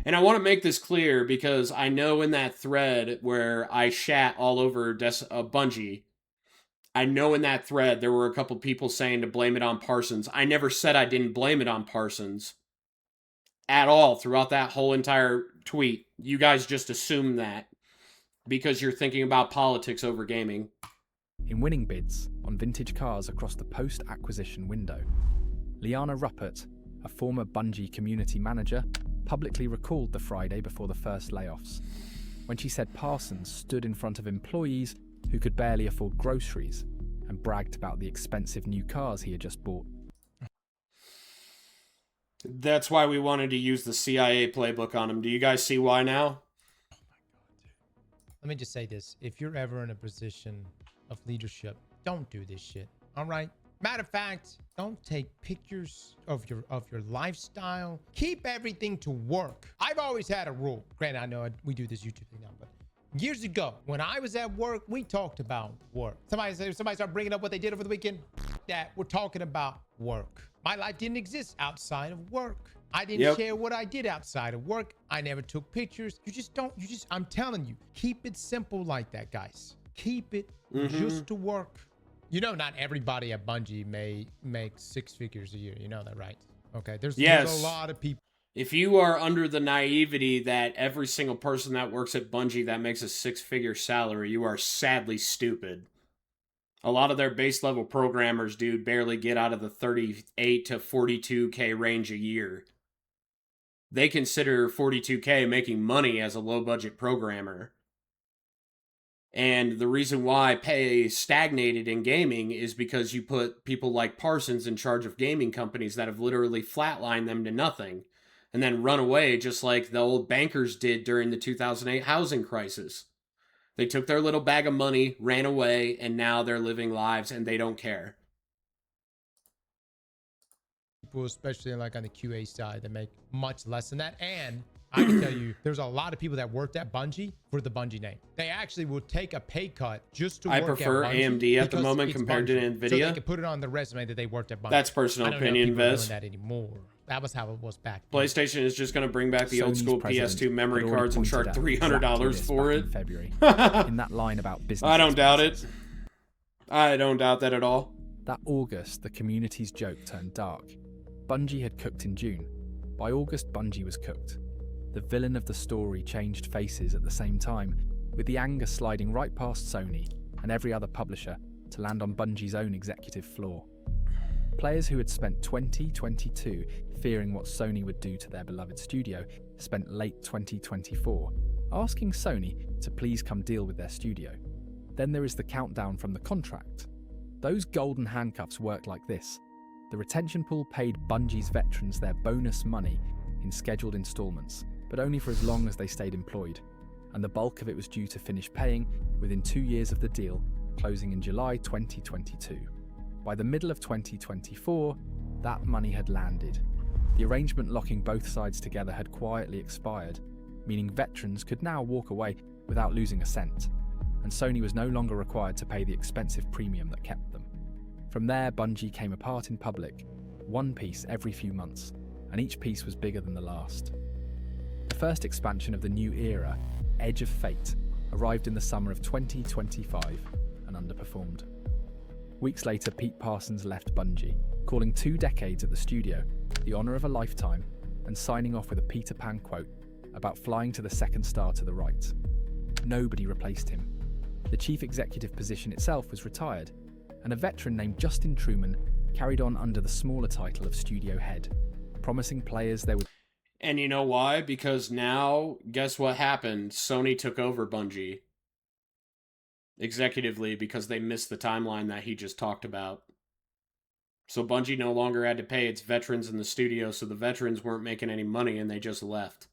And I want to make this clear because I know in that thread where I shat all over Bungie, I know in that thread there were a couple people saying to blame it on Parsons. I never said I didn't blame it on Parsons at all throughout that whole entire tweet. You guys just assume that because you're thinking about politics over gaming. In winning bids on vintage cars across the post-acquisition window, Liana Ruppert, a former Bungie community manager, publicly recalled the Friday before the first layoffs, when she said Parsons stood in front of employees who could barely afford groceries and bragged about the expensive new cars he had just bought. That's why we wanted to use the CIA playbook on him. Do you guys see why now? Let me just say this. If you're ever in a position of leadership, don't do this shit. All right? Matter of fact, don't take pictures of your lifestyle. Keep everything to work. I've always had a rule. Granted, I know we do this YouTube thing now, but years ago, when I was at work, we talked about work. Somebody start bringing up what they did over the weekend. That we're talking about work. My life didn't exist outside of work. I didn't share what I did outside of work. I never took pictures. I'm telling you, keep it simple like that, guys. Keep it just to work. You know, not everybody at Bungie may make 6 figures a year. You know that, right? Okay, there's a lot of people. If you are under the naivety that every single person that works at Bungie that makes a 6-figure salary, you are sadly stupid. A lot of their base level programmers, dude, barely get out of the 38 to 42K range a year. They consider 42K making money as a low budget programmer. And the reason why pay stagnated in gaming is because you put people like Parsons in charge of gaming companies that have literally flatlined them to nothing and then run away just like the old bankers did during the 2008 housing crisis. They took their little bag of money, ran away, and now they're living lives and they don't care. People, especially like on the QA side, that make much less than that. And I can tell you, there's a lot of people that worked at Bungie for the Bungie name. They actually will take a pay cut just to work at Bungie. I prefer AMD at the moment compared to NVIDIA. So they can put it on the resume that they worked at Bungie. That's personal opinion, Vez. I don't know if people are doing that anymore. That was how it was back then. PlayStation is just going to bring back the old Sony's school president PS2 memory had already cards and pointed charge out $300 exactly for this it. back in February, in that line about business. I don't doubt it. expenses. I don't doubt that at all. That August, the community's joke turned dark. Bungie had cooked in June. By August, Bungie was cooked. The villain of the story changed faces at the same time, with the anger sliding right past Sony and every other publisher to land on Bungie's own executive floor. Players who had spent 2022 fearing what Sony would do to their beloved studio spent late 2024 asking Sony to please come deal with their studio. Then there is the countdown from the contract. Those golden handcuffs work like this. The retention pool paid Bungie's veterans their bonus money in scheduled installments, but only for as long as they stayed employed, and the bulk of it was due to finish paying within 2 years of the deal, closing in July 2022. By the middle of 2024, that money had landed. The arrangement locking both sides together had quietly expired, meaning veterans could now walk away without losing a cent, and Sony was no longer required to pay the expensive premium that kept them. From there, Bungie came apart in public, one piece every few months, and each piece was bigger than the last. The first expansion of the new era, Edge of Fate, arrived in the summer of 2025 and underperformed. Weeks later, Pete Parsons left Bungie, calling 2 decades at the studio the honour of a lifetime and signing off with a Peter Pan quote about flying to the second star to the right. Nobody replaced him. The chief executive position itself was retired, and a veteran named Justin Truman carried on under the smaller title of studio head, promising players there would... And you know why? Because now, guess what happened? Sony took over Bungie. Executively, because they missed the timeline that he just talked about. So Bungie no longer had to pay its veterans in the studio, so the veterans weren't making any money and they just left.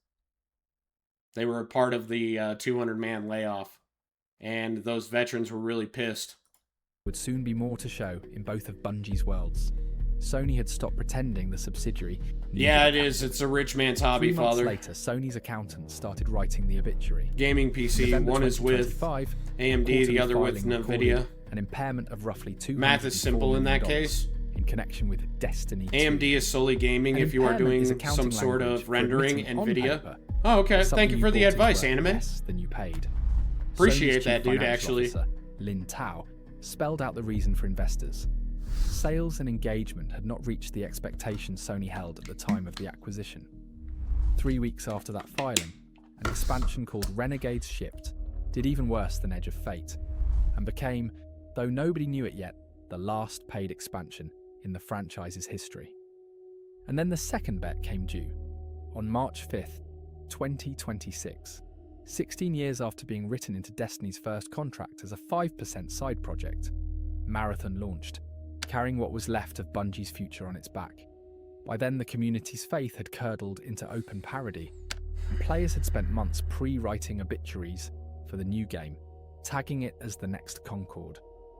They were a part of the 200-man layoff, and those veterans were really pissed. Would soon be more to show in both of Bungie's worlds. Sony had stopped pretending the subsidiary... Yeah, it is. It's a rich man's hobby, 3 months father. later, Sony's accountant started writing the obituary. Gaming PC, November one is with 2025, AMD, the quarterly other with filing NVIDIA. recorded an impairment of roughly $204 Math is simple in that million case. in connection with Destiny 2. AMD is solely gaming An if you are impairment doing is some accounting sort language of for rendering, admitting on NVIDIA. paper Oh, okay. that Thank you something for the bought is advice, worth Anime. less than you paid. Appreciate Sony's that, chief dude, financial actually. officer, Lin Tao, spelled out the reason for investors. Sales and engagement had not reached the expectations Sony held at the time of the acquisition. 3 weeks after that filing, an expansion called Renegades Shipped did even worse than Edge of Fate, and became, though nobody knew it yet, the last paid expansion in the franchise's history. And then the second bet came due, on March 5th, 2026, 16 years after being written into Destiny's first contract as a 5% side project. Marathon launched, carrying what was left of Bungie's future on its back. By then, the community's faith had curdled into open parody, and players had spent months pre-writing obituaries for the new game, tagging it as the next Concord,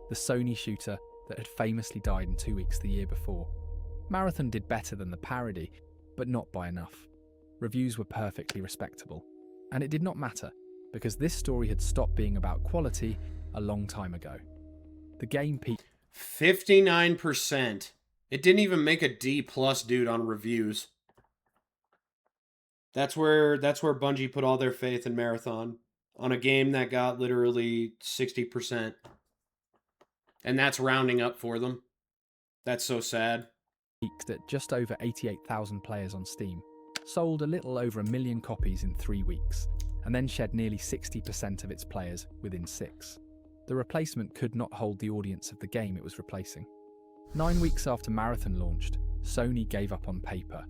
the Sony shooter that had famously died in 2 weeks the year before. Marathon did better than the parody, but not by enough. Reviews were perfectly respectable, and it did not matter, because this story had stopped being about quality a long time ago. The game peaked 59%. It didn't even make a D+, dude, on reviews. That's where Bungie put all their faith in Marathon. On a game that got literally 60%. And that's rounding up for them. That's so sad. peaked at just over 88,000 players on Steam, sold a little over 1 million copies in 3 weeks, and then shed nearly 60% of its players within 6. The replacement could not hold the audience of the game it was replacing. 9 weeks after Marathon launched, Sony gave up on paper.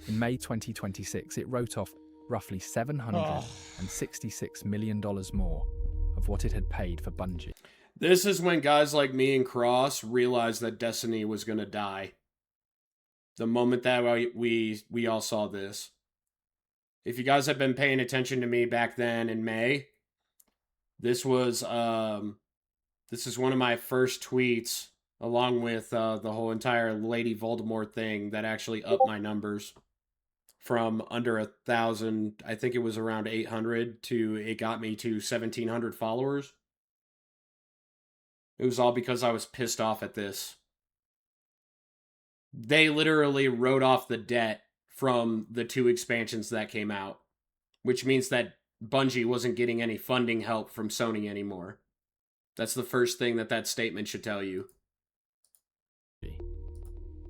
In May 2026, it wrote off roughly $766 million more of what it had paid for Bungie. This is when guys like me and Cross realized that Destiny was going to die. The moment that we all saw this. If you guys have been paying attention to me back then in May, this is one of my first tweets, along with the whole entire Lady Voldemort thing, that actually upped my numbers from under 1,000, I think it was around 800, to it got me to 1,700 followers. It was all because I was pissed off at this. They literally wrote off the debt from the 2 expansions that came out, which means that Bungie wasn't getting any funding help from Sony anymore. That's the first thing that statement should tell you.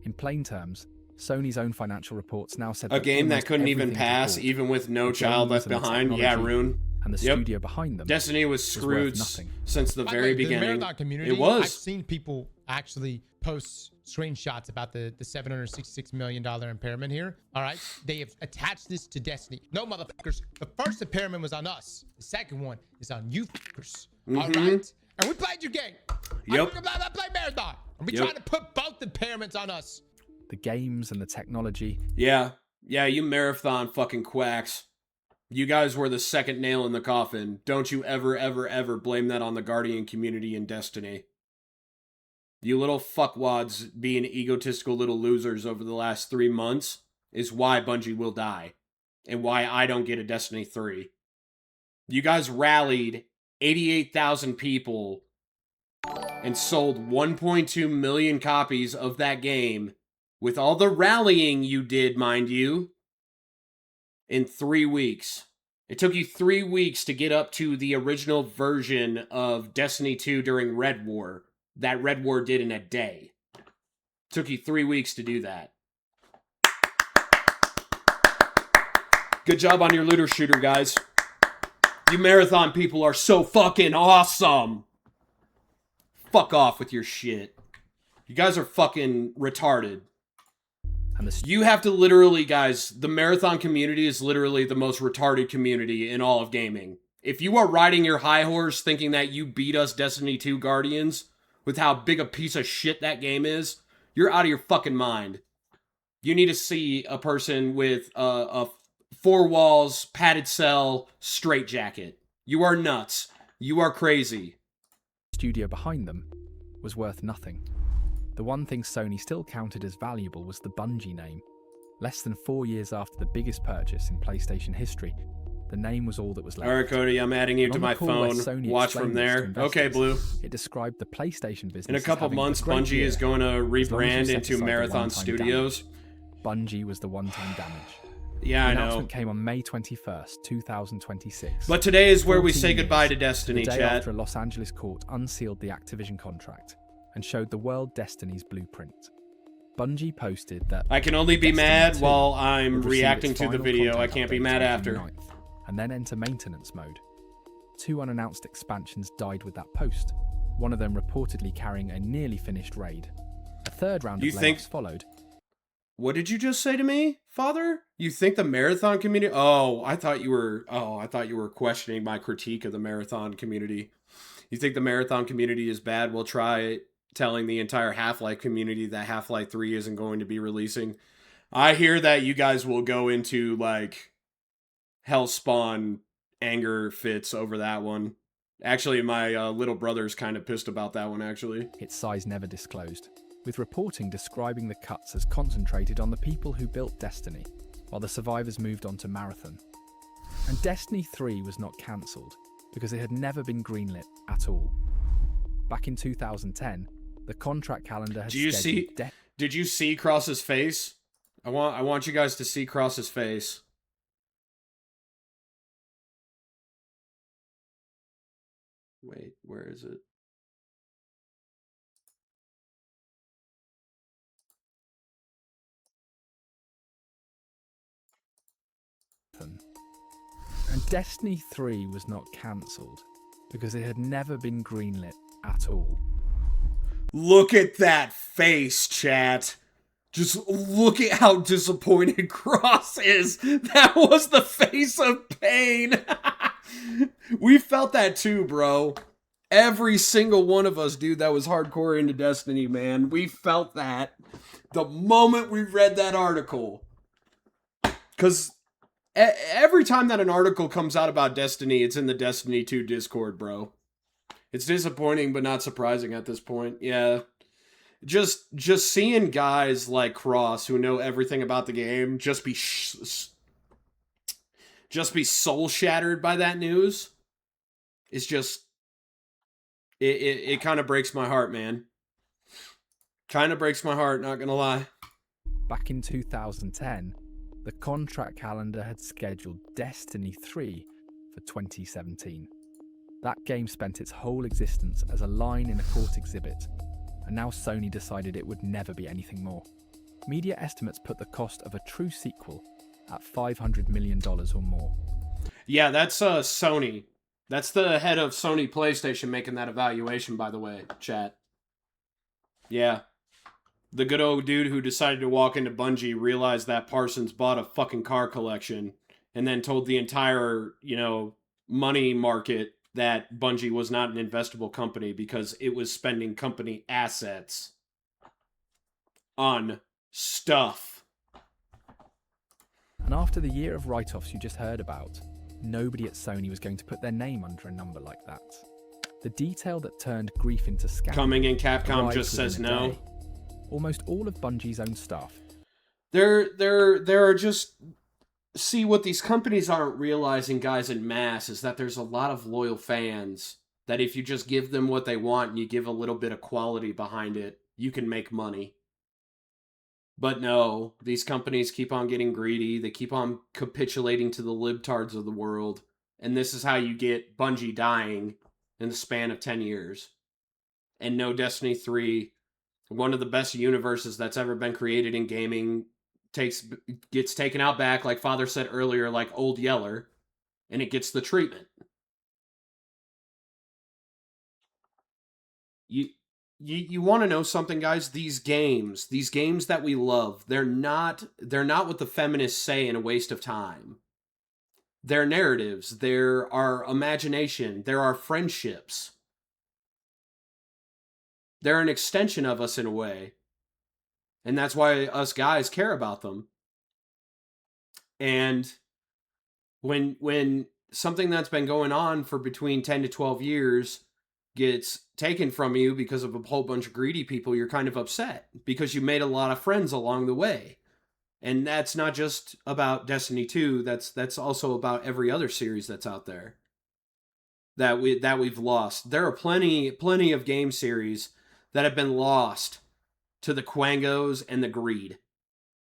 In plain terms, Sony's own financial reports now said A game that almost couldn't even everything pass, bought, even with no the child games left and the behind. Yeah, technology Rune. and the Yep. studio behind them, Destiny was worth screwed nothing. since the By the very way, the beginning. Marathon community, It was. I've seen people actually post screenshots about the $766 million impairment here. All right. They have attached this to Destiny. No, motherfuckers. The first impairment was on us. The second one is on you fuckers. All right. And we played your game. Yep. I played Marathon. And we Yep. tried to put both impairments on us. The games and the technology. Yeah. Yeah, you Marathon fucking quacks. You guys were the second nail in the coffin. Don't you ever, ever, ever blame that on the Guardian community in Destiny. You little fuckwads being egotistical little losers over the last 3 months is why Bungie will die. And why I don't get a Destiny 3. You guys rallied 88,000 people and sold 1.2 million copies of that game with all the rallying you did, mind you, in 3 weeks. It took you 3 weeks to get up to the original version of Destiny 2 during Red War. That Red War did in a day. It took you 3 weeks to do that. Good job on your looter shooter, guys. You Marathon people are so fucking awesome. Fuck off with your shit. You guys are fucking retarded. And the You have to literally, guys, the Marathon community is literally the most retarded community in all of gaming. If you are riding your high horse thinking that you beat us Destiny 2 Guardians with how big a piece of shit that game is, you're out of your fucking mind. You need to see a person with a 4 walls, padded cell, straight jacket. You are nuts. You are crazy. studio behind them was worth nothing. The one thing Sony still counted as valuable was the Bungie name. Less than 4 years after the biggest purchase in PlayStation history, the name was all that was left. All right, Cody, I'm adding you And to on the my call where phone. Sony Watch from explained this to there. investors, Okay, Blue. It described the PlayStation business In a as couple having a months, great Bungie year, is going to as long as you rebrand set into aside the Marathon one-time Studios. damage. Bungie was the one-time damage. Yeah, The I know. announcement came on May 21st, 2026. But today is where we 14 say goodbye to years, Destiny, the day chat. after a Los Angeles court unsealed the Activision contract and showed the world Destiny's blueprint. Bungie posted that I can only be Destiny mad 2 while I'm would receive reacting its to the final video. I content can't be updates mad on after. June 9th, and then enter maintenance mode. 2 unannounced expansions died with that post, one of them reportedly carrying a nearly finished raid. A third round You of think- layoffs followed. What did you just say to me, Father? You think the Marathon community? Oh, I thought you were questioning my critique of the Marathon community. You think the Marathon community is bad? We'll try telling the entire Half-Life community that Half-Life 3 isn't going to be releasing. I hear that you guys will go into, like, Hellspawn anger fits over that one. Actually, my little brother's kind of pissed about that one, actually. Its size never disclosed, with reporting describing the cuts as concentrated on the people who built Destiny, while the survivors moved on to Marathon. And Destiny 3 was not cancelled, because it had never been greenlit at all. Back in 2010, the contract calendar had Do you see? scheduled Did you see Cross's face? I want you guys to see Cross's face. Wait, where is it? And Destiny 3 was not cancelled, because it had never been greenlit at all. Look at that face, chat. Just look at how disappointed Cross is. That was the face of pain. We felt that too, bro. Every single one of us, dude, that was hardcore into Destiny, man. We felt that the moment we read that article. Because every time that an article comes out about Destiny, it's in the Destiny 2 Discord, bro. It's disappointing, but not surprising at this point. Yeah. Just seeing guys like Cross who know everything about the game just be soul shattered by that news is just it kind of breaks my heart, man. Kind of breaks my heart, not gonna lie. back in 2010, the contract calendar had scheduled Destiny 3 for 2017. That game spent its whole existence as a line in a court exhibit, and now Sony decided it would never be anything more. Media estimates put the cost of a true sequel at $500 million or more. Yeah, that's Sony. That's the head of Sony PlayStation making that evaluation, by the way, chat. Yeah. The good old dude who decided to walk into Bungie realized that Parsons bought a fucking car collection and then told the entire, money market that Bungie was not an investable company because it was spending company assets on stuff. And after the year of write-offs you just heard about, nobody at Sony was going to put their name under a number like that. The detail that turned grief into scandal. Coming in, Capcom arrived just says within a no. day. Almost all of Bungie's own staff. There are just... See, what these companies aren't realizing, guys, en masse, is that there's a lot of loyal fans that if you just give them what they want and you give a little bit of quality behind it, you can make money. But no, these companies keep on getting greedy. They keep on capitulating to the libtards of the world. And this is how you get Bungie dying in the span of 10 years. And no Destiny 3, one of the best universes that's ever been created in gaming, gets taken out back, like Father said earlier, like Old Yeller, and it gets the treatment. You want to know something, guys? These games that we love, they're not what the feminists say in a waste of time. They're narratives, they're our imagination, they're our friendships. They're an extension of us in a way. And that's why us guys care about them. And when something that's been going on for between 10 to 12 years gets taken from you because of a whole bunch of greedy people, you're kind of upset because you made a lot of friends along the way. And that's not just about Destiny 2, that's also about every other series that's out there that we've lost. There are plenty of game series that have been lost to the quangos and the greed.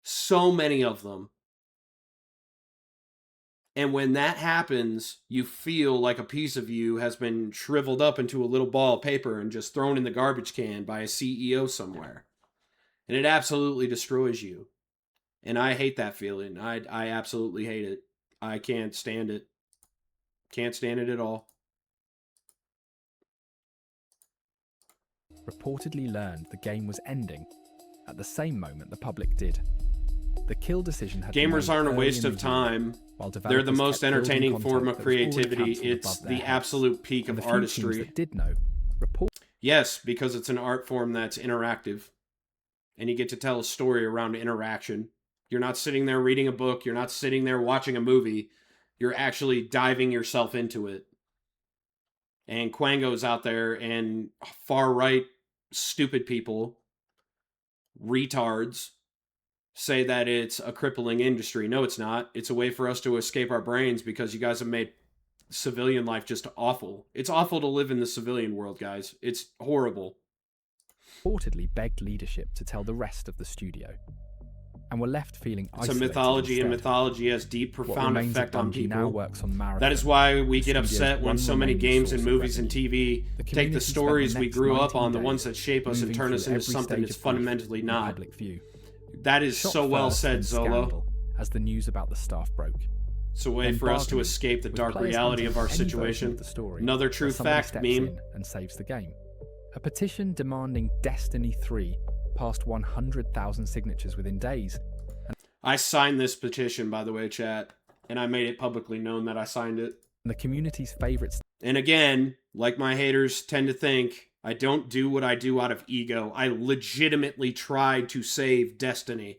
So many of them. And when that happens, you feel like a piece of you has been shriveled up into a little ball of paper and just thrown in the garbage can by a CEO somewhere. And it absolutely destroys you. And I hate that feeling. I absolutely hate it. I can't stand it. Can't stand it at all. Reportedly learned the game was ending at the same moment the public did. The kill decision had been Gamers made aren't a early waste in of the year, time. while They're the developers most kept building entertaining content form of that was already creativity. cancelled It's above their the heads. absolute peak And of the few teams artistry. that did know Yes, because it's an art form that's interactive. And you get to tell a story around interaction. You're not sitting there reading a book. You're not sitting there watching a movie. You're actually diving yourself into it. And Quangos out there and far-right stupid people, retards, say that it's a crippling industry. No, it's not. It's a way for us to escape our brains because you guys have made civilian life just awful. It's awful to live in the civilian world, guys. It's horrible. reportedly begged leadership to tell the rest of the studio, and were left feeling It's a isolated mythology, and instead. mythology has deep, What profound remains effect of on Bungie now people. works on Marathon, That is why we the get studio's upset when one so many remaining games and source of movies and revenue. TV The take the community spent stories the we next grew up 19 on, the days ones that shape us, and moving turn us through into every something stage that's of grief fundamentally in the not. public view. That is Shot so well first said, in Zolo. scandal as the news about the staff broke. It's a way Then for us to bargaining escape the with dark players reality hunting of our any version situation. of the story Another where true somebody fact steps meme. in and saves the game. A petition demanding Destiny 3 passed 100,000 signatures within days. I signed this petition, by the way, chat, and I made it publicly known that I signed it. And the community's favourite And again, like my haters tend to think, I don't do what I do out of ego. I legitimately tried to save Destiny.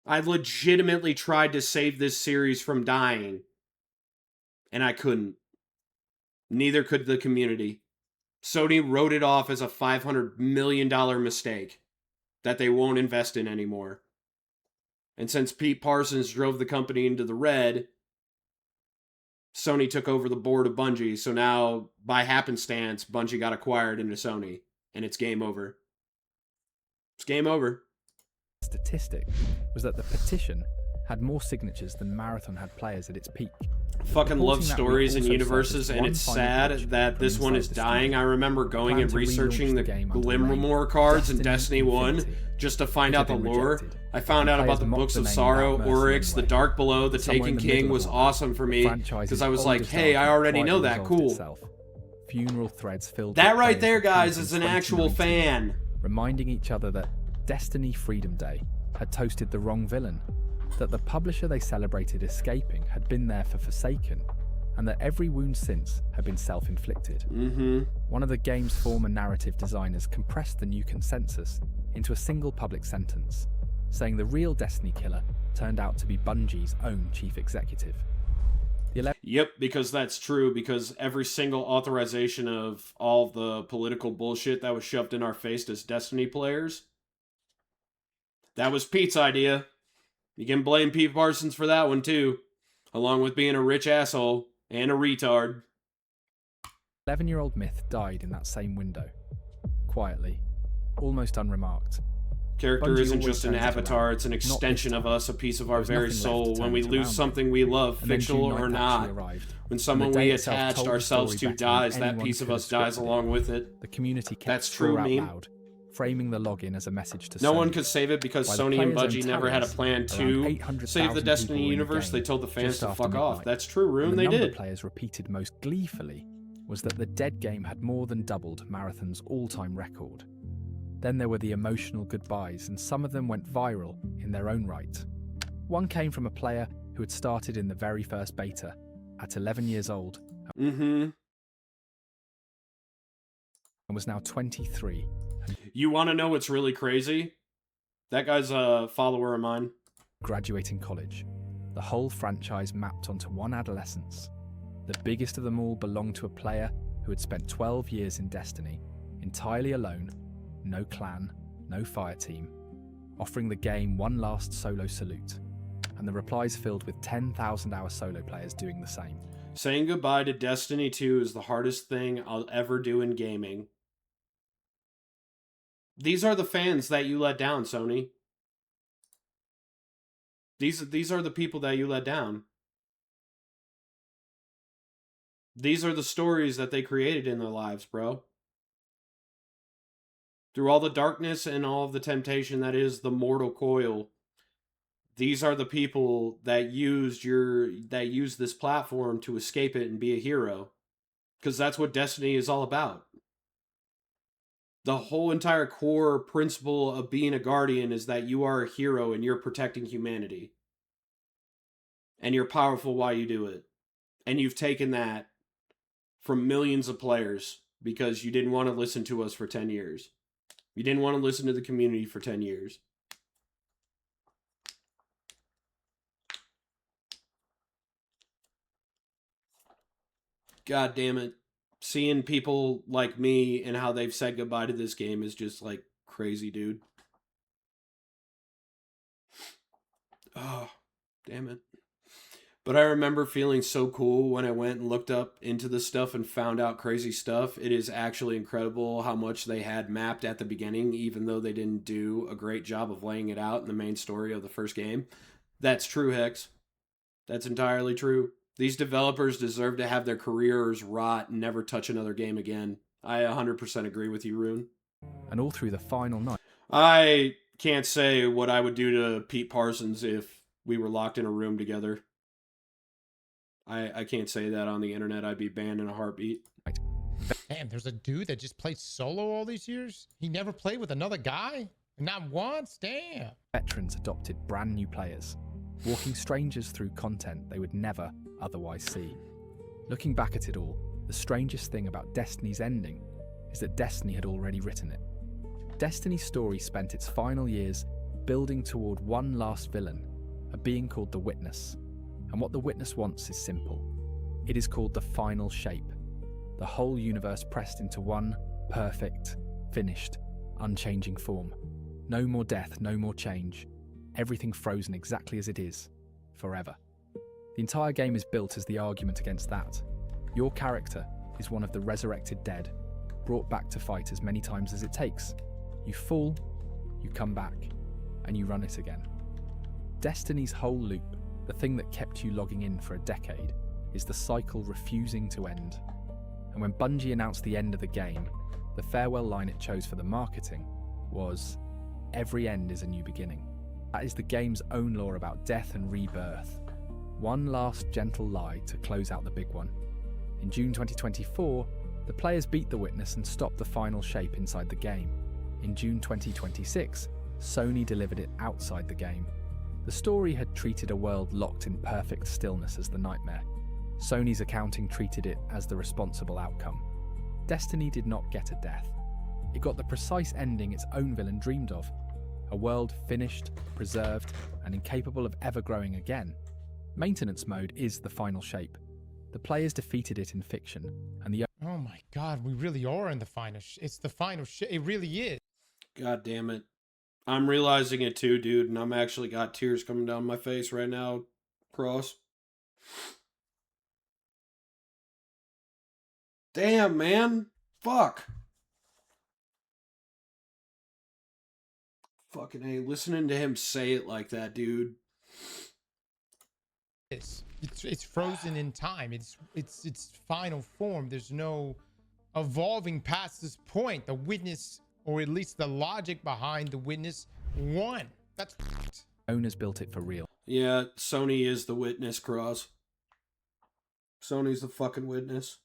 I legitimately tried to save this series from dying. And I couldn't. Neither could the community. Sony wrote it off as a $500 million mistake that they won't invest in anymore. And since Pete Parsons drove the company into the red, Sony took over the board of Bungie. So now, by happenstance, Bungie got acquired into Sony. And it's game over. It's game over. Statistic was that the petition had more signatures than Marathon had players at its peak. Fucking love Reporting that stories we and also universes, surfaced and one it's final sad glitch that from this one inside is the dying. studio. I remember going Plan and to relaunch researching the the game under the Glimmer name cards in Destiny Destiny 1 Infinity, just to find which out the had been lore. rejected. I found out Players about the mocked Books the of name Sorrow, without mercy Oryx, The anyway. Dark Below, The Somewhere Taken in the King middle was of all that, awesome for the me franchise's because I was like, oldest hey, I argument already know quietly that. resolved Cool. itself. Funeral threads filled That with right players there, with guys, tweets is in an actual 2019, fan. reminding each other that Destiny Freedom Day had toasted the wrong villain, that the publisher they celebrated escaping had been there for Forsaken, and that every wound since had been self-inflicted. One of the game's former narrative designers compressed the new consensus into a single public sentence, saying the real Destiny killer turned out to be Bungie's own chief executive. Yep, because that's true, because every single authorization of all the political bullshit that was shoved in our face as Destiny players, that was Pete's idea. You can blame Pete Parsons for that one too, along with being a rich asshole and a retard. 11-year-old Myth died in that same window, quietly, almost unremarked. Character Bungie isn't always just an turns it avatar, around. it's an Not this extension of time. us, a piece of There our was very nothing left soul. to When turn we it lose around something with. we love, And then fictional June or 9th not, actually arrived, when and someone the day we itself attached told the ourselves story to better than dies, that anyone piece of could us have dies scripted it. along with it. The community kept That's score true, out meme. loud, framing the login as a message to No Sony. one could save it because By the Sony and players' Bungie own never had a tallies, plan around to 800,000 save the Destiny people were in the universe. They game told the fans just to after fuck off. midnight. That's true, And Rune, the they number did. players repeated most gleefully was that the dead game had more than doubled Marathon's all-time record. Then there were the emotional goodbyes, and some of them went viral in their own right. One came from a player who had started in the very first beta at 11 years old and was now 23. You want to know what's really crazy? That guy's a follower of mine. Graduating college. The whole franchise mapped onto one adolescence. The biggest of them all belonged to a player who had spent 12 years in Destiny, entirely alone, no clan, no fire team, offering the game one last solo salute, and the replies filled with 10,000-hour solo players doing the same. Saying goodbye to Destiny 2 is the hardest thing I'll ever do in gaming. These are the fans that you let down, Sony. These are the people that you let down. These are the stories that they created in their lives, bro. Through all the darkness and all of the temptation that is the mortal coil, these are the people that used this platform to escape it and be a hero. Because that's what Destiny is all about. The whole entire core principle of being a guardian is that you are a hero and you're protecting humanity. And you're powerful while you do it. And you've taken that from millions of players because you didn't want to listen to us for 10 years. You didn't want to listen to the community for 10 years. God damn it. Seeing people like me and how they've said goodbye to this game is just like crazy, dude. Oh, damn it. But I remember feeling so cool when I went and looked up into this stuff and found out crazy stuff. It is actually incredible how much they had mapped at the beginning, even though they didn't do a great job of laying it out in the main story of the first game. That's true, Hex. That's entirely true. These developers deserve to have their careers rot and never touch another game again. I 100% agree with you, Rune. And all through the final night. I can't say what I would do to Pete Parsons if we were locked in a room together. I can't say that on the internet. I'd be banned in a heartbeat. Damn, there's a dude that just played solo all these years? He never played with another guy? Not once? Damn. Veterans adopted brand new players, walking strangers through content they would never otherwise see. Looking back at it all, the strangest thing about Destiny's ending is that Destiny had already written it. Destiny's story spent its final years building toward one last villain, a being called the Witness. And what the Witness wants is simple. It is called the final shape, the whole universe pressed into one perfect, finished, unchanging form. No more death, no more change. Everything frozen exactly as it is, forever. The entire game is built as the argument against that. Your character is one of the resurrected dead, brought back to fight as many times as it takes. You fall, you come back, and you run it again. Destiny's whole loop, the thing that kept you logging in for a decade, is the cycle refusing to end. And when Bungie announced the end of the game, the farewell line it chose for the marketing was, "Every end is a new beginning." That is the game's own lore about death and rebirth. One last gentle lie to close out the big one. In June 2024, the players beat the Witness and stopped the final shape inside the game. In June 2026, Sony delivered it outside the game. The story had treated a world locked in perfect stillness as the nightmare. Sony's accounting treated it as the responsible outcome. Destiny did not get a death. It got the precise ending its own villain dreamed of. A world finished, preserved, and incapable of ever growing again. Maintenance mode is the final shape. The players defeated it in fiction, and the... Oh my God, we really are in the final. It's the final shit. It really is. God damn it. I'm realizing it too, dude, and I'm actually got tears coming down my face right now, Cross. Damn, man. Fuck. Fucking A, listening to him say it like that, dude. It's frozen in time. It's final form. There's no evolving past this point. The Witness, or at least the logic behind the Witness, won. That's owners built it for real. Yeah, Sony is the Witness, Cross. Sony's the fucking Witness.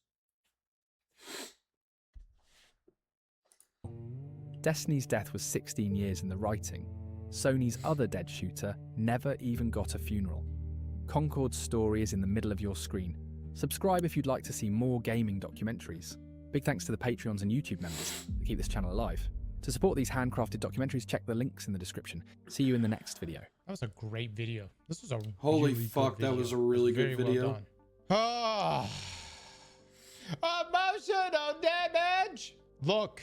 Destiny's death was 16 years in the writing. Sony's other dead shooter never even got a funeral. Concord's story is in the middle of your screen. Subscribe if you'd like to see more gaming documentaries. Big thanks to the Patreons and YouTube members that keep this channel alive. To support these handcrafted documentaries, check the links in the description. See you in the next video. That was a great video. This was a Holy really fuck, good that video. was a really Very good video. Well done. Ah, emotional damage. Look,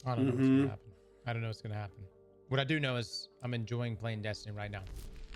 I don't know what's gonna happen. I don't know what's gonna happen. What I do know is I'm enjoying playing Destiny right now.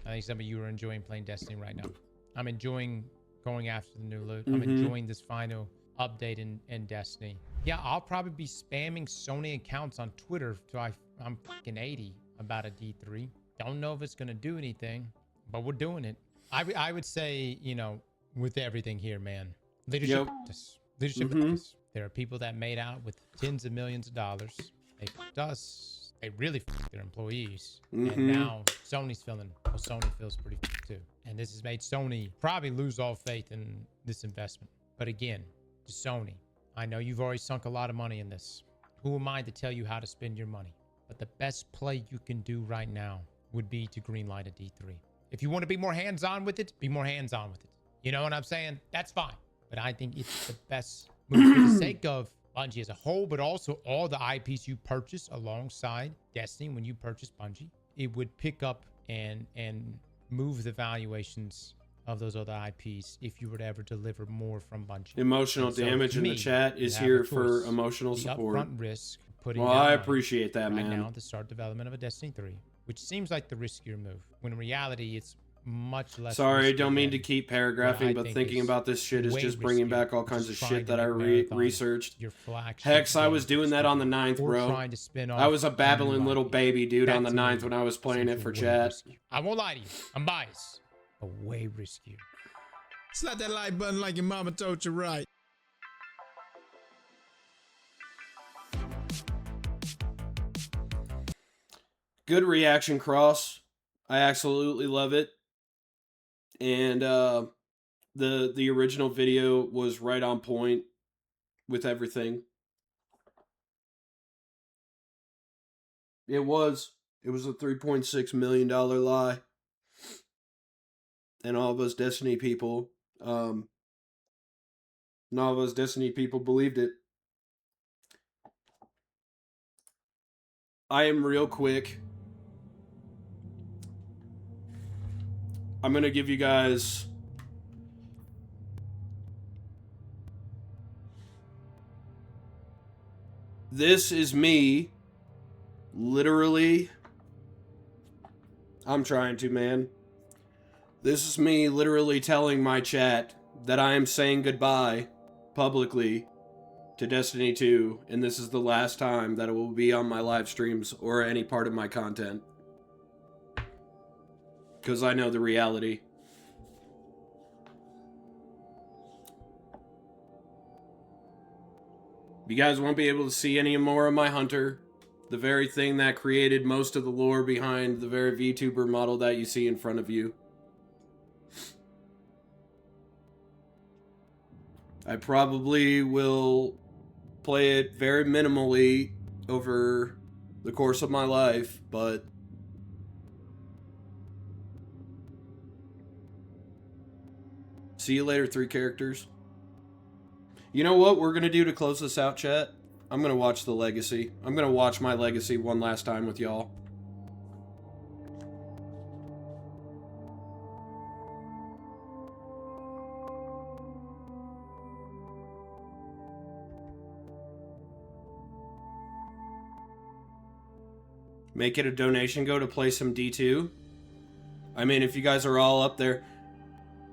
I think some of you are enjoying playing Destiny right now. I'm enjoying going after the new loot. I'm enjoying this final update in Destiny. Yeah, I'll probably be spamming Sony accounts on Twitter till I'm fucking 80 about a D3. Don't know if it's gonna do anything, but we're doing it. I would say, you know, with everything here, man, leadership practice. Leadership practice. There are people that made out with tens of millions of dollars. They fucked us. They really fucked their employees. And now Sony's feeling, well, Sony feels pretty fucked too. And this has made Sony probably lose all faith in this investment. But again, to Sony, I know you've already sunk a lot of money in this. Who am I to tell you how to spend your money? But the best play you can do right now would be to greenlight a D3. If you want to be more hands-on with it, be more hands-on with it. You know what I'm saying? That's fine. But I think it's the best move for the sake of Bungie as a whole, but also all the IPs you purchase alongside Destiny. When you purchase Bungie, it would pick up and move the valuations of those other IPs if you were to ever deliver more from Bungie. Emotional damage in the chat is here for emotional the support. Upfront risk putting Well, down I money appreciate that, right man. now to start development of a Destiny 3, which seems like the riskier move, when in reality it's much less. Sorry, risky don't mean to than keep paragraphing, I but think thinking is about this shit is way just bringing riskier, back all which kinds is of trying shit to that I make Marathon researched. your flagship Hex, I was game doing that on the 9th, or bro. trying to spin I was a off babbling new little IP. baby, dude, on the That to 9th me when I was playing it seems for way chat. riskier. I won't lie to you, I'm biased, but way riskier. Slap that like button like your mama told you right. Good reaction, Cross. I absolutely love it. And the original video was right on point with everything. It was a $3.6 million lie. And all of us Destiny people, believed it. I am real quick. I'm going to give you guys this is me literally. I'm trying to, man. This is me literally telling my chat that I am saying goodbye publicly to Destiny 2, and this is the last time that it will be on my live streams or any part of my content. Because I know the reality. You guys won't be able to see any more of my hunter. The very thing that created most of the lore behind the very VTuber model that you see in front of you. I probably will play it very minimally over the course of my life, but see you later, 3 characters. You know what we're going to do to close this out, chat? I'm going to watch The Legacy. I'm going to watch my Legacy one last time with y'all. Make it a donation go to play some D2. I mean, if you guys are all up there,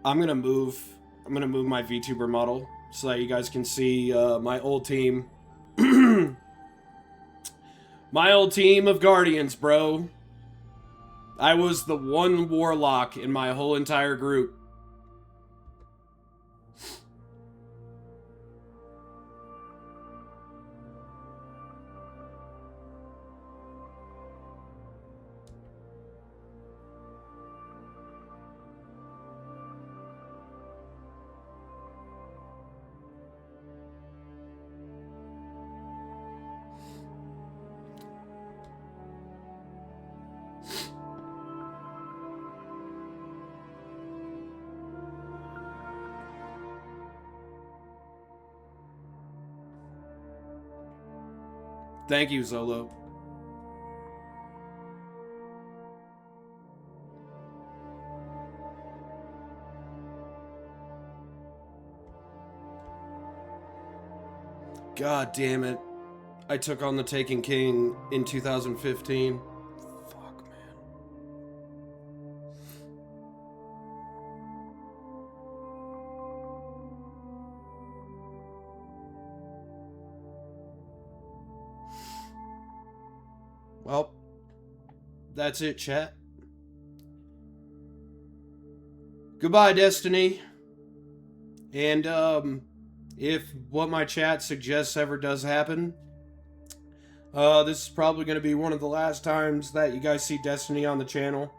I'm gonna move my VTuber model so that you guys can see my old team. My old team of Guardians, bro. I was the one warlock in my whole entire group. Thank you, Zolo. God damn it. I took on the Taken King in 2015. Fuck, man. Well, that's it, chat. Goodbye, Destiny. And, if what my chat suggests ever does happen, this is probably going to be one of the last times that you guys see Destiny on the channel.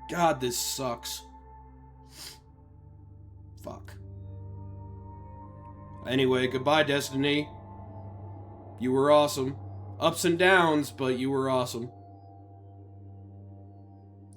God, this sucks. Fuck. Anyway, goodbye, Destiny. You were awesome. Ups and downs, but you were awesome.